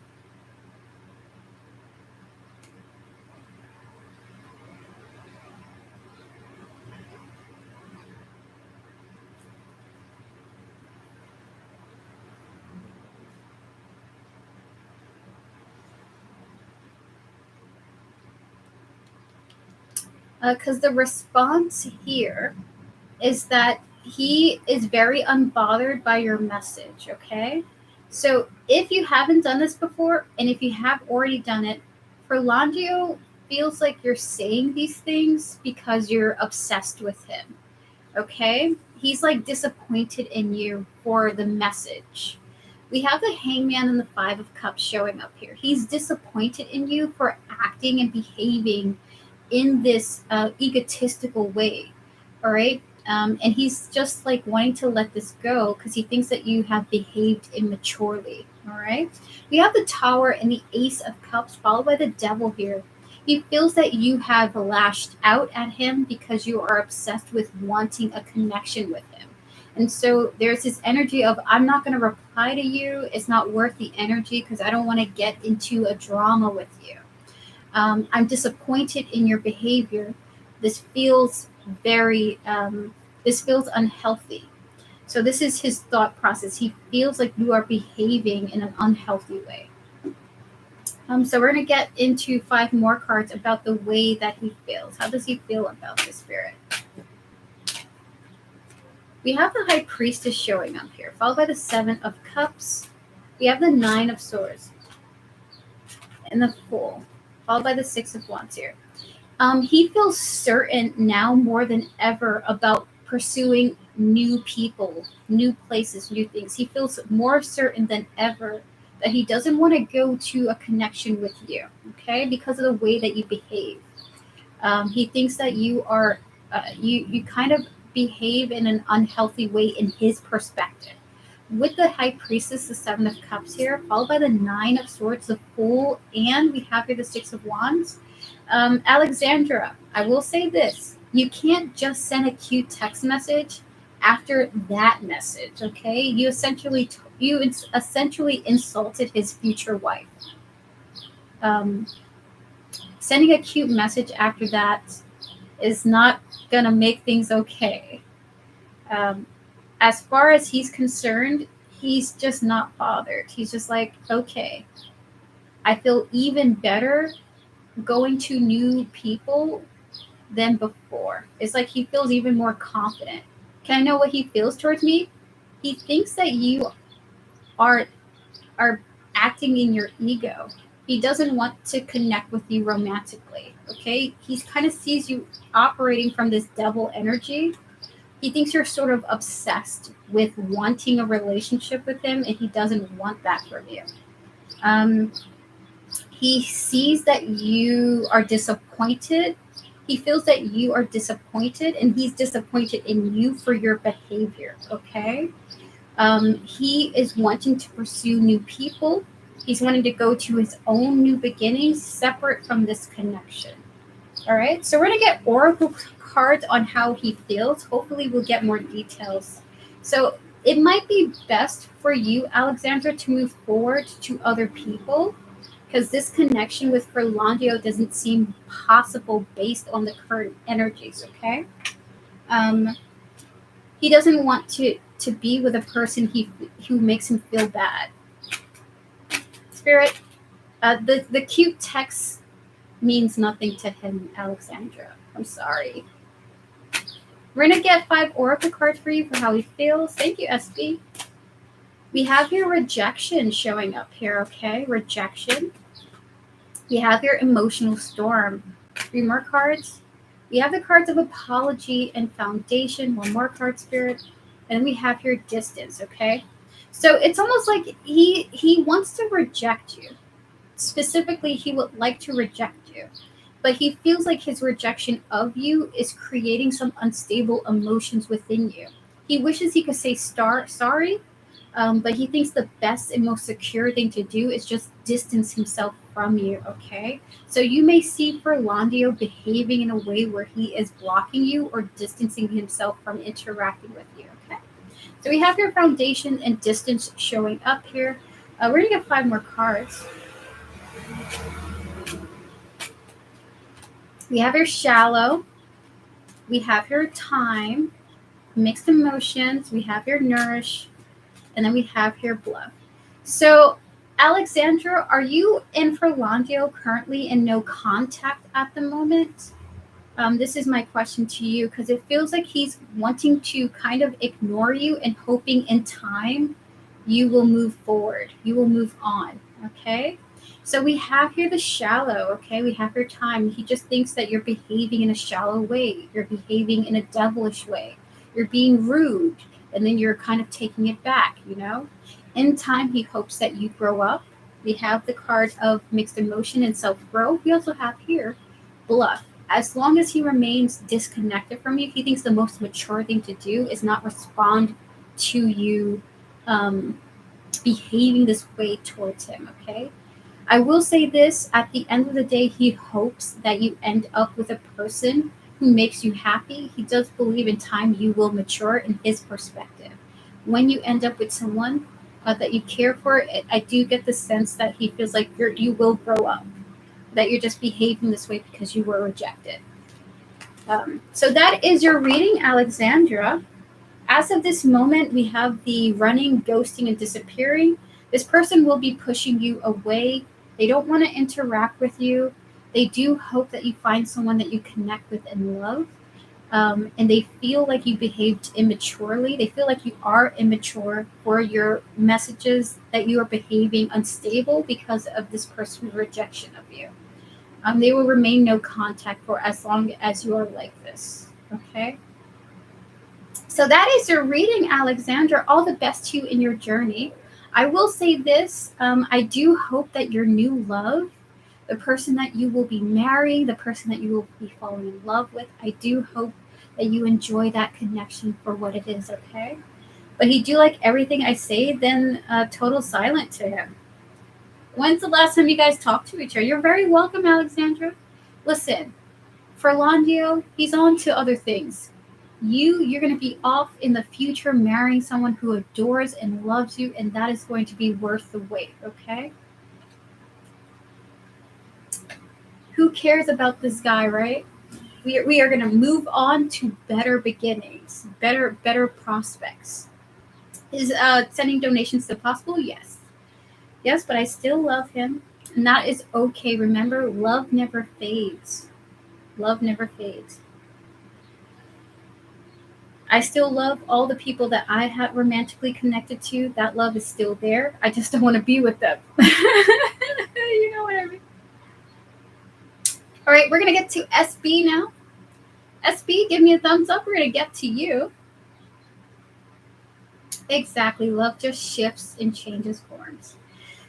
Because the response here is that he is very unbothered by your message, okay? So if you haven't done this before, and if you have already done it, Fernando feels like you're saying these things because you're obsessed with him, okay? He's disappointed in you for the message. We have the Hangman and the Five of Cups showing up here. He's disappointed in you for acting and behaving in this egotistical way, all right? And he's just like wanting to let this go because he thinks that you have behaved immaturely. All right. We have the Tower and the Ace of Cups followed by the Devil here. He feels that you have lashed out at him because you are obsessed with wanting a connection with him. And so there's this energy of, I'm not going to reply to you. It's not worth the energy because I don't want to get into a drama with you. I'm disappointed in your behavior. This feels this feels unhealthy. So this is his thought process. He feels like you are behaving in an unhealthy way. So we're going to get into 5 more cards about the way that he feels. How does he feel about the Spirit? We have the High Priestess showing up here, followed by the 7 of Cups. We have the 9 of Swords and the Fool, followed by the 6 of Wands here. He feels certain now more than ever about pursuing new people, new places, new things. He feels more certain than ever that he doesn't want to go to a connection with you, okay, because of the way that you behave. He thinks that you are, you kind of behave in an unhealthy way in his perspective. With the High Priestess, the 7 of Cups here, followed by the 9 of Swords, the Fool, and we have here the 6 of Wands. Alexandra, I will say this. You can't just send a cute text message after that message, okay? You essentially insulted his future wife. Sending a cute message after that is not going to make things okay. As far as he's concerned, he's just not bothered. He's just like, okay, I feel even better going to new people than before. It's like he feels even more confident. Can I know what he feels towards me? He thinks that you are acting in your ego. He doesn't want to connect with you romantically, okay? He kind of sees you operating from this devil energy. He thinks you're sort of obsessed with wanting a relationship with him, and he doesn't want that from you. He sees that you are disappointed. He feels that you are disappointed, and he's disappointed in you for your behavior, okay? He is wanting to pursue new people. He's wanting to go to his own new beginnings separate from this connection. All right, so we're going to get oracle cards on how he feels. Hopefully we'll get more details. So it might be best for you, Alexandra, to move forward to other people because this connection with Ferlandio doesn't seem possible based on the current energies, okay? He doesn't want to be with a person who makes him feel bad. Spirit, the cute text means nothing to him, Alexandra. I'm sorry. We're going to get 5 oracle cards for you for how he feels. Thank you, SB. We have your rejection showing up here, okay? Rejection. We have your emotional storm. 3 more cards. We have the cards of apology and foundation. 1 more card, Spirit. And we have your distance, okay? So it's almost like he wants to reject you. Specifically, he would like to reject you. But he feels like his rejection of you is creating some unstable emotions within you. He wishes he could say sorry, but he thinks the best and most secure thing to do is just distance himself from you, okay? So you may see Ferlandio behaving in a way where he is blocking you or distancing himself from interacting with you, okay? So we have your foundation and distance showing up here. We're going to get 5 more cards. We have your shallow. We have your time, mixed emotions. We have your nourish. And then we have your bluff. So, Alexandra, are you and Ferlandio currently in no contact at the moment? This is my question to you because it feels like he's wanting to kind of ignore you and hoping in time you will move forward. You will move on, okay? So we have here the shallow, okay? We have your time. He just thinks that you're behaving in a shallow way. You're behaving in a devilish way. You're being rude, and then you're kind of taking it back, you know? In time, he hopes that you grow up. We have the card of mixed emotion and self-growth. We also have here bluff. as long as he remains disconnected from you, he thinks the most mature thing to do is not respond to you behaving this way towards him, okay? I will say this, at the end of the day, he hopes that you end up with a person who makes you happy. He does believe in time you will mature in his perspective. When you end up with someone that you care for, I do get the sense that he feels like you will grow up, that you're just behaving this way because you were rejected. So that is your reading, Alexandra. As of this moment, we have the running, ghosting, and disappearing. This person will be pushing you away. They don't want to interact with you. They do hope that you find someone that you connect with and love. And they feel like you behaved immaturely. They feel like you are immature for your messages, that you are behaving unstable because of this person's rejection of you. They will remain no contact for as long as you are like this. Okay? So that is your reading, Alexandra. All the best to you in your journey. I will say this. I do hope that your new love, the person that you will be marrying, the person that you will be falling in love with, I do hope that you enjoy that connection for what it is, okay? But he do like everything I say, then total silent to him. When's the last time you guys talked to each other? You're very welcome, Alexandra. Listen, for Londio, he's on to other things. You're going to be off in the future marrying someone who adores and loves you, and that is going to be worth the wait, okay? Who cares about this guy, right? We are going to move on to better beginnings, better prospects. Is sending donations still possible? Yes. Yes, but I still love him, and that is okay. Remember, love never fades. Love never fades. I still love all the people that I have romantically connected to. That love is still there. I just don't want to be with them. You know what I mean? All right, we're going to get to SB now. SB, give me a thumbs up. We're going to get to you. Exactly. Love just shifts and changes forms.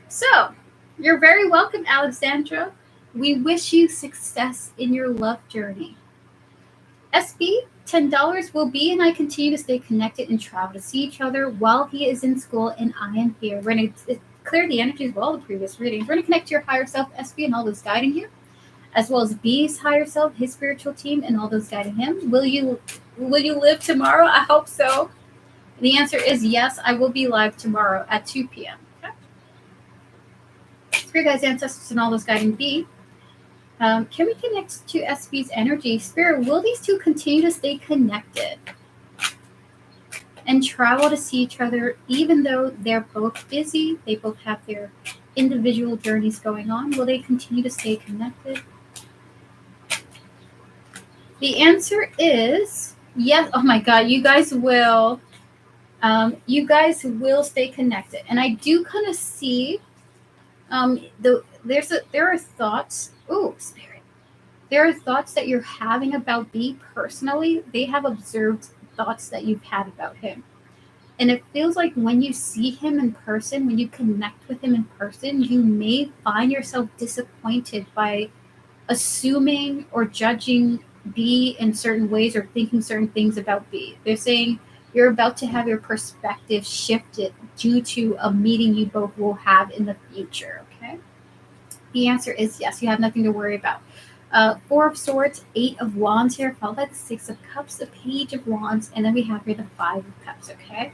So, you're very welcome, Alexandra. We wish you success in your love journey. SB, $10 will be, and I continue to stay connected and travel to see each other while he is in school and I am here. We're going to clear the energies of all the previous readings. We're going to connect to your higher self, SB, and all those guiding you, as well as B's higher self, his spiritual team, and all those guiding him. Will you live tomorrow? I hope so. The answer is yes. I will be live tomorrow at 2 p.m. Okay? Spirit guides, ancestors, and all those guiding B. Can we connect to SB's energy? Spirit, will these two continue to stay connected and travel to see each other even though they're both busy? They both have their individual journeys going on. Will they continue to stay connected? The answer is yes. Oh my God, you guys will. You guys will stay connected, and I do kind of see. There are thoughts. Oh, Spirit. There are thoughts that you're having about B personally. They have observed thoughts that you've had about him. And it feels like when you see him in person, when you connect with him in person, you may find yourself disappointed by assuming or judging B in certain ways or thinking certain things about B. They're saying you're about to have your perspective shifted due to a meeting you both will have in the future, okay? The answer is yes. You have nothing to worry about. 4 of Swords, 8 of Wands here, followed by the 6 of Cups, the Page of Wands, and then we have here the 5 of Cups, okay?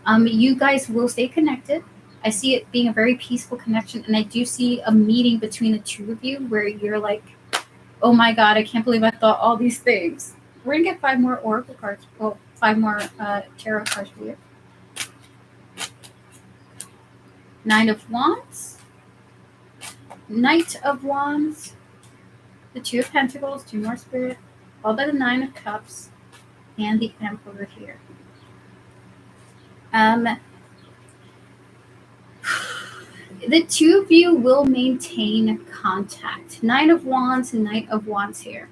You guys will stay connected. I see it being a very peaceful connection, and I do see a meeting between the two of you where you're like, oh my God, I can't believe I thought all these things. We're going to get 5 more Oracle cards, well, 5 more Tarot cards for you. 9 of Wands, Knight of Wands, the 2 of Pentacles, 2 more Spirit, followed by the 9 of Cups, and the Emperor here. The two of you will maintain contact. 9 of Wands and Knight of Wands here.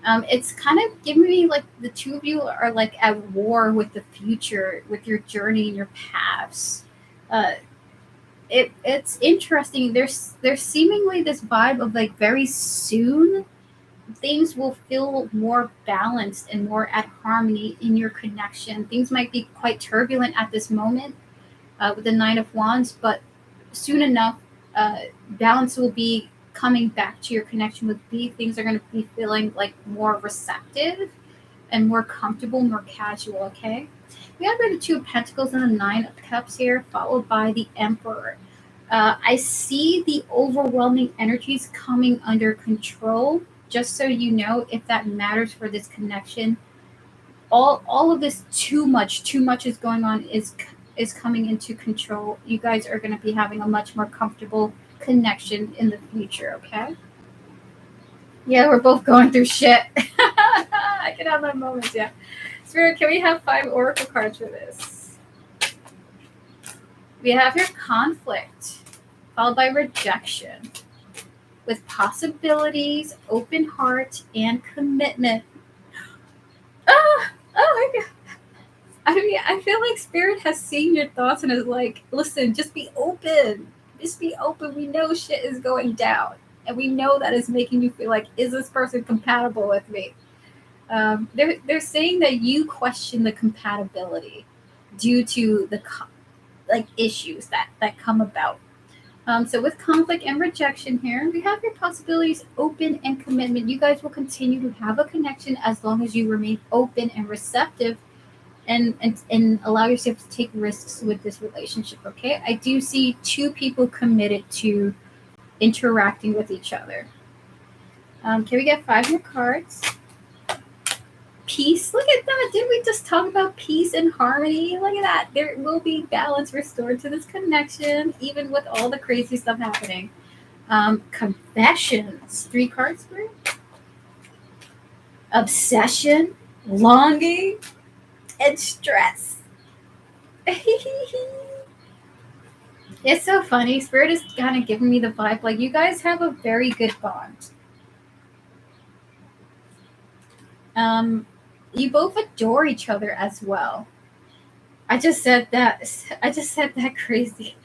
It's kind of giving me like the two of you are like at war with the future, with your journey and your paths. It's interesting. There's seemingly this vibe of like very soon things will feel more balanced and more at harmony in your connection. Things might be quite turbulent at this moment with the Nine of Wands, but soon enough, balance will be coming back to your connection with B. Things are going to be feeling like more receptive and more comfortable, more casual, okay? We have the Two of Pentacles and the Nine of Cups here, followed by the Emperor. I see the overwhelming energies coming under control. Just so you know, if that matters for this connection, all of this too much is going on is coming into control. You guys are going to be having a much more comfortable connection in the future. Okay. Yeah, we're both going through shit. I can have my moments. Yeah. Spirit, can we have 5 oracle cards for this? We have your Conflict, followed by Rejection, with possibilities, open heart, and commitment. Oh my god. I mean, I feel like Spirit has seen your thoughts and is like, listen, just be open. Just be open. We know shit is going down. And we know that is making you feel like, is this person compatible with me? They're saying that you question the compatibility due to the issues that come about. So with conflict and rejection here, we have your possibilities, open and commitment. You guys will continue to have a connection as long as you remain open and receptive and allow yourself to take risks with this relationship. Okay, I do see 2 people committed to interacting with each other. Can we get 5 more cards? Peace. Look at that. Didn't we just talk about peace and harmony? Look at that. There will be balance restored to this connection, even with all the crazy stuff happening. Confessions. 3 cards for it. Obsession, longing, and stress. It's so funny. Spirit is kind of giving me the vibe like you guys have a very good bond. You both adore each other as well. I just said that. I just said that crazy.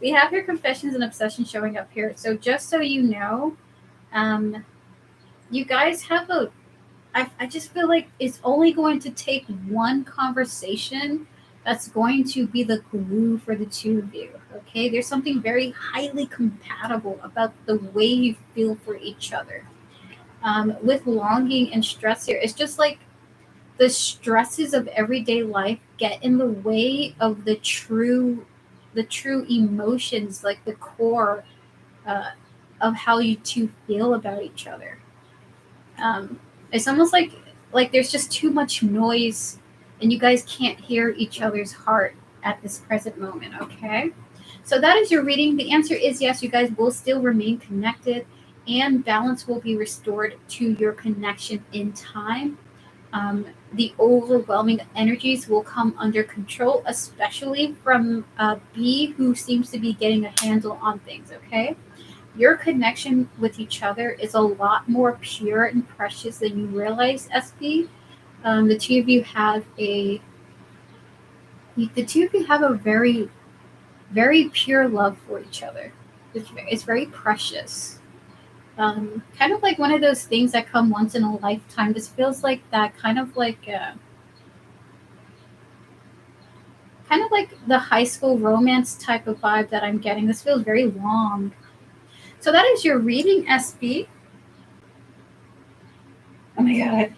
We have your confessions and obsession showing up here. So just so you know, you guys have a. I just feel like it's only going to take one conversation that's going to be the glue for the 2 of you. Okay, there's something very highly compatible about the way you feel for each other. With longing and stress here, it's just like the stresses of everyday life get in the way of the true emotions, like the core uh, of how you 2 feel about each other. It's almost like there's just too much noise and you guys can't hear each other's heart at this present moment. Okay, so that is your reading. The answer is yes, you guys will still remain connected and balance will be restored to your connection in time. The overwhelming energies will come under control, especially from B, who seems to be getting a handle on things. Okay, your connection with each other is a lot more pure and precious than you realize, SB. The 2 of you have a very, very pure love for each other. It's very precious. Kind of like one of those things that come once in a lifetime. This feels like that kind of like the high school romance type of vibe that I'm getting. This feels very long. So that is your reading, SB. Oh my god.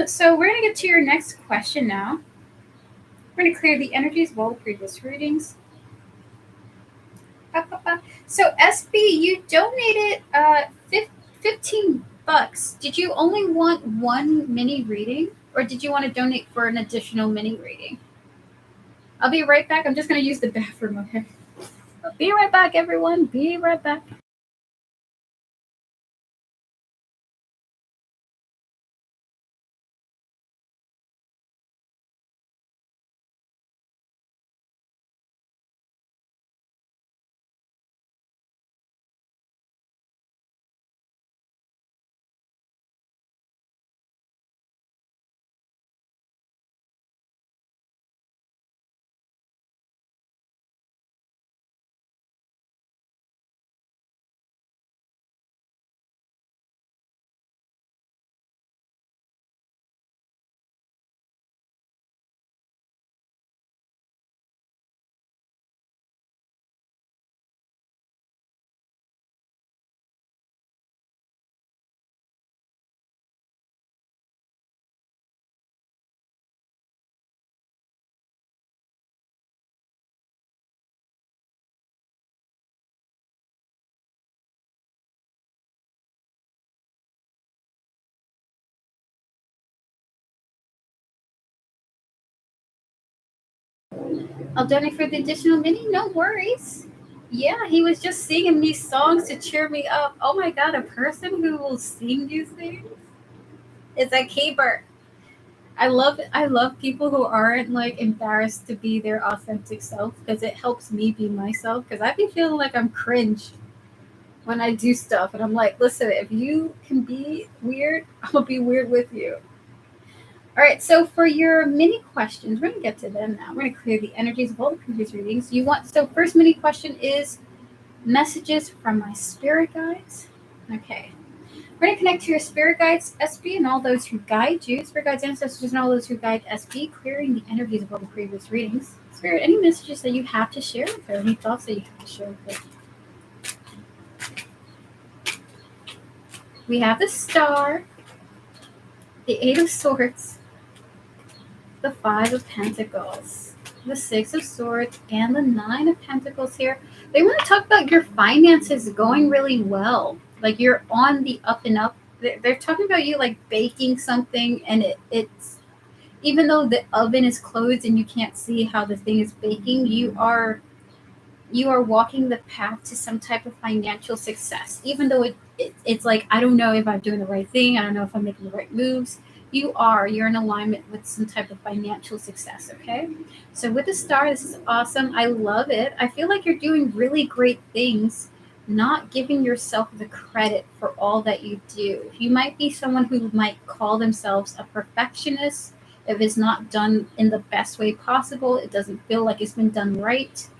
So we're gonna get to your next question now. We're gonna clear the energies of all the previous readings. So SB, you donated 15 bucks. Did you only want one mini reading, or did you want to donate for an additional mini reading? I'll be right back. I'm just gonna use the bathroom. Okay. Be right back, everyone. Be right back. I'll donate for the additional mini. No worries. Yeah, he was just singing these songs to cheer me up. Oh my god, a person who will sing these things is a keeper. I love people who aren't like embarrassed to be their authentic self because it helps me be myself because I be feeling like I'm cringe when I do stuff and I'm like, listen, if you can be weird, I'll be weird with you. All right, so for your mini questions, we're gonna get to them now. We're gonna clear the energies of all the previous readings. You want so first mini question is messages from my spirit guides. Okay. We're going to connect to your spirit guides, SP, and all those who guide you, spirit guides, ancestors, and all those who guide SP, clearing the energies of all the previous readings. Spirit, any messages that you have to share with her, any thoughts that you have to share with her? We have the Star, the Eight of Swords, the Five of Pentacles, the Six of Swords, and the Nine of Pentacles here. They want to talk about your finances going really well. Like you're on the up and up. They're talking about you like baking something and it's even though the oven is closed and you can't see how the thing is baking, you are walking the path to some type of financial success. Even though it's like I don't know if I'm doing the right thing, I don't know if I'm making the right moves. You're in alignment with some type of financial success, okay? So with the Star, this is awesome. I love it. I feel like you're doing really great things, not giving yourself the credit for all that you do. You might be someone who might call themselves a perfectionist. If it's not done in the best way possible, it doesn't feel like it's been done right.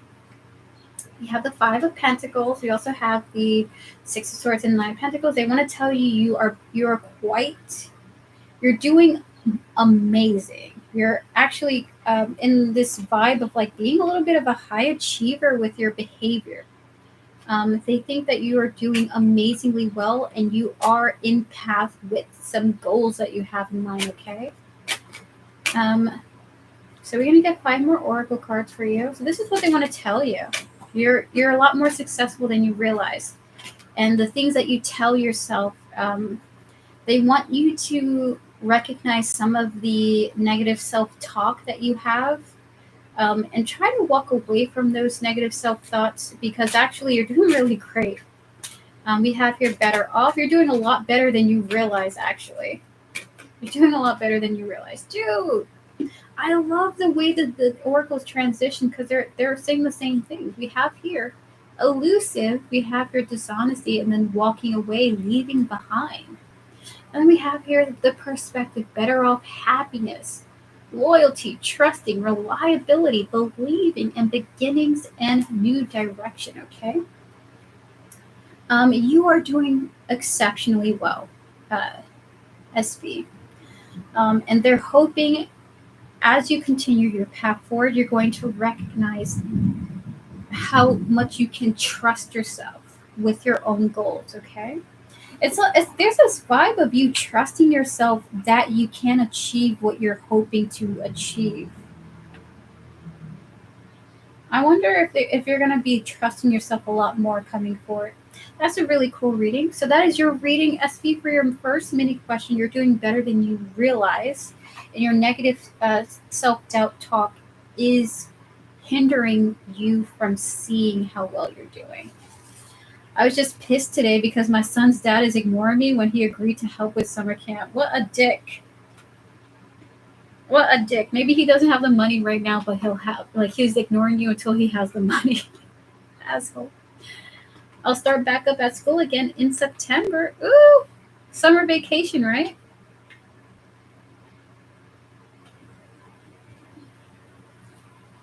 We have the Five of Pentacles. We also have the Six of Swords and Nine of Pentacles. They want to tell you you're doing amazing. You're actually in this vibe of like being a little bit of a high achiever with your behavior. They think that you are doing amazingly well and you are in path with some goals that you have in mind, okay? So we're going to get 5 more oracle cards for you. So this is what they want to tell you. You're a lot more successful than you realize. And the things that you tell yourself, they want you to recognize some of the negative self-talk that you have, and try to walk away from those negative self-thoughts because actually you're doing really great. We have here better off. You're doing a lot better than you realize, actually. You're doing a lot better than you realize. Dude, I love the way that the oracles transition because they're saying the same thing. We have here elusive, we have here dishonesty, and then walking away, leaving behind. And then we have here the perspective, better off, happiness, loyalty, trusting, reliability, believing, and beginnings and new direction, okay? You are doing exceptionally well, SB. And they're hoping as you continue your path forward, you're going to recognize how much you can trust yourself with your own goals, okay? There's this vibe of you trusting yourself that you can achieve what you're hoping to achieve. I wonder if you're going to be trusting yourself a lot more coming forward. That's a really cool reading. So that is your reading, SV, for your first mini question. You're doing better than you realize. And your negative self-doubt talk is hindering you from seeing how well you're doing. I was just pissed today because my son's dad is ignoring me when he agreed to help with summer camp. What a dick. What a dick. Maybe he doesn't have the money right now, but he's ignoring you until he has the money. Asshole. I'll start back up at school again in September. Ooh, summer vacation, right?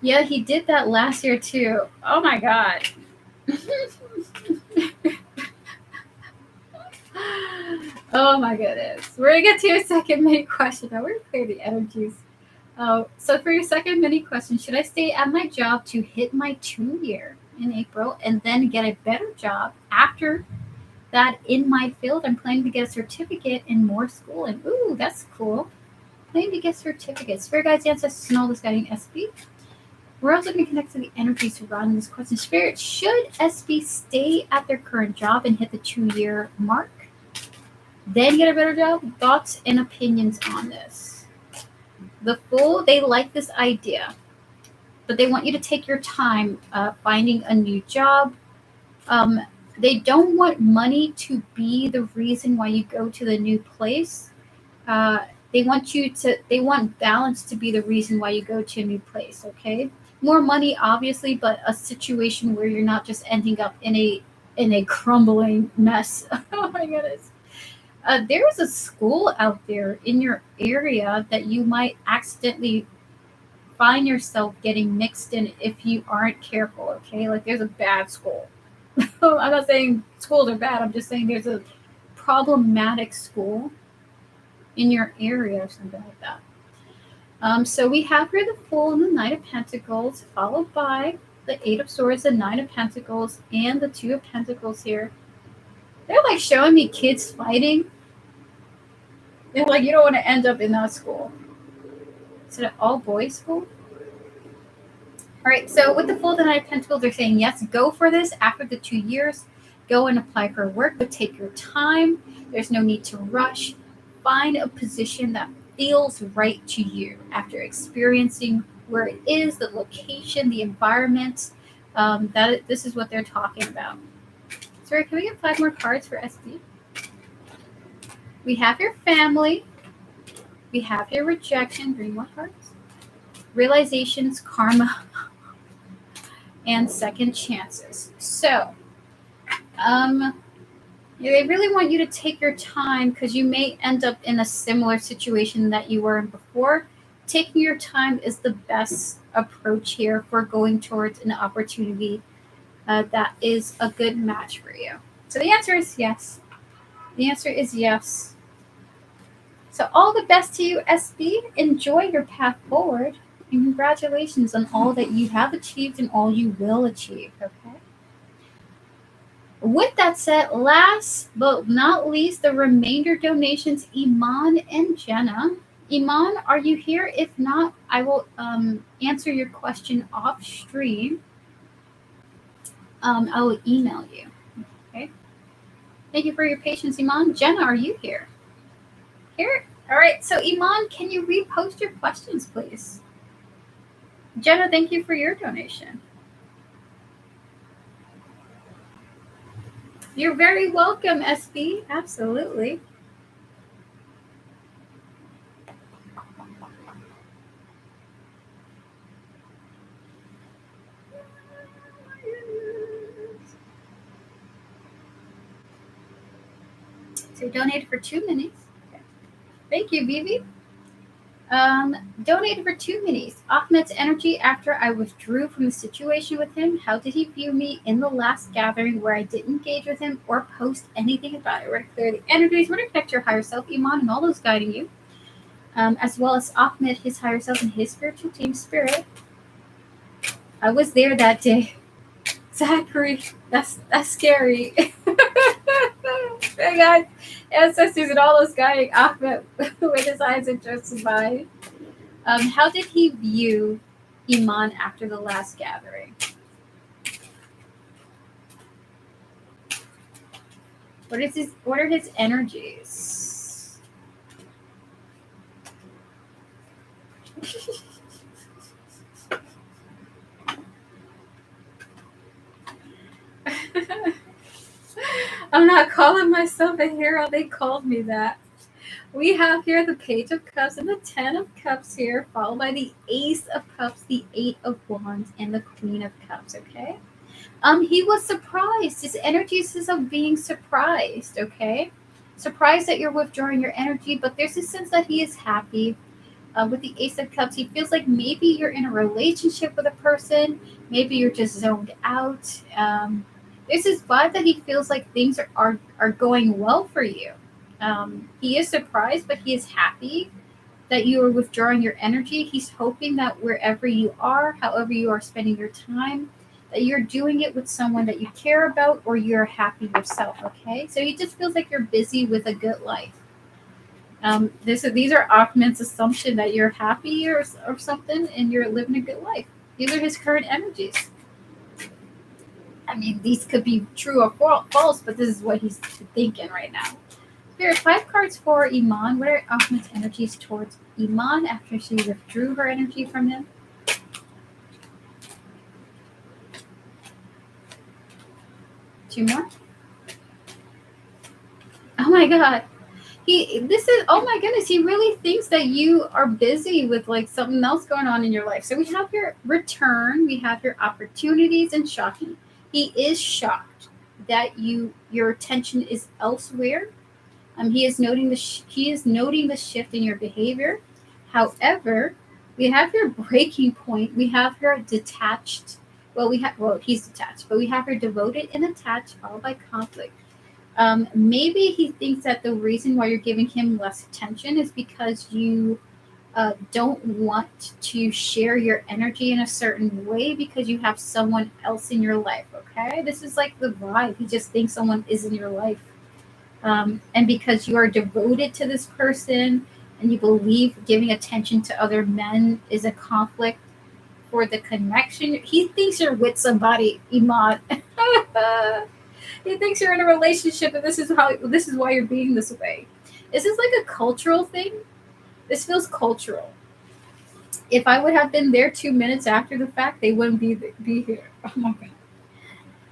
Yeah, he did that last year too. Oh my god. Oh my goodness. We're gonna get to your second mini question. Now we're gonna clear the energies. So for your second mini question, should I stay at my job to hit my 2-year in April and then get a better job after that in my field? I'm planning to get a certificate in more schooling. Ooh, that's cool. Planning to get certificates. Spirit guides, ancestors, and all this guiding SB. We're also going to connect to the energy surrounding this question. Spirit, should SB stay at their current job and hit the 2-year mark, then get a better job? Thoughts and opinions on this? The Fool, they like this idea. but they want you to take your time finding a new job. Um, they don't want money to be the reason why you go to the new place. Uh, they want balance to be the reason why you go to a new place, okay? More money, obviously, but a situation where you're not just ending up in a crumbling mess. Oh my goodness. There's a school out there in your area that you might accidentally find yourself getting mixed in if you aren't careful, okay? Like there's a bad school. I'm not saying schools are bad, I'm just saying there's a problematic school in your area or something like that. So we have here the Fool and the Knight of Pentacles, followed by the Eight of Swords, the Nine of Pentacles, and the Two of Pentacles here. They're like showing me kids fighting. They're like, you don't want to end up in that school. Is it an all-boys school? All right, so with the Fool and the Knight of Pentacles, they're saying, yes, go for this after the 2 years. Go and apply for work, but take your time. There's no need to rush. Find a position that feels right to you after experiencing where it is, the location, the environment. This is what they're talking about. Sorry, can we get 5 more cards for SB? We have your family. We have your rejection. 3 more cards. Realizations, karma, and second chances. So, they really want you to take your time because you may end up in a similar situation that you were in before. Taking your time is the best approach here for going towards an opportunity that is a good match for you. So the answer is yes. The answer is yes. So all the best to you, SB. Enjoy your path forward. And congratulations on all that you have achieved and all you will achieve, okay? With that said, last but not least, the remainder donations, Iman and Jenna. Iman, are you here? If not, I will answer your question off stream. I will email you. Okay. Thank you for your patience, Iman. Jenna, are you here? Here? All right. So, Iman, can you repost your questions, please? Jenna, thank you for your donation. You're very welcome, SB. Absolutely. So, donated for 2 minutes. Okay. Thank you, Vivi. Donated for 2 minutes. Ahmed's energy after I withdrew from the situation with him. How did he view me in the last gathering where I didn't engage with him or post anything about it? We're to clear the energies. We're to connect your higher self, Iman, and all those guiding you, as well as Ahmed, his higher self, and his spiritual team, Spirit. I was there that day. Zachary, that's scary. Hey guys, ancestors and all those guiding Ahmed with his eyes and just mind. How did he view Iman after the last gathering? What are his energies? I'm not calling myself a hero. They called me that. We have here the Page of Cups and the 10 of Cups here, followed by the Ace of Cups, the 8 of Wands, and the Queen of Cups, okay? He was surprised. His energies is of being surprised, okay? Surprised that you're withdrawing your energy, but there's a sense that he is happy. With the Ace of Cups, he feels like maybe you're in a relationship with a person, maybe you're just zoned out. There's this vibe that he feels like things are going well for you. He is surprised, but he is happy that you are withdrawing your energy. He's hoping that wherever you are, however you are spending your time, that you're doing it with someone that you care about or you're happy yourself, okay? So he just feels like you're busy with a good life. These are Ahmed's assumption that you're happy or something and you're living a good life. These are his current energies. I mean, these could be true or false, but this is what he's thinking right now. Spirit, 5 cards for Iman. What are Ahmed's energies towards Iman after she withdrew her energy from him? Two more. Oh my God. Oh my goodness, he really thinks that you are busy with like something else going on in your life. So we have your return, we have your opportunities, and shocking. He is shocked that your attention is elsewhere. He is noting the shift in your behavior. However, we have your breaking point. We have her detached. He's detached, but we have her devoted and attached, followed by conflict. Maybe he thinks that the reason why you're giving him less attention is because you don't want to share your energy in a certain way because you have someone else in your life. Okay, this is like the vibe. He just thinks someone is in your life. And because you are devoted to this person and you believe giving attention to other men is a conflict for the connection, he thinks you're with somebody, Iman. He thinks you're in a relationship, and this is why you're being this way. Is this like a cultural thing? This feels cultural. If I would have been there 2 minutes after the fact, they wouldn't be here. Oh my God.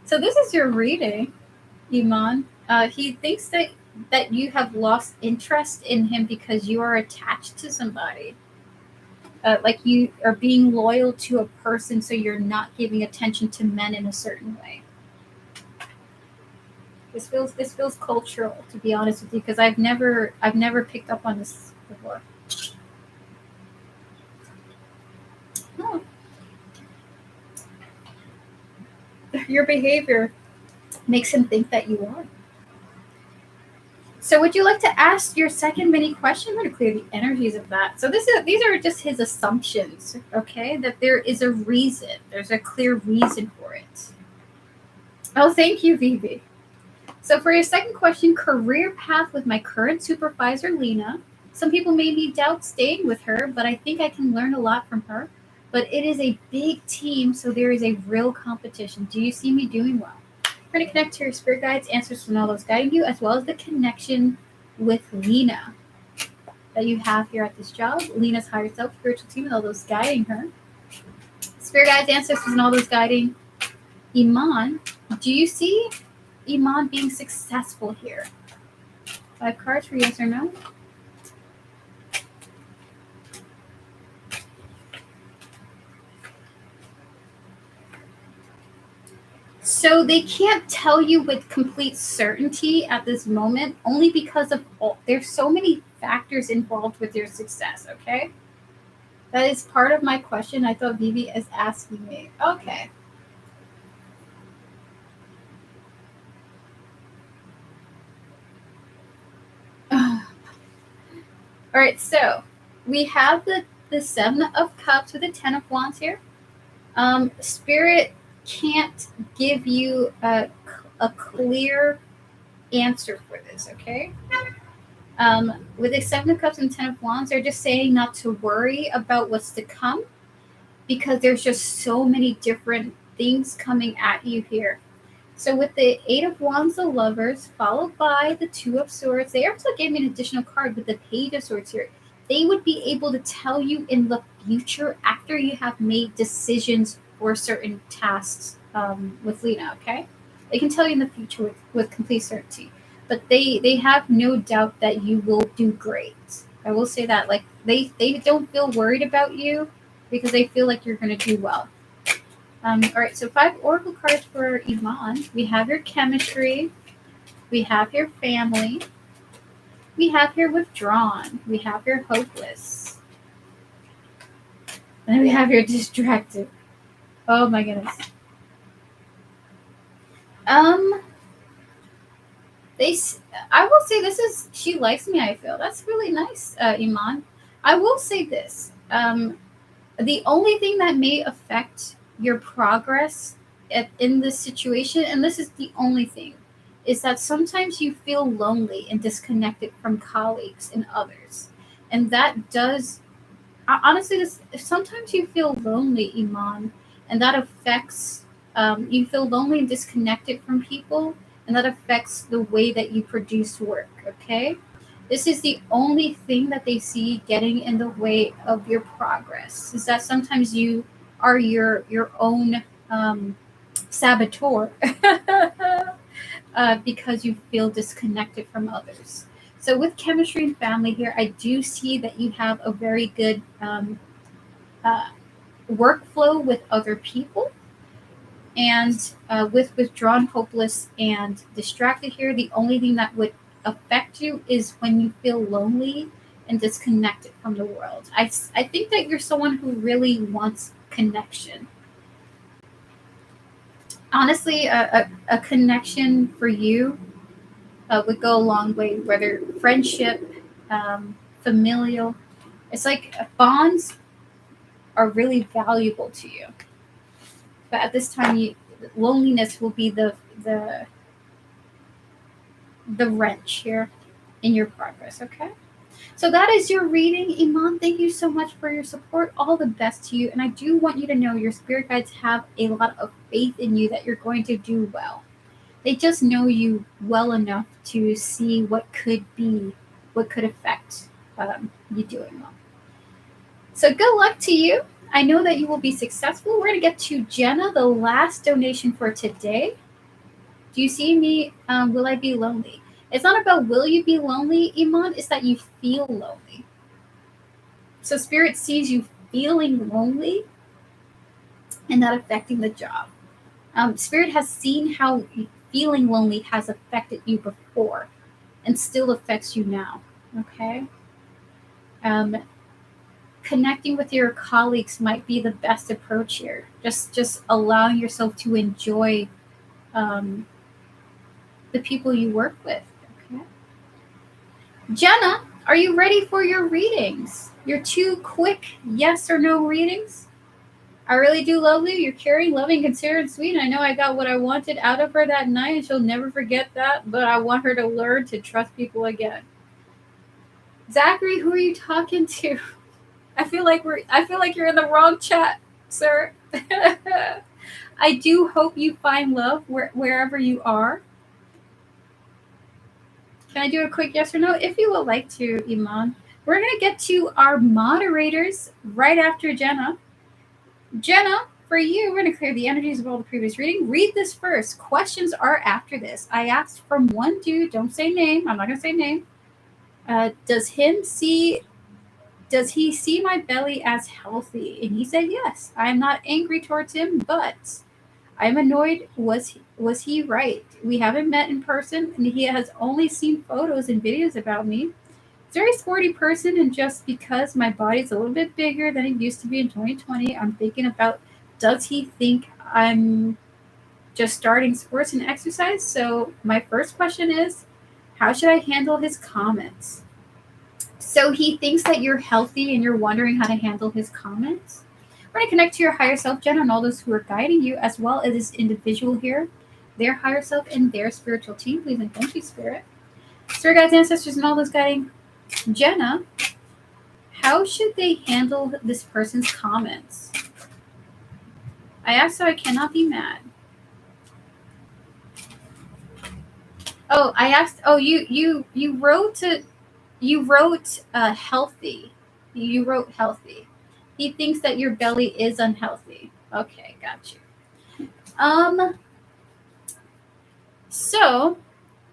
So this is your reading, Iman. He thinks that you have lost interest in him because you are attached to somebody. Like you are being loyal to a person, so you're not giving attention to men in a certain way. This feels cultural, to be honest with you, because I've never picked up on this before. Oh. Your behavior makes him think that you are. So would you like to ask your second mini question? I'm going to clear the energies of that. So these are just his assumptions, okay? That there is a reason. There's a clear reason for it. Oh, thank you, Vivi. So for your second question, career path with my current supervisor, Lena. Some people may be doubt staying with her, but I think I can learn a lot from her. But it is a big team, so there is a real competition. Do you see me doing well? We're going to connect to your spirit guides, answers from all those guiding you, as well as the connection with Lena that you have here at this job. Lena's higher self, spiritual team, and all those guiding her. Spirit guides, ancestors, and all those guiding Iman. Do you see Iman being successful here? 5 cards for yes or no. So they can't tell you with complete certainty at this moment, only because of there's so many factors involved with your success. Okay, that is part of my question. I thought Vivi is asking me. Okay. All right, so we have the 7 of Cups with the 10 of Wands here. Spirit can't give you a clear answer for this, okay? With the 7 of Cups and 10 of Wands, they're just saying not to worry about what's to come because there's just so many different things coming at you here. So with the 8 of Wands, the Lovers, followed by the 2 of Swords, they also gave me an additional card with the Page of Swords here. They would be able to tell you in the future after you have made decisions for certain tasks with Lena, okay? They can tell you in the future with complete certainty. But they have no doubt that you will do great. I will say that. Like they don't feel worried about you because they feel like you're going to do well. All right, so 5 oracle cards for Iman. We have your chemistry. We have your family. We have your withdrawn. We have your hopeless. And then we have your distracted. Oh my goodness. I will say she likes me, I feel. That's really nice, Iman. I will say this. The only thing that may affect your progress in this situation, and this is the only thing, is that sometimes you feel lonely and disconnected from colleagues and others. And that does, honestly, sometimes you feel lonely, Iman, and that affects, you feel lonely and disconnected from people, and that affects the way that you produce work, okay? This is the only thing that they see getting in the way of your progress, is that sometimes you are your own saboteur. because you feel disconnected from others. So with chemistry and family here, I do see that you have a very good uh, workflow with other people. And with withdrawn, hopeless, and distracted here, the only thing that would affect you is when you feel lonely and disconnected from the world. I think that you're someone who really wants connection. Honestly, a connection for you would go a long way, whether friendship, familial. It's like bonds are really valuable to you. But at this time, loneliness will be the wrench here in your progress, okay? So that is your reading, Iman. Thank you so much for your support. All the best to you. And I do want you to know your spirit guides have a lot of faith in you that you're going to do well. They just know you well enough to see what could be, what could affect you doing well. So good luck to you. I know that you will be successful. We're going to get to Jenna, the last donation for today. Do you see me? Will I be lonely? It's not about will you be lonely, Iman. It's that you feel lonely. So Spirit sees you feeling lonely and that affecting the job. Spirit has seen how feeling lonely has affected you before and still affects you now. Okay? Um, Connecting with your colleagues might be the best approach here. Just allowing yourself to enjoy um, the people you work with. Okay? Jenna, are you ready for your readings? Your 2 quick yes or no readings? I really do love you. You're caring, loving, considerate, sweet. I know I got what I wanted out of her that night, and she'll never forget that. But I want her to learn to trust people again. Zachary, who are you talking to? I feel like you're in the wrong chat, sir. I do hope you find love wherever you are. Can I do a quick yes or no? If you would like to, Iman. We're going to get to our moderators right after Jenna. Jenna, for you, we're going to clear the energies of all the previous reading. Read this first. Questions are after this. I asked from one dude, don't say name. I'm not going to say name. Does he see my belly as healthy? And he said yes. I'm not angry towards him, but I'm annoyed. Was he right? We haven't met in person, and he has only seen photos and videos about me. He's a very sporty person, and just because my body's a little bit bigger than it used to be in 2020, I'm thinking about, does he think I'm just starting sports and exercise? So my first question is, how should I handle his comments? So he thinks that you're healthy and you're wondering how to handle his comments. We're going to connect to your higher self, Jen, and all those who are guiding you, as well as this individual here, their higher self and their spiritual team. Please and thank you, Spirit. Spirit guides, ancestors, and all those guiding Jenna. How should they handle this person's comments? I asked, so I cannot be mad. Oh, I asked. Oh, you wrote healthy. You wrote healthy. He thinks that your belly is unhealthy. Okay, got you. So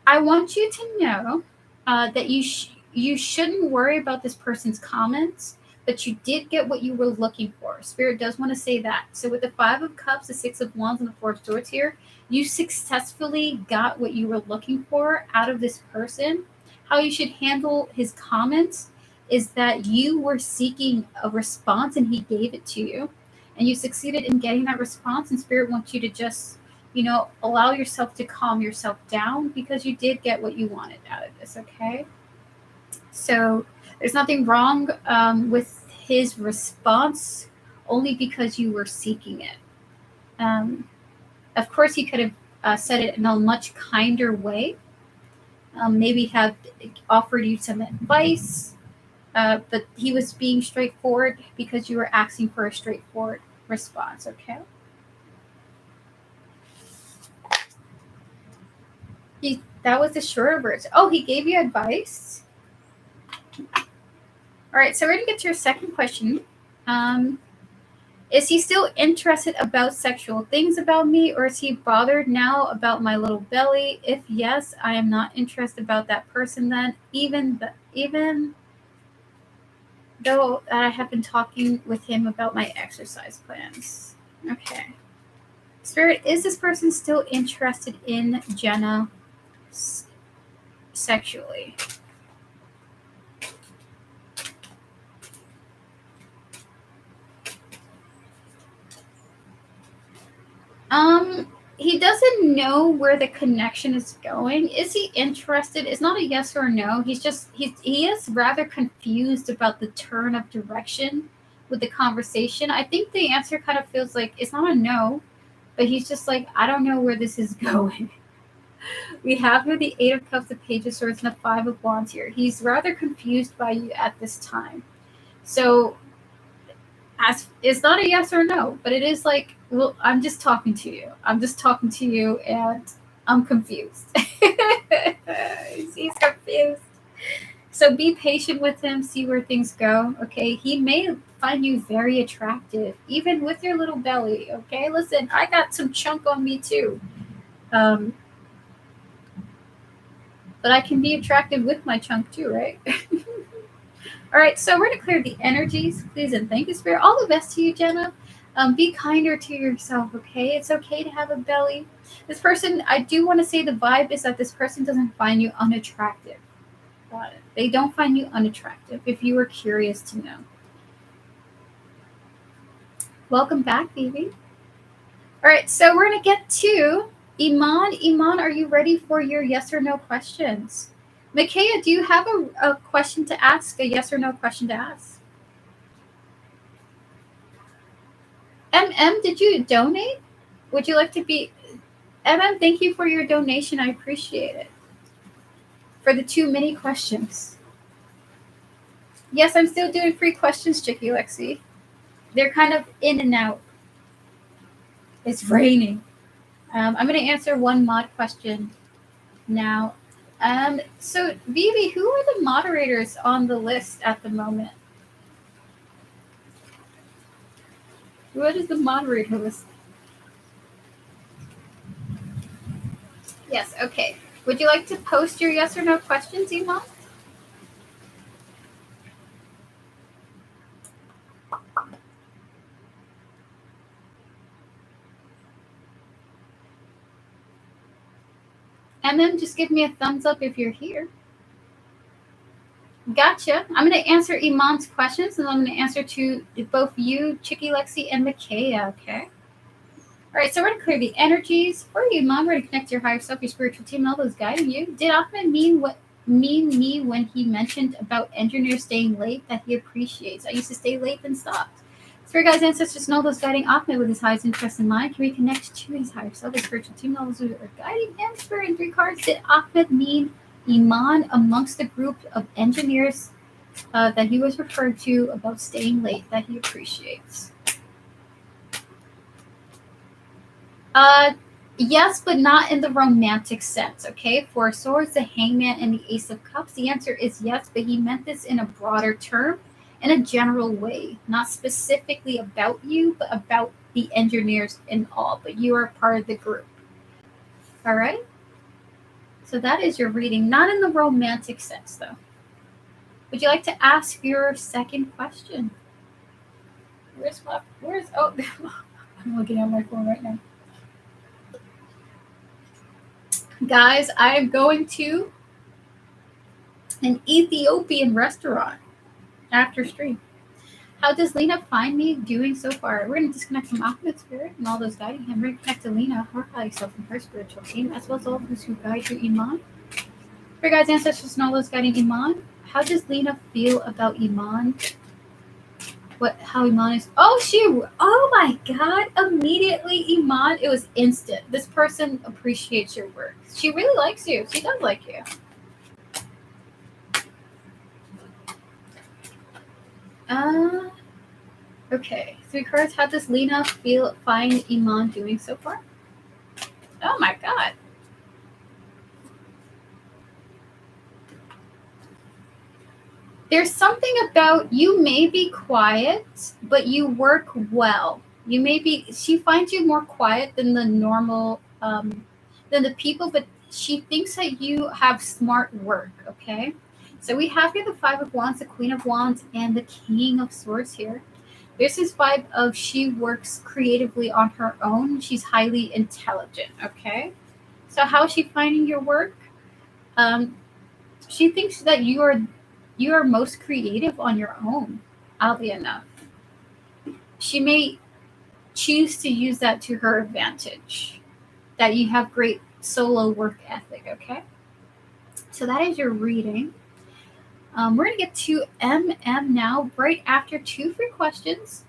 I want you to know that you shouldn't worry about this person's comments, but you did get what you were looking for. Spirit does want to say that. So with the 5 of Cups, the 6 of Wands, and the 4 of Swords here, you successfully got what you were looking for out of this person. How you should handle his comments is that you were seeking a response and he gave it to you. And you succeeded in getting that response, and Spirit wants you to just allow yourself to calm yourself down because you did get what you wanted out of this, okay? So there's nothing wrong with his response only because you were seeking it. Of course, he could have said it in a much kinder way. Maybe have offered you some advice, but he was being straightforward because you were asking for a straightforward response, okay? That was the shorter version. Oh, he gave you advice? All right, so we're going to get to your second question. Is he still interested about sexual things about me, or is he bothered now about my little belly? If yes, I am not interested about that person then, even though I have been talking with him about my exercise plans. Okay. Spirit, is this person still interested in Jenna sexually? He doesn't know where the connection is going. Is he interested? It's not a yes or no. He is rather confused about the turn of direction with the conversation. I think the answer kind of feels like it's not a no, but he's just like, I don't know where this is going. We have here the Eight of Cups, the Page of Swords, and the Five of Wands here. He's rather confused by you at this time. So it's not a yes or no, but it is like, well, I'm just talking to you. And I'm confused. He's confused. So be patient with him, see where things go. Okay, he may find you very attractive, even with your little belly. Okay, listen, I got some chunk on me too. But I can be attractive with my chunk too, right? All right, so we're going to clear the energies, please, and thank you, Spirit. All the best to you, Jenna. Be kinder to yourself, okay? It's okay to have a belly. This person, I do want to say the vibe is that this person doesn't find you unattractive. Got it. They don't find you unattractive, if you were curious to know. Welcome back, baby. All right, so we're going to get to Iman. Iman, are you ready for your yes or no questions? Micaiah, do you have a question to ask, a yes or no question to ask? Did you donate? Would you like to be... thank you for your donation. I appreciate it. For the 2 mini questions. Yes, I'm still doing free questions, Chicky Lexi. They're kind of in and out. It's raining. I'm going to answer one mod question now. So, Vivi, who are the moderators on the list at the moment? What is the moderator list? Yes, okay. Would you like to post your yes or no questions, Iman? Just give me a thumbs up if you're here. Gotcha. I'm going to answer Iman's questions, and I'm going to answer to both you, Chicky Lexi, and Micaiah, okay? All right, so we're going to clear the energies for you, Iman. We're going to connect to your higher self, your spiritual team, and all those guiding you. Did Ahmed mean me when he mentioned about engineers staying late that he appreciates? I used to stay late and stopped. Spirit guides, ancestors, and all those guiding Ahmed with his highest interest in mind can reconnect to his higher self, his spiritual team, and all those who are guiding him. Spirit in 3 cards. Did Ahmed mean Iman amongst the group of engineers that he was referred to about staying late that he appreciates? Yes, but not in the romantic sense, okay? For Swords, the Hangman, and the Ace of Cups, the answer is yes, but he meant this in a broader term, in a general way, not specifically about you, but about the engineers in all, but you are part of the group. All right? So that is your reading, not in the romantic sense, though. Would you like to ask your second question? Oh, I'm looking at my phone right now. Guys, I am going to an Ethiopian restaurant after stream. How does Lena find me doing so far? We're going to disconnect from Ahmed's spirit and all those guiding him. We're going to connect to Lena, her high self, and her spiritual team, as well as all those who guide you, Iman. For guides, ancestors, and all those guiding Iman. How does Lena feel about Iman? How Iman is? Oh my God! Immediately, Iman, it was instant. This person appreciates your work. She really likes you. She does like you. Okay. 3 cards. How does Lena find Iman doing so far? Oh my God. There's something about you may be quiet, but you work well. She finds you more quiet than the normal, than the people, but she thinks that you have smart work, okay? So we have here the Five of Wands, the Queen of Wands, and the King of Swords here. There's this vibe of she works creatively on her own. She's highly intelligent, okay? So how is she finding your work? Um, she thinks that you are most creative on your own, oddly enough. She may choose to use that to her advantage, that you have great solo work ethic, okay? So that is your reading. We're going to get to MM now, right after two free questions.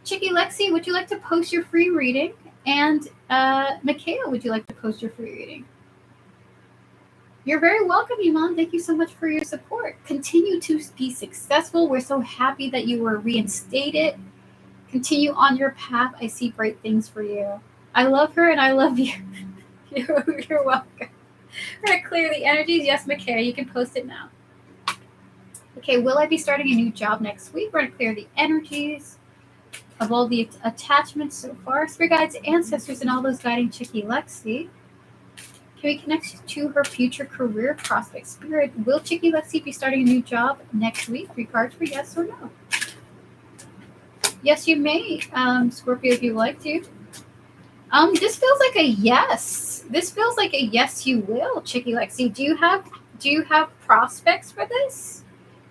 Chicky Lexi, would you like to post your free reading? And Mikhail, would you like to post your free reading? You're very welcome, Iman. Thank you so much for your support. Continue to be successful. We're so happy that you were reinstated. Continue on your path. I see great things for you. I love her and I love you. You're welcome. We're going to clear the energies. Yes, McKay, you can post it now. Okay, will I be starting a new job next week? We're going to clear the energies of all the attachments so far. Spirit guides, ancestors, and all those guiding Chicky Lexi. Can we connect to her future career prospects? Spirit, will Chicky Lexi be starting a new job next week? Regards for yes or no. Yes, you may, Scorpio, if you like to. This feels like a yes. This feels like a yes, you will, Chicky Lexi. Do you have prospects for this?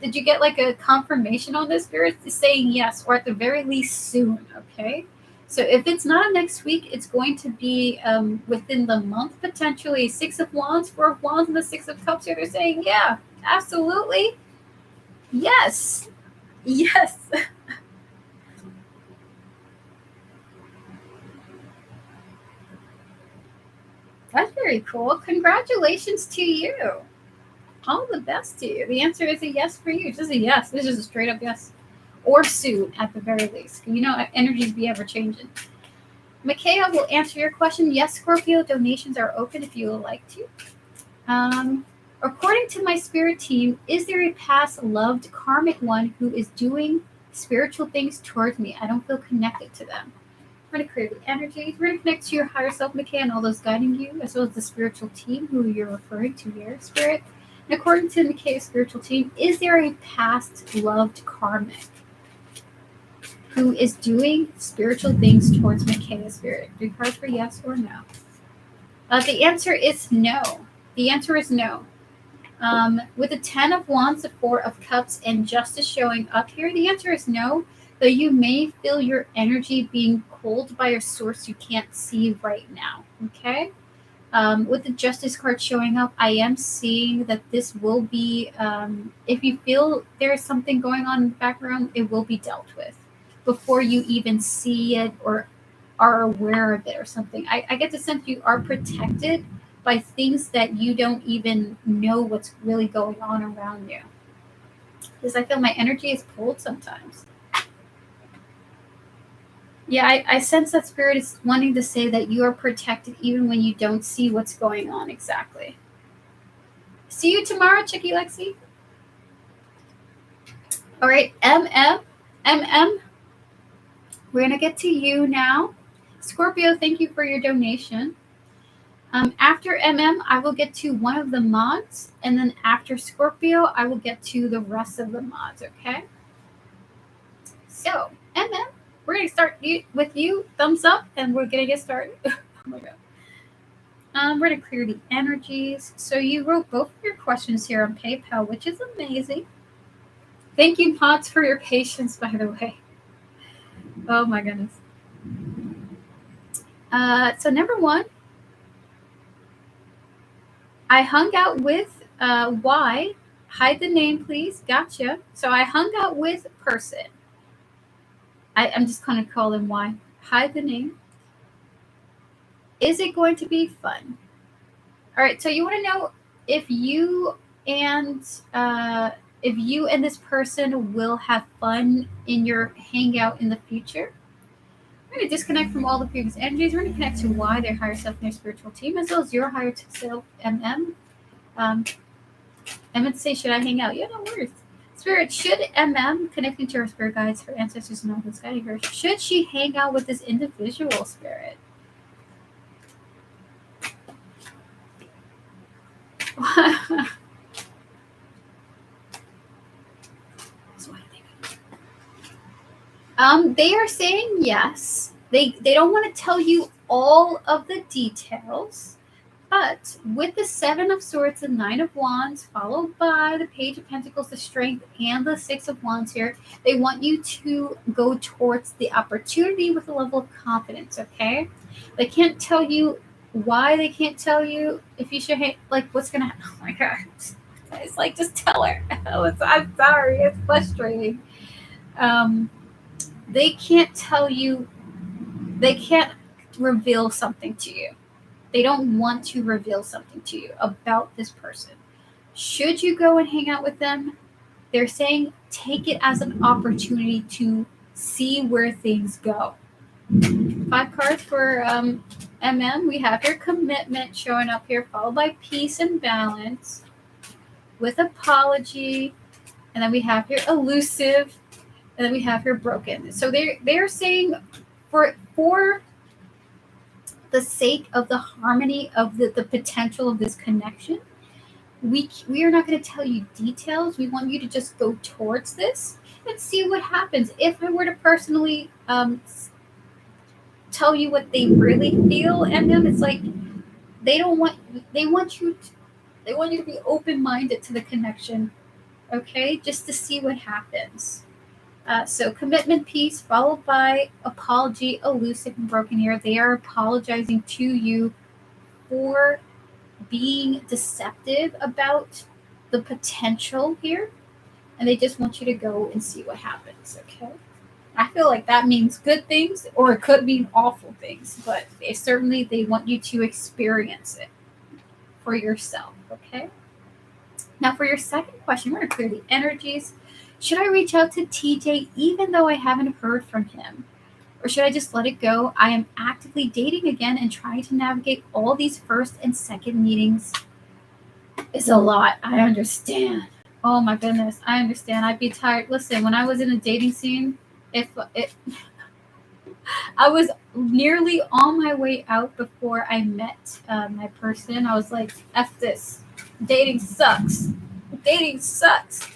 Did you get like a confirmation on this? Spirit is saying yes, or at the very least soon. Okay. So if it's not next week, it's going to be within the month, potentially. Six of Wands, Four of Wands, and the Six of Cups here. They're saying, yeah, absolutely. Yes. Yes. That's very cool. Congratulations to you. All the best to you. The answer is a yes for you. Just a yes. This is a straight up yes. Or soon, at the very least. You know, energies be ever changing. Mikhail will answer your question. Yes, Scorpio, donations are open if you would like to. According to my spirit team, is there a past loved karmic one who is doing spiritual things towards me? I don't feel connected to them. We're going to clear the energies. We're going to connect to your higher self, Mikhail, and all those guiding you, as well as the spiritual team who you're referring to here, Spirit. And according to Mikhail's spiritual team, is there a past loved karmic who is doing spiritual things towards Mikhail's spirit? Do cards for yes or no? The answer is no. The answer is no. With the 10 of Wands, the 4 of Cups, and Justice showing up here, the answer is no. Though you may feel your energy being pulled by a source you can't see right now. Okay? With the Justice card showing up, I am seeing that this will be, if you feel there's something going on in the background, it will be dealt with before you even see it or are aware of it or something. I get the sense you are protected by things that you don't even know what's really going on around you. Because I feel my energy is pulled sometimes. Yeah, I sense that spirit is wanting to say that you are protected even when you don't see what's going on exactly. See you tomorrow, Chicky Lexi. All right, MM. We're going to get to you now. Scorpio, thank you for your donation. After MM, I will get to one of the mods. And then after Scorpio, I will get to the rest of the mods, okay? So, MM. We're going to start with you. Thumbs up, and we're going to get started. Oh my God. We're going to clear the energies. So you wrote both of your questions here on PayPal, which is amazing. Thank you, Pots, for your patience, by the way. Oh my goodness. So number one, I hung out with Y. Hide the name, please. Gotcha. So I hung out with person. I'm just going to call them Y. Hide the name. Is it going to be fun? All right. So you want to know if you and this person will have fun in your hangout in the future. We're going to disconnect from all the previous energies. We're going to connect to Y, their higher self, and their spiritual team, as well as your higher self, MM. I meant to say, should I hang out? Yeah, no worries. Spirit, should MM, connecting to her spirit guides, her ancestors, and all who's guiding her, should she hang out with this individual, Spirit? They are saying yes. They don't want to tell you all of the details, but with the Seven of Swords and Nine of Wands, followed by the Page of Pentacles, the Strength, and the Six of Wands here, they want you to go towards the opportunity with a level of confidence, okay? They can't tell you why. They can't tell you if you should, like, what's going to happen. Oh, my God. It's like, just tell her. I'm sorry. It's frustrating. They can't tell you, they can't reveal something to you. They don't want to reveal something to you about this person. Should you go and hang out with them, they're saying take it as an opportunity to see where things go. 5 cards for MM. We have your commitment showing up here, followed by peace and balance with apology. And then we have your elusive. And then we have here broken. So they're saying for the sake of the harmony of the potential of this connection, we are not going to tell you details. We want you to just go towards this and see what happens. If I were to personally tell you what they really feel, and then it's like they want you to be open-minded to the connection, okay? Just to see what happens. So commitment, peace, followed by apology, elusive, and broken here. They are apologizing to you for being deceptive about the potential here. And they just want you to go and see what happens, okay? I feel like that means good things, or it could mean awful things. But they want you to experience it for yourself, okay? Now for your second question, we're going to clear the energies. Should I reach out to TJ even though I haven't heard from him? Or should I just let it go? I am actively dating again and trying to navigate all these first and second meetings. It's a lot. I understand. Oh my goodness. I understand. I'd be tired. Listen, when I was in a dating scene, I was nearly on my way out before I met my person. I was like, F this. Dating sucks. Dating sucks.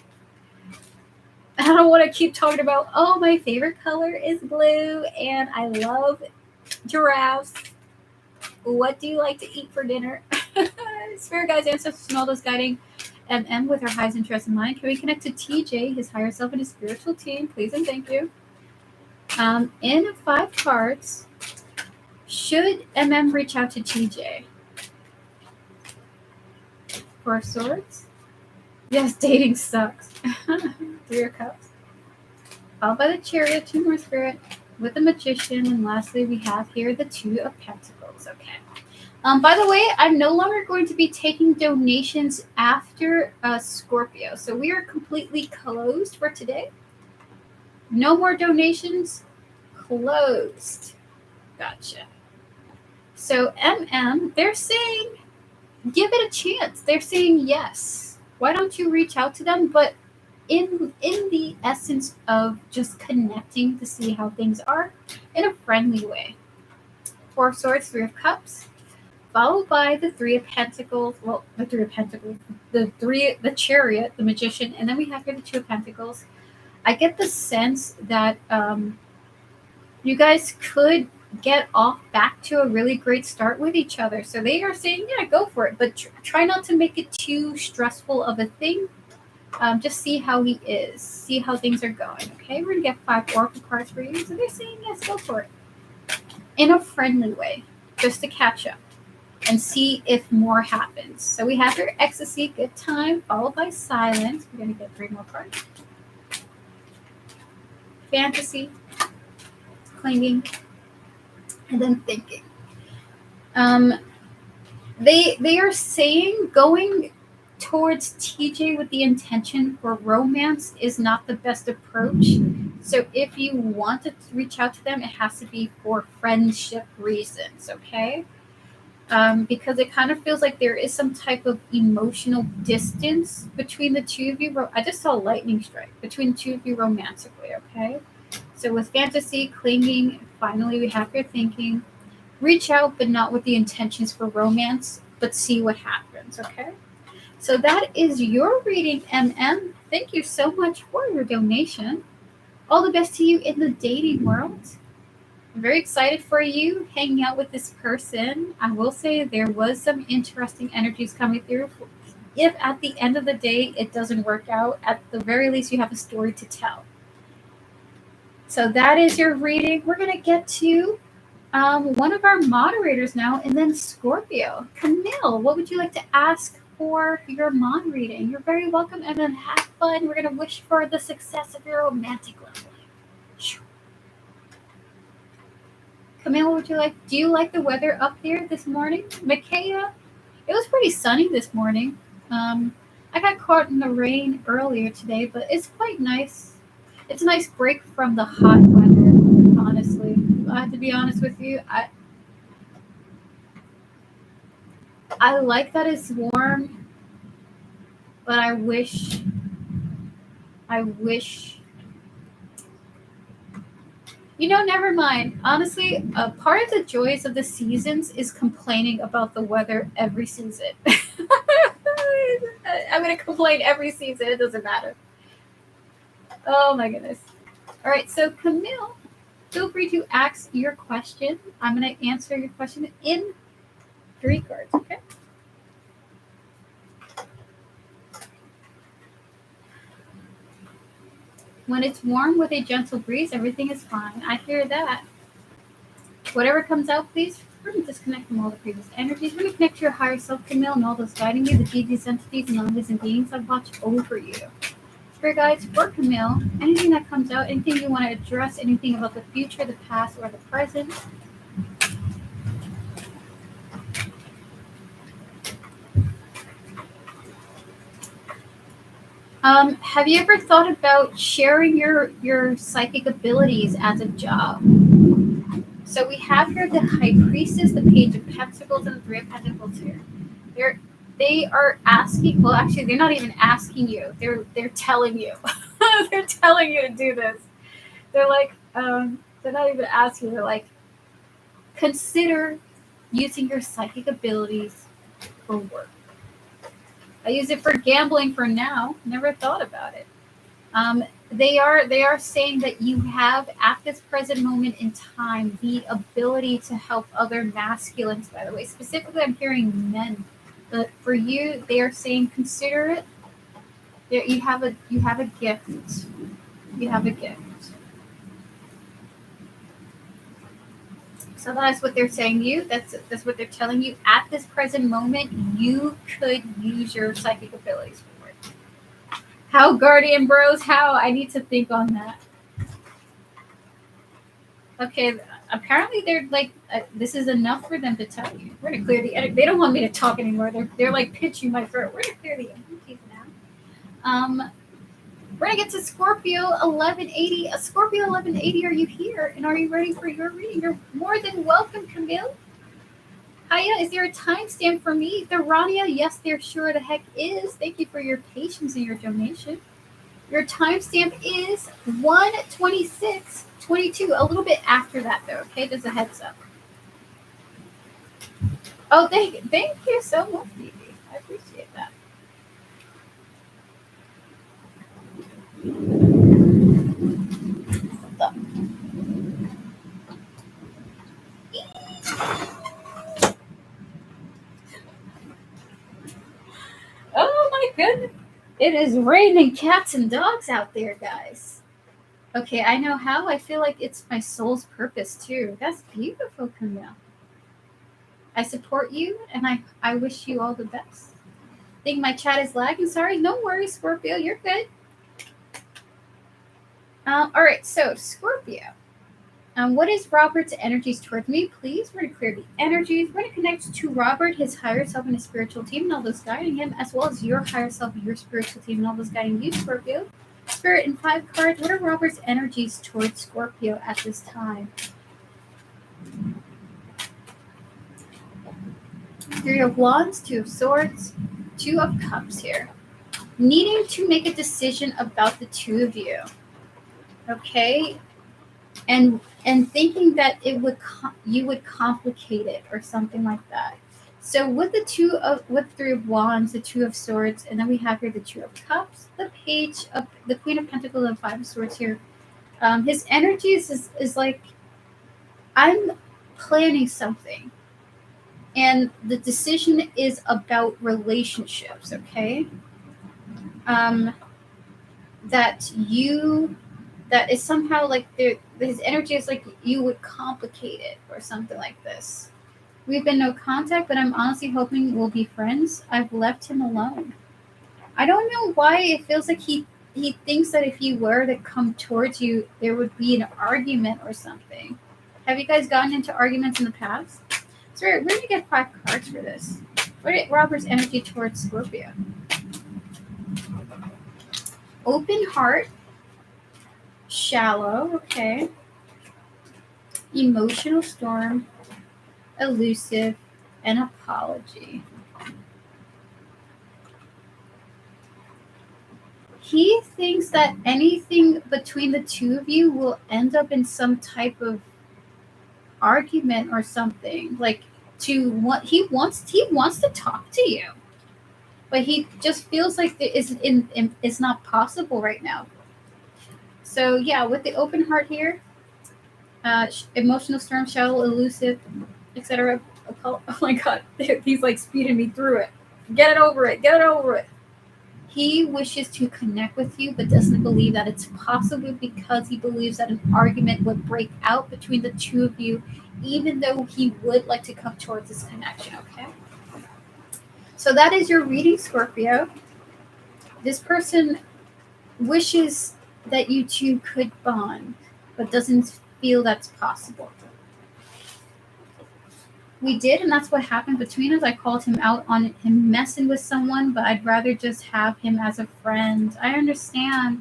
I don't want to keep talking about, oh, my favorite color is blue and I love giraffes. What do you like to eat for dinner? Spirit guides, ancestors, and all those guiding MM with our highest interest in mind. Can we connect to TJ, his higher self, and his spiritual team? Please and thank you. In 5 cards, should MM reach out to TJ? 4 swords. Yes, dating sucks. 3 of cups. Followed by the chariot, 2 more spirit, with the magician, and lastly we have here the 2 of pentacles. Okay. By the way, I'm no longer going to be taking donations after Scorpio. So we are completely closed for today. No more donations. Closed. Gotcha. So MM, they're saying give it a chance. They're saying yes. Why don't you reach out to them? But in the essence of just connecting to see how things are in a friendly way. 4 of swords, 3 of cups, followed by the 3 of pentacles. Well, the 3 of pentacles, the chariot, the magician, and then we have here the 2 of pentacles. I get the sense that you guys could get off back to a really great start with each other. So they are saying, yeah, go for it, but try not to make it too stressful of a thing. Just see how he is, see how things are going. Okay, we're gonna get 5 oracle cards for you. So they're saying yes, go for it in a friendly way, just to catch up and see if more happens. So we have your ecstasy, good time, followed by silence. We're gonna get 3 more cards. Fantasy, clinging, and then thinking. They are saying going towards TJ with the intention for romance is not the best approach. So if you want to reach out to them, it has to be for friendship reasons, okay? because it kind of feels like there is some type of emotional distance between the two of you. I just saw a lightning strike between the two of you romantically, okay? So with fantasy, clinging, finally we have your thinking. Reach out, but not with the intentions for romance, but see what happens, okay? So that is your reading, MM. Thank you so much for your donation. All the best to you in the dating world. I'm very excited for you hanging out with this person. I will say there was some interesting energies coming through. If at the end of the day it doesn't work out, at the very least you have a story to tell. So that is your reading. We're going to get to one of our moderators now, and then Scorpio. Camille, what would you like to ask for your mod reading? You're very welcome, and then have fun. We're going to wish for the success of your romantic life. Camille, do you like the weather up there this morning? Micaiah, it was pretty sunny this morning. I got caught in the rain earlier today, but it's quite nice. It's a nice break from the hot weather, honestly. I have to be honest with you. I like that it's warm, but I wish never mind. Honestly, part of the joys of the seasons is complaining about the weather every season. I'm going to complain every season. It doesn't matter. Oh, my goodness. All right, so Camille, feel free to ask your question. I'm going to answer your question in 3 cards, okay? When it's warm with a gentle breeze, everything is fine. I hear that. Whatever comes out, please, we're going to disconnect from all the previous energies. We're going to connect to your higher self, Camille, and all those guiding you, the devious entities and non-living beings that watch over you. Spirit guides for Camille, anything that comes out, anything you want to address, anything about the future, the past, or the present. Have you ever thought about sharing your psychic abilities as a job? So we have here the High Priestess, the Page of Pentacles, and the Three of Pentacles here. They are asking. Well, actually, they're not even asking you. They're telling you. They're telling you to do this. They're like, they're not even asking. They're like, consider using your psychic abilities for work. I use it for gambling for now. Never thought about it. They are saying that you have, at this present moment in time, the ability to help other masculines, by the way. Specifically, I'm hearing men. But for you, they are saying consider it. You have a gift. You have a gift. So that's what they're saying to you. That's what they're telling you. At this present moment, you could use your psychic abilities for it. How, Guardian Bros? How? I need to think on that. Okay, apparently they're like, this is enough for them to tell you. We're going to clear the energy. They don't want me to talk anymore. They're like pitching my throat. We're going to clear the energies now. We're going to get to Scorpio 1180. Scorpio 1180, are you here? And are you ready for your reading? You're more than welcome, Camille. Hiya, is there a timestamp for me? The Rania, yes, there sure the heck is. Thank you for your patience and your donation. Your timestamp is 1:26:22. A little bit after that, though. Okay, just a heads up. Oh, thank you so much, Phoebe. I appreciate that. Oh my goodness. It is raining cats and dogs out there, guys. Okay, I know how. I feel like it's my soul's purpose, too. That's beautiful, Camille. I support you, and I wish you all the best. I think my chat is lagging. Sorry. No worries, Scorpio. You're good. All right, so Scorpio. What is Robert's energies towards me? Please, we're going to clear the energies. We're going to connect to Robert, his higher self, and his spiritual team, and all those guiding him, as well as your higher self, your spiritual team, and all those guiding you, Scorpio. Spirit in 5 cards. What are Robert's energies towards Scorpio at this time? Three of Wands, Two of Swords, Two of Cups here. Needing to make a decision about the two of you. Okay? And thinking that you would complicate it or something like that. So with Three of Wands, the Two of Swords, and then we have here the Two of Cups, the Queen of Pentacles, and Five of Swords here. His energy is like, I'm planning something, and the decision is about relationships. Okay, that is somehow like his energy is like you would complicate it or something like this. We've been no contact, but I'm honestly hoping we'll be friends. I've left him alone. I don't know why it feels like he thinks that if he were to come towards you, there would be an argument or something. Have you guys gotten into arguments in the past? So we're going to get 5 cards for this. What is Robert's energy towards Scorpio? Open heart. Shallow, okay. Emotional storm. Elusive. And apology. He thinks that anything between the two of you will end up in some type of argument or something. Like he wants to talk to you, but he just feels like it's not possible right now. So yeah, with the open heart here, emotional storm, shallow, elusive, etc. Oh my god, he's like speeding me through it. Get it over it. Get it over it. He wishes to connect with you, but doesn't believe that it's possible because he believes that an argument would break out between the two of you, even though he would like to come towards this connection, okay? So that is your reading, Scorpio. This person wishes that you two could bond, but doesn't feel that's possible. We did, and that's what happened between us. I called him out on him messing with someone, but I'd rather just have him as a friend. I understand.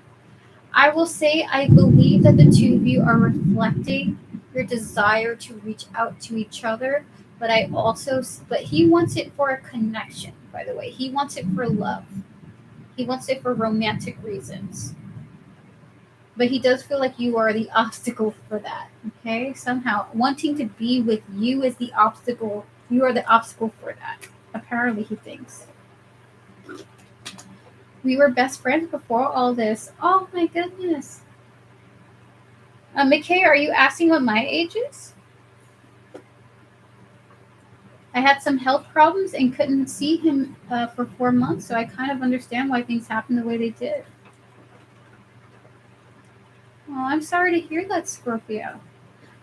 I will say I believe that the two of you are reflecting your desire to reach out to each other, but he wants it for a connection, by the way. He wants it for love. He wants it for romantic reasons. But he does feel like you are the obstacle for that, okay? Somehow, wanting to be with you is the obstacle. You are the obstacle for that, apparently, he thinks. We were best friends before all this. Oh, my goodness. McKay, are you asking what my age is? I had some health problems and couldn't see him for 4 months, so I kind of understand why things happened the way they did. Oh, I'm sorry to hear that, Scorpio.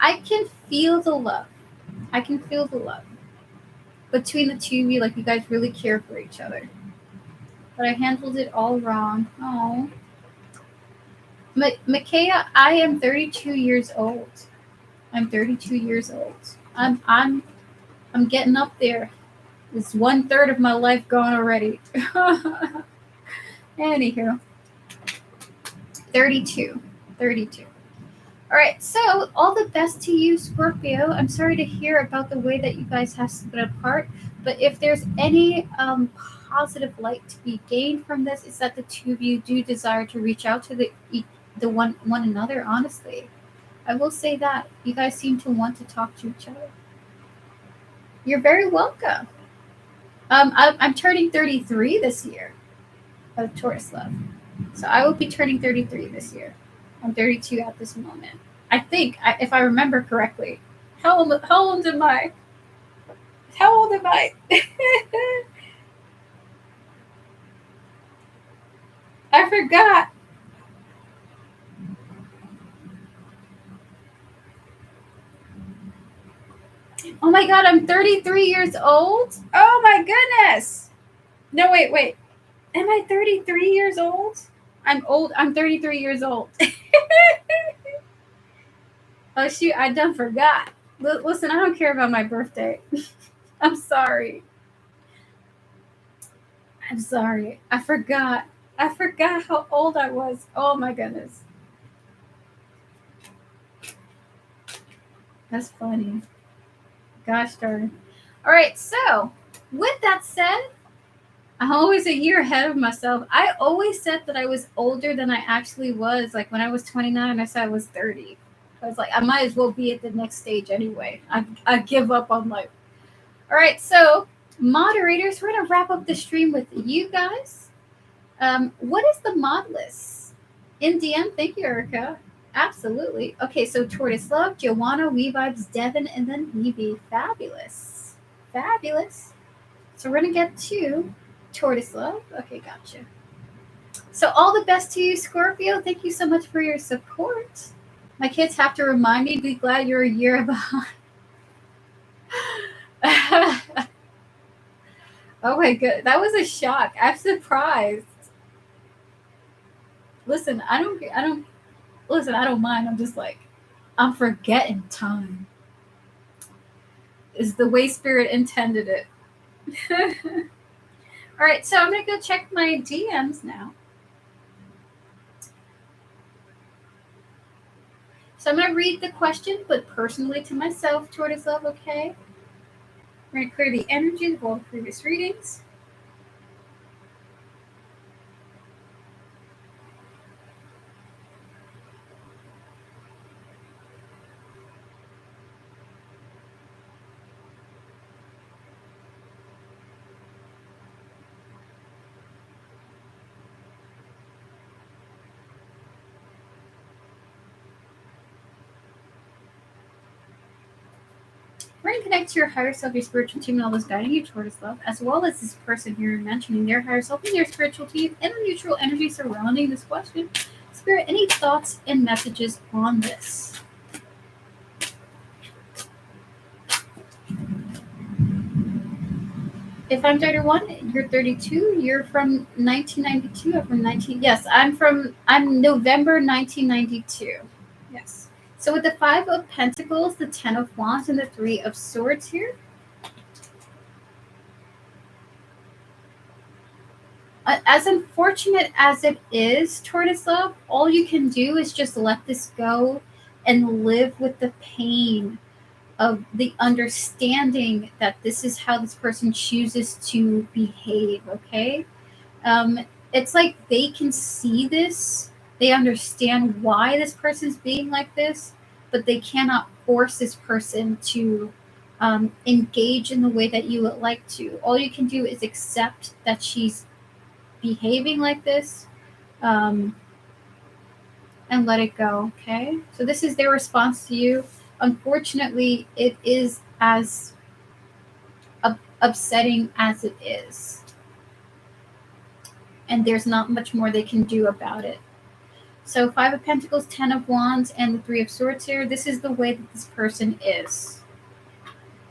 I can feel the love. I can feel the love between the two of you, like you guys really care for each other. But I handled it all wrong. Oh. Micaiah, I am 32 years old. I'm 32 years old. I'm getting up there. It's 1/3 of my life gone already. Anywho. 32. All right, so all the best to you, Scorpio. I'm sorry to hear about the way that you guys have split apart, but if there's any positive light to be gained from this, is that the two of you do desire to reach out to the one another. Honestly, I will say that you guys seem to want to talk to each other. You're very welcome. I'm turning 33 this year of Taurus love, so I will be turning 33 this year. I'm 32 at this moment. I think, if I remember correctly. How old am I? How old am I? I forgot. Oh my god, I'm 33 years old? Oh my goodness. No, wait. Am I 33 years old? I'm old. I'm 33 years old. Oh shoot, I done forgot. Listen, I don't care about my birthday. I'm sorry. I forgot how old I was. Oh my goodness. That's funny. Gosh darn. All right, so With that said, I'm always a year ahead of myself. I always said that I was older than I actually was. Like when I was 29, I said I was 30. I was like, I might as well be at the next stage anyway. I give up on life. All right, so moderators, we're gonna wrap up the stream with you guys. What is the mod list? In DM, thank you, Erica. Absolutely. Okay, so Tortoise Love, Joanna, We Vibes, Devin, and then Evie. Fabulous. Fabulous. So we're gonna get to Tortoise Love. Okay, gotcha. So all the best to you, Scorpio. Thank you so much for your support. My kids have to remind me, be glad you're a year behind. Oh my god, that was a shock. I'm surprised. Listen, I don't mind. I'm just like, I'm forgetting time. Is the way spirit intended it. All right, so I'm gonna go check my DMs now. So I'm gonna read the question, but personally to myself, Tortoise Love, okay? We're gonna clear the energy of all previous readings. We're going to connect to your higher self, your spiritual team, and all those guiding you, Tortoise Love, as well as this person here mentioning their higher self and their spiritual team and the neutral energy surrounding this question. Spirit, any thoughts and messages on this? If I'm 31, you're 32. You're from 1992. I'm from 19. Yes, I'm November 1992. Yes. So with the Five of Pentacles, the Ten of Wands, and the Three of Swords here, as unfortunate as it is, Tortoise Love, all you can do is just let this go and live with the pain of the understanding that this is how this person chooses to behave, okay? It's like they can see this, they understand why this person's being like this, but they cannot force this person to engage in the way that you would like to. All you can do is accept that she's behaving like this, and let it go, okay? So this is their response to you. Unfortunately, it is as upsetting as it is, and there's not much more they can do about it. So Five of Pentacles, Ten of Wands, and the Three of Swords here, this is the way that this person is.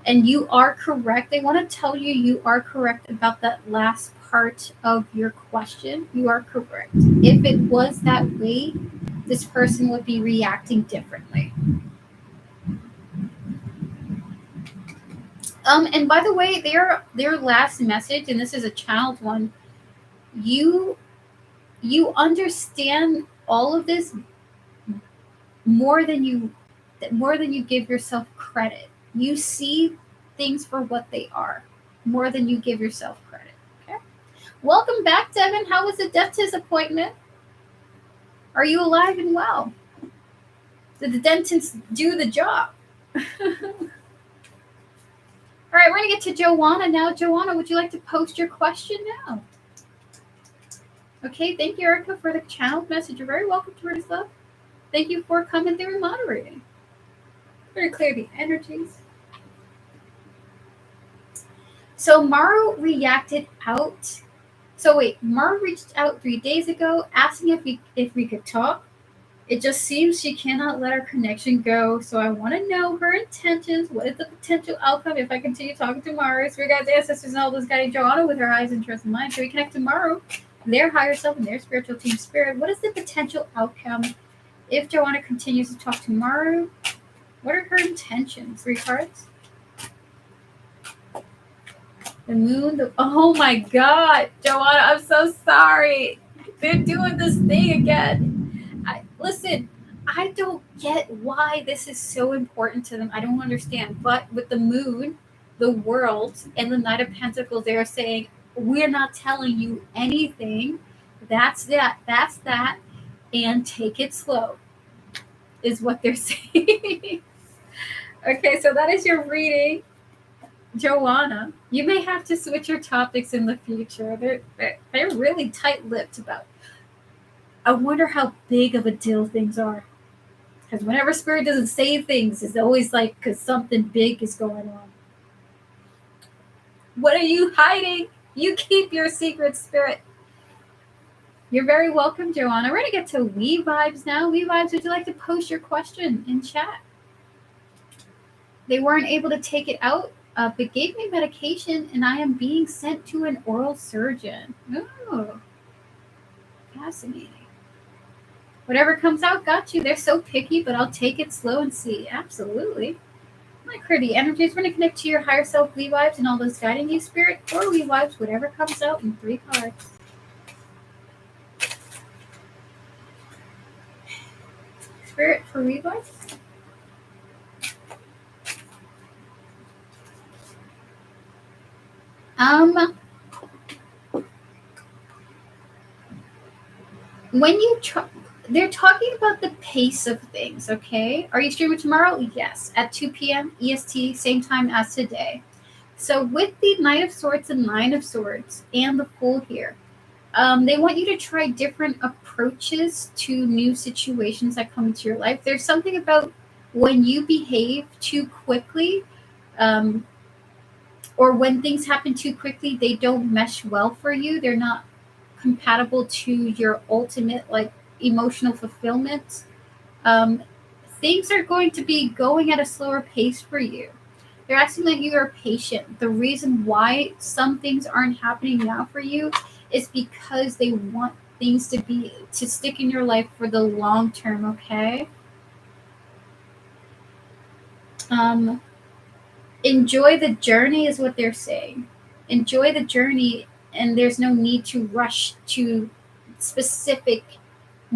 And you are correct. They want to tell you you are correct about that last part of your question. You are correct. If it was that way, this person would be reacting differently. And by the way, their last message, and this is a child one, you understand all of this more than you give yourself credit. You see things for what they are more than you give yourself credit. Okay. Welcome back, Devin. How was the dentist appointment? Are you alive and well? Did the dentist do the job? All right, we're going to get to Joanna now. Joanna, would you like to post your question now? Okay, thank you, Erica, for the channeled message. You're very welcome, Tortoise Love. Thank you for coming through and moderating. We're going to clear the energies. So Maru reacted out. So wait, Maru reached out 3 days ago asking if we could talk. It just seems she cannot let our connection go. So I want to know her intentions. What is the potential outcome if I continue talking to Maru? So we got the ancestors and all those guiding Joanna with her eyes and trust in mind. So we connect to Maru, their higher self, and their spiritual team spirit. What is the potential outcome if Joanna continues to talk to Maru? What are her intentions? 3 cards. The moon. Oh my God, Joanna, I'm so sorry. They're doing this thing again. Listen, I don't get why this is so important to them. I don't understand. But with the moon, the world and the Knight of Pentacles, they are saying, we're not telling you anything. That's that, and take it slow, is what they're saying. Okay, so that is your reading, Joanna. You may have to switch your topics in the future. They're really tight-lipped about. I wonder how big of a deal things are. Because whenever Spirit doesn't say things, it's always like because something big is going on. What are you hiding? You keep your secret, Spirit. You're very welcome, Joanna. We're going to get to We Vibes now. We Vibes, would you like to post your question in chat? They weren't able to take it out, but gave me medication, and I am being sent to an oral surgeon. Oh, fascinating. Whatever comes out, got you. They're so picky, but I'll take it slow and see. Absolutely. My pretty energies, we're going to connect to your higher self, We Vibes, and all those guiding you, Spirit, or We Vibes, whatever comes out in 3 cards. Spirit for We Vibes. When you they're talking about the pace of things, okay? Are you streaming tomorrow? Yes, at 2 p.m. EST, same time as today. So with the Knight of Swords and Nine of Swords and the Fool here, they want you to try different approaches to new situations that come into your life. There's something about when you behave too quickly, or when things happen too quickly, they don't mesh well for you. They're not compatible to your ultimate emotional fulfillment. Things are going to be going at a slower pace for you. They're asking that you are patient. The reason why some things aren't happening now for you is because they want things to stick in your life for the long term, okay? Enjoy the journey is what they're saying. Enjoy the journey, and there's no need to rush to specific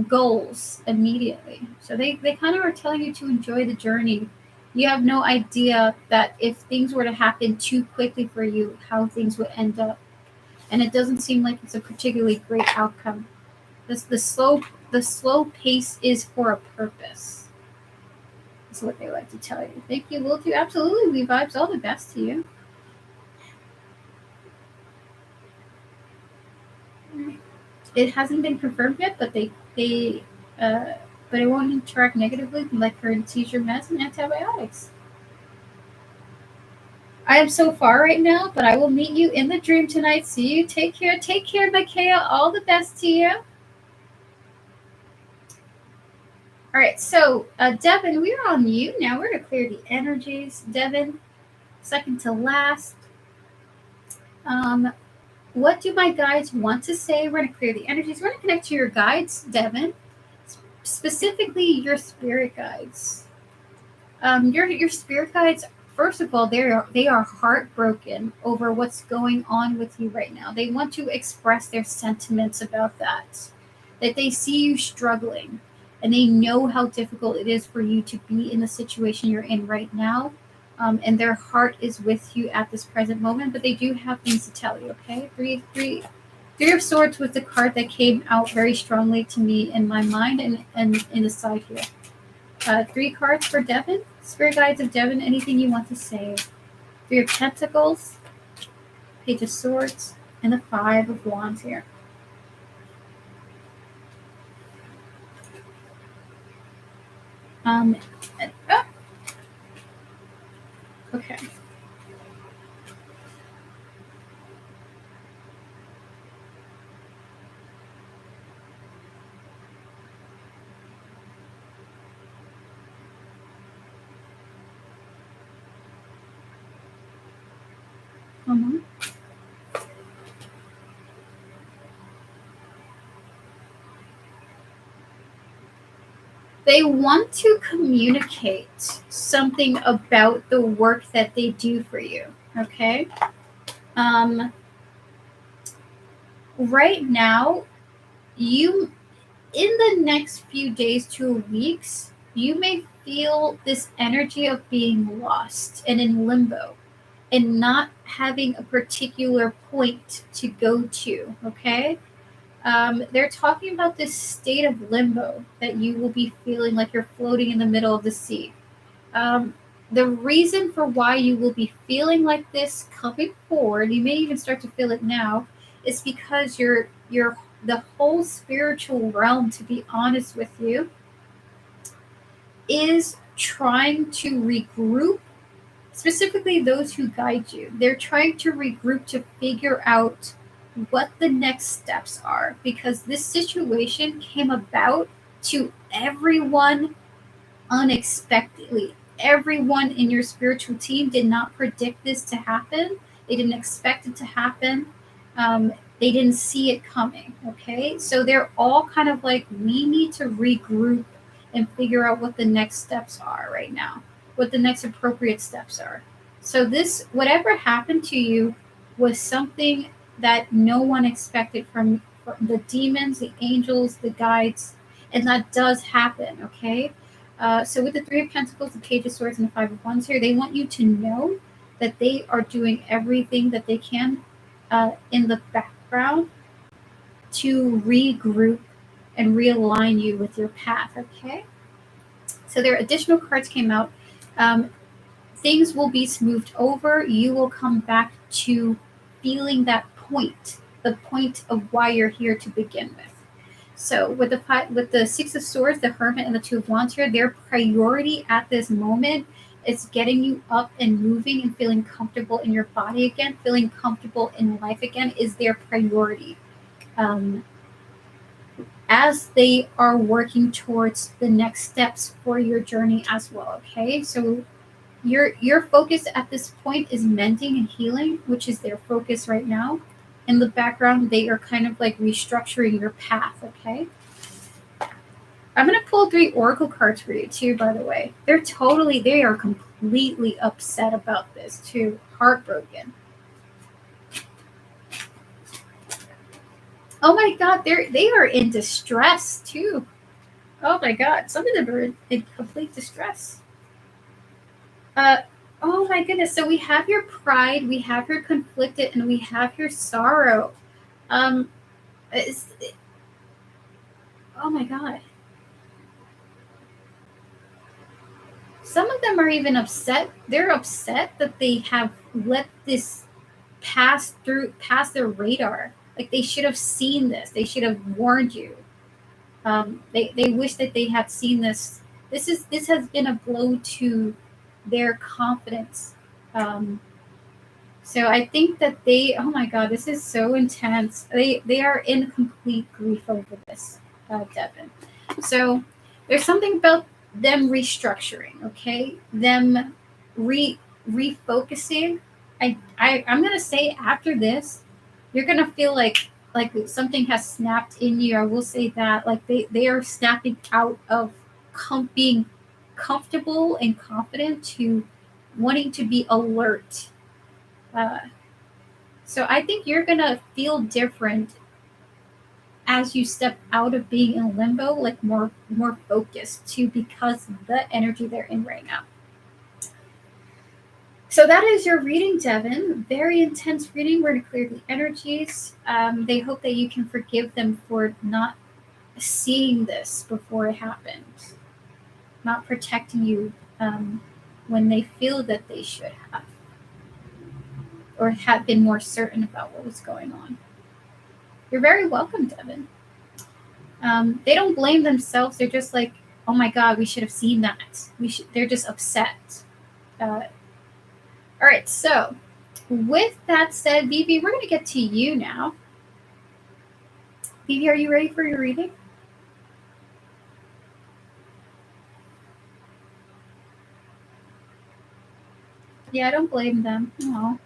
goals immediately. So they kind of are telling you to enjoy the journey. You have no idea that if things were to happen too quickly for you, how things would end up. And it doesn't seem like it's a particularly great outcome. The slow pace is for a purpose. That's what they like to tell you. Thank you, will do. Absolutely, We Vibes. All the best to you. It hasn't been confirmed yet, but but it won't interact negatively like current seizure meds and antibiotics. I am so far right now, but I will meet you in the dream tonight. See you. Take care. Take care, Micaiah. All the best to you. All right, so Devin, we're on you now. We're going to clear the energies. Devin, second to last. What do my guides want to say? We're going to clear the energies. We're going to connect to your guides, Devin, specifically your spirit guides. Your spirit guides, first of all, they are heartbroken over what's going on with you right now. They want to express their sentiments about that they see you struggling, and they know how difficult it is for you to be in the situation you're in right now. And their heart is with you at this present moment, but they do have things to tell you, okay? Three of Swords was the card that came out very strongly to me in my mind and in the side here. 3 cards for Devin. Spirit guides of Devin, anything you want to say. 3 of Pentacles, Page of Swords, and the 5 of Wands here. Okay. They want to communicate something about the work that they do for you, okay? Right now, in the next few days to weeks, you may feel this energy of being lost and in limbo. and not having a particular point to go to, okay? They're talking about this state of limbo that you will be feeling like you're floating in the middle of the sea. Um, the reason for why you will be feeling like this coming forward, you may even start to feel it now, is because you're the whole spiritual realm, to be honest with you, is trying to regroup, specifically those who guide you. They're trying to regroup to figure out what the next steps are, because this situation came about to everyone unexpectedly. Everyone in your spiritual team did not predict this to happen. They didn't expect it to happen. They didn't see it coming. Okay. So they're all kind of like, we need to regroup and figure out what the next steps are right now, what the next appropriate steps are. So, this, whatever happened to you, was something that no one expected from the demons, the angels, the guides, and that does happen. Okay. So with the Three of Pentacles, the Page of Swords, and the Five of Wands here, they want you to know that they are doing everything that they can in the background to regroup and realign you with your path, okay? So their additional cards came out. Things will be smoothed over. You will come back to feeling that point, the point of why you're here to begin with. So with the Six of Swords, the Hermit, and the Two of Wands here, their priority at this moment is getting you up and moving and feeling comfortable in your body again, feeling comfortable in life again is their priority. As they are working towards the next steps for your journey as well. Okay, so your focus at this point is mending and healing, which is their focus right now. In the background, they are kind of like restructuring your path. Okay. I'm going to pull 3 oracle cards for you too, by the way. They are completely upset about this too. Heartbroken. Oh my God, they are in distress too. Oh my God, some of them are in complete distress. Oh my goodness. So we have your pride, we have your conflicted, and we have your sorrow. Oh my God. Some of them are even upset. They're upset that they have let this pass their radar. Like, they should have seen this. They should have warned you. They wish that they had seen this. This has been a blow to their confidence. So I think that oh my God, this is so intense. They are in complete grief over this, Devin. So there's something about them restructuring, okay? Them refocusing. I'm gonna say after this, you're gonna feel like something has snapped in you. I will say that, like, they are snapping out of being comfortable and confident to wanting to be alert. Uh, so I think you're gonna feel different as you step out of being in limbo, like more focused too, because of the energy they're in right now. So that is your reading, Devin. Very intense reading. We're going to clear the energies. They hope that you can forgive them for not seeing this before it happened, not protecting you when they feel that they should have, or have been more certain about what was going on. You're very welcome, Devin. They don't blame themselves. They're just like, oh my God, we should have seen that. They're just upset. All right, so with that said, Vivi, we're going to get to you now. Vivi, are you ready for your reading? Yeah, I don't blame them. No.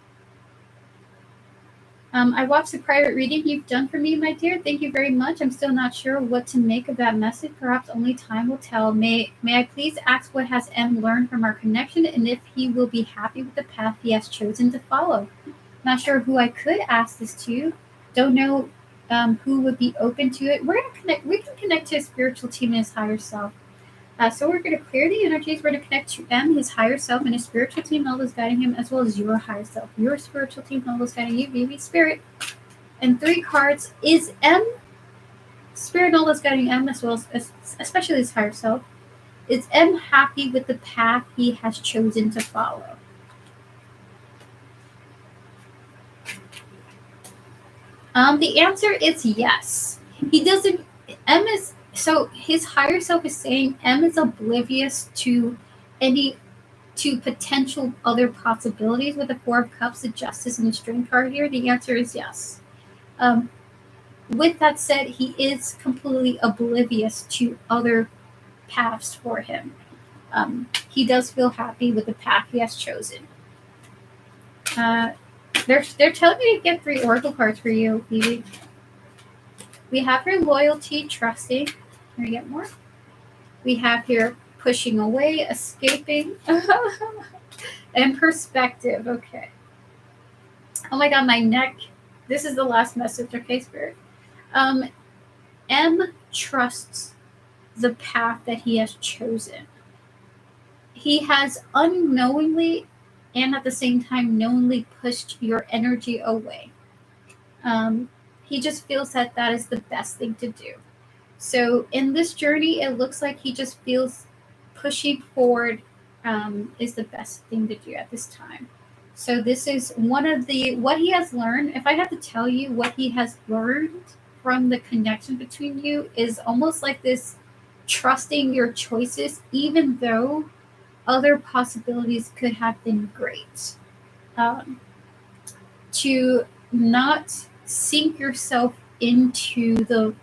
I watched the private reading you've done for me, my dear. Thank you very much. I'm still not sure what to make of that message. Perhaps only time will tell. May I please ask what has M learned from our connection, and if he will be happy with the path he has chosen to follow? Not sure who I could ask this to. Don't know who would be open to it. We're gonna connect. We can connect to a spiritual team and his higher self. So we're going to clear the energies. We're going to connect to M, his higher self, and his spiritual team all is guiding him, as well as your higher self, your spiritual team all is guiding you, baby spirit. And 3 cards is M, spirit all is guiding M, as well as especially his higher self. Is M happy with the path he has chosen to follow? The answer is yes. He doesn't. M is so his higher self is saying M is oblivious to any to potential other possibilities with the Four of Cups, the Justice, and the Strength card here. The answer is yes. With that said, he is completely oblivious to other paths for him. He does feel happy with the path he has chosen. They're telling me to get 3 oracle cards for you, Phoebe. We have here loyalty, trusting. Can we get more? We have here pushing away, escaping, and perspective. Okay. Oh my god, my neck. This is the last message, okay, Spirit? M trusts the path that he has chosen. He has unknowingly and at the same time knowingly pushed your energy away. He just feels that that is the best thing to do. So in this journey, it looks like he just feels pushing forward is the best thing to do at this time. So this is one of what he has learned. If I have to tell you what he has learned from the connection between you is almost like this trusting your choices, even though other possibilities could have been great. To not sink yourself into the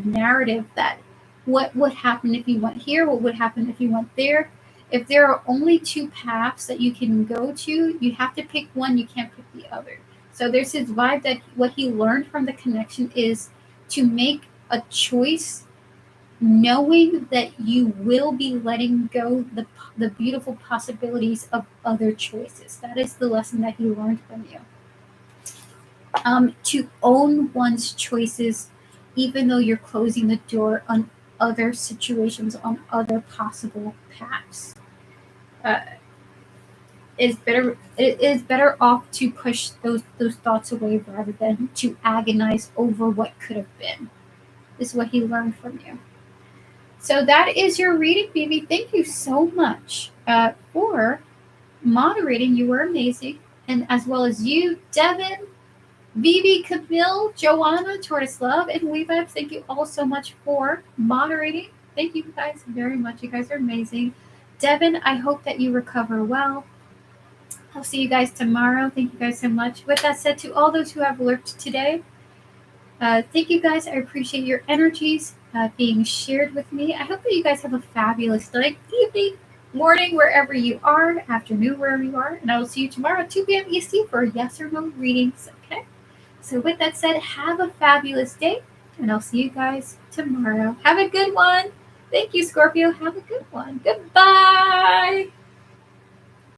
narrative that what would happen if you went here, what would happen if you went there. If there are only 2 paths that you can go to, you have to pick one, you can't pick the other. So there's his vibe that what he learned from the connection is to make a choice knowing that you will be letting go the beautiful possibilities of other choices. That is the lesson that he learned from you. To own one's choices, even though you're closing the door on other situations, on other possible paths. It is better off to push those thoughts away rather than to agonize over what could have been. This is what he learned from you. So that is your reading, baby. Thank you so much for moderating. You were amazing. And as well as you, Devin, Vivi, Camille, Joanna, Tortoise Love, and Weavebs, thank you all so much for moderating. Thank you guys very much. You guys are amazing. Devin, I hope that you recover well. I'll see you guys tomorrow. Thank you guys so much. With that said, to all those who have lurked today, thank you guys. I appreciate your energies being shared with me. I hope that you guys have a fabulous night, evening, morning, wherever you are, afternoon, wherever you are. And I will see you tomorrow at 2 p.m. EST for yes or no readings. Okay? So with that said, have a fabulous day, and I'll see you guys tomorrow. Have a good one. Thank you, Scorpio. Have a good one. Goodbye.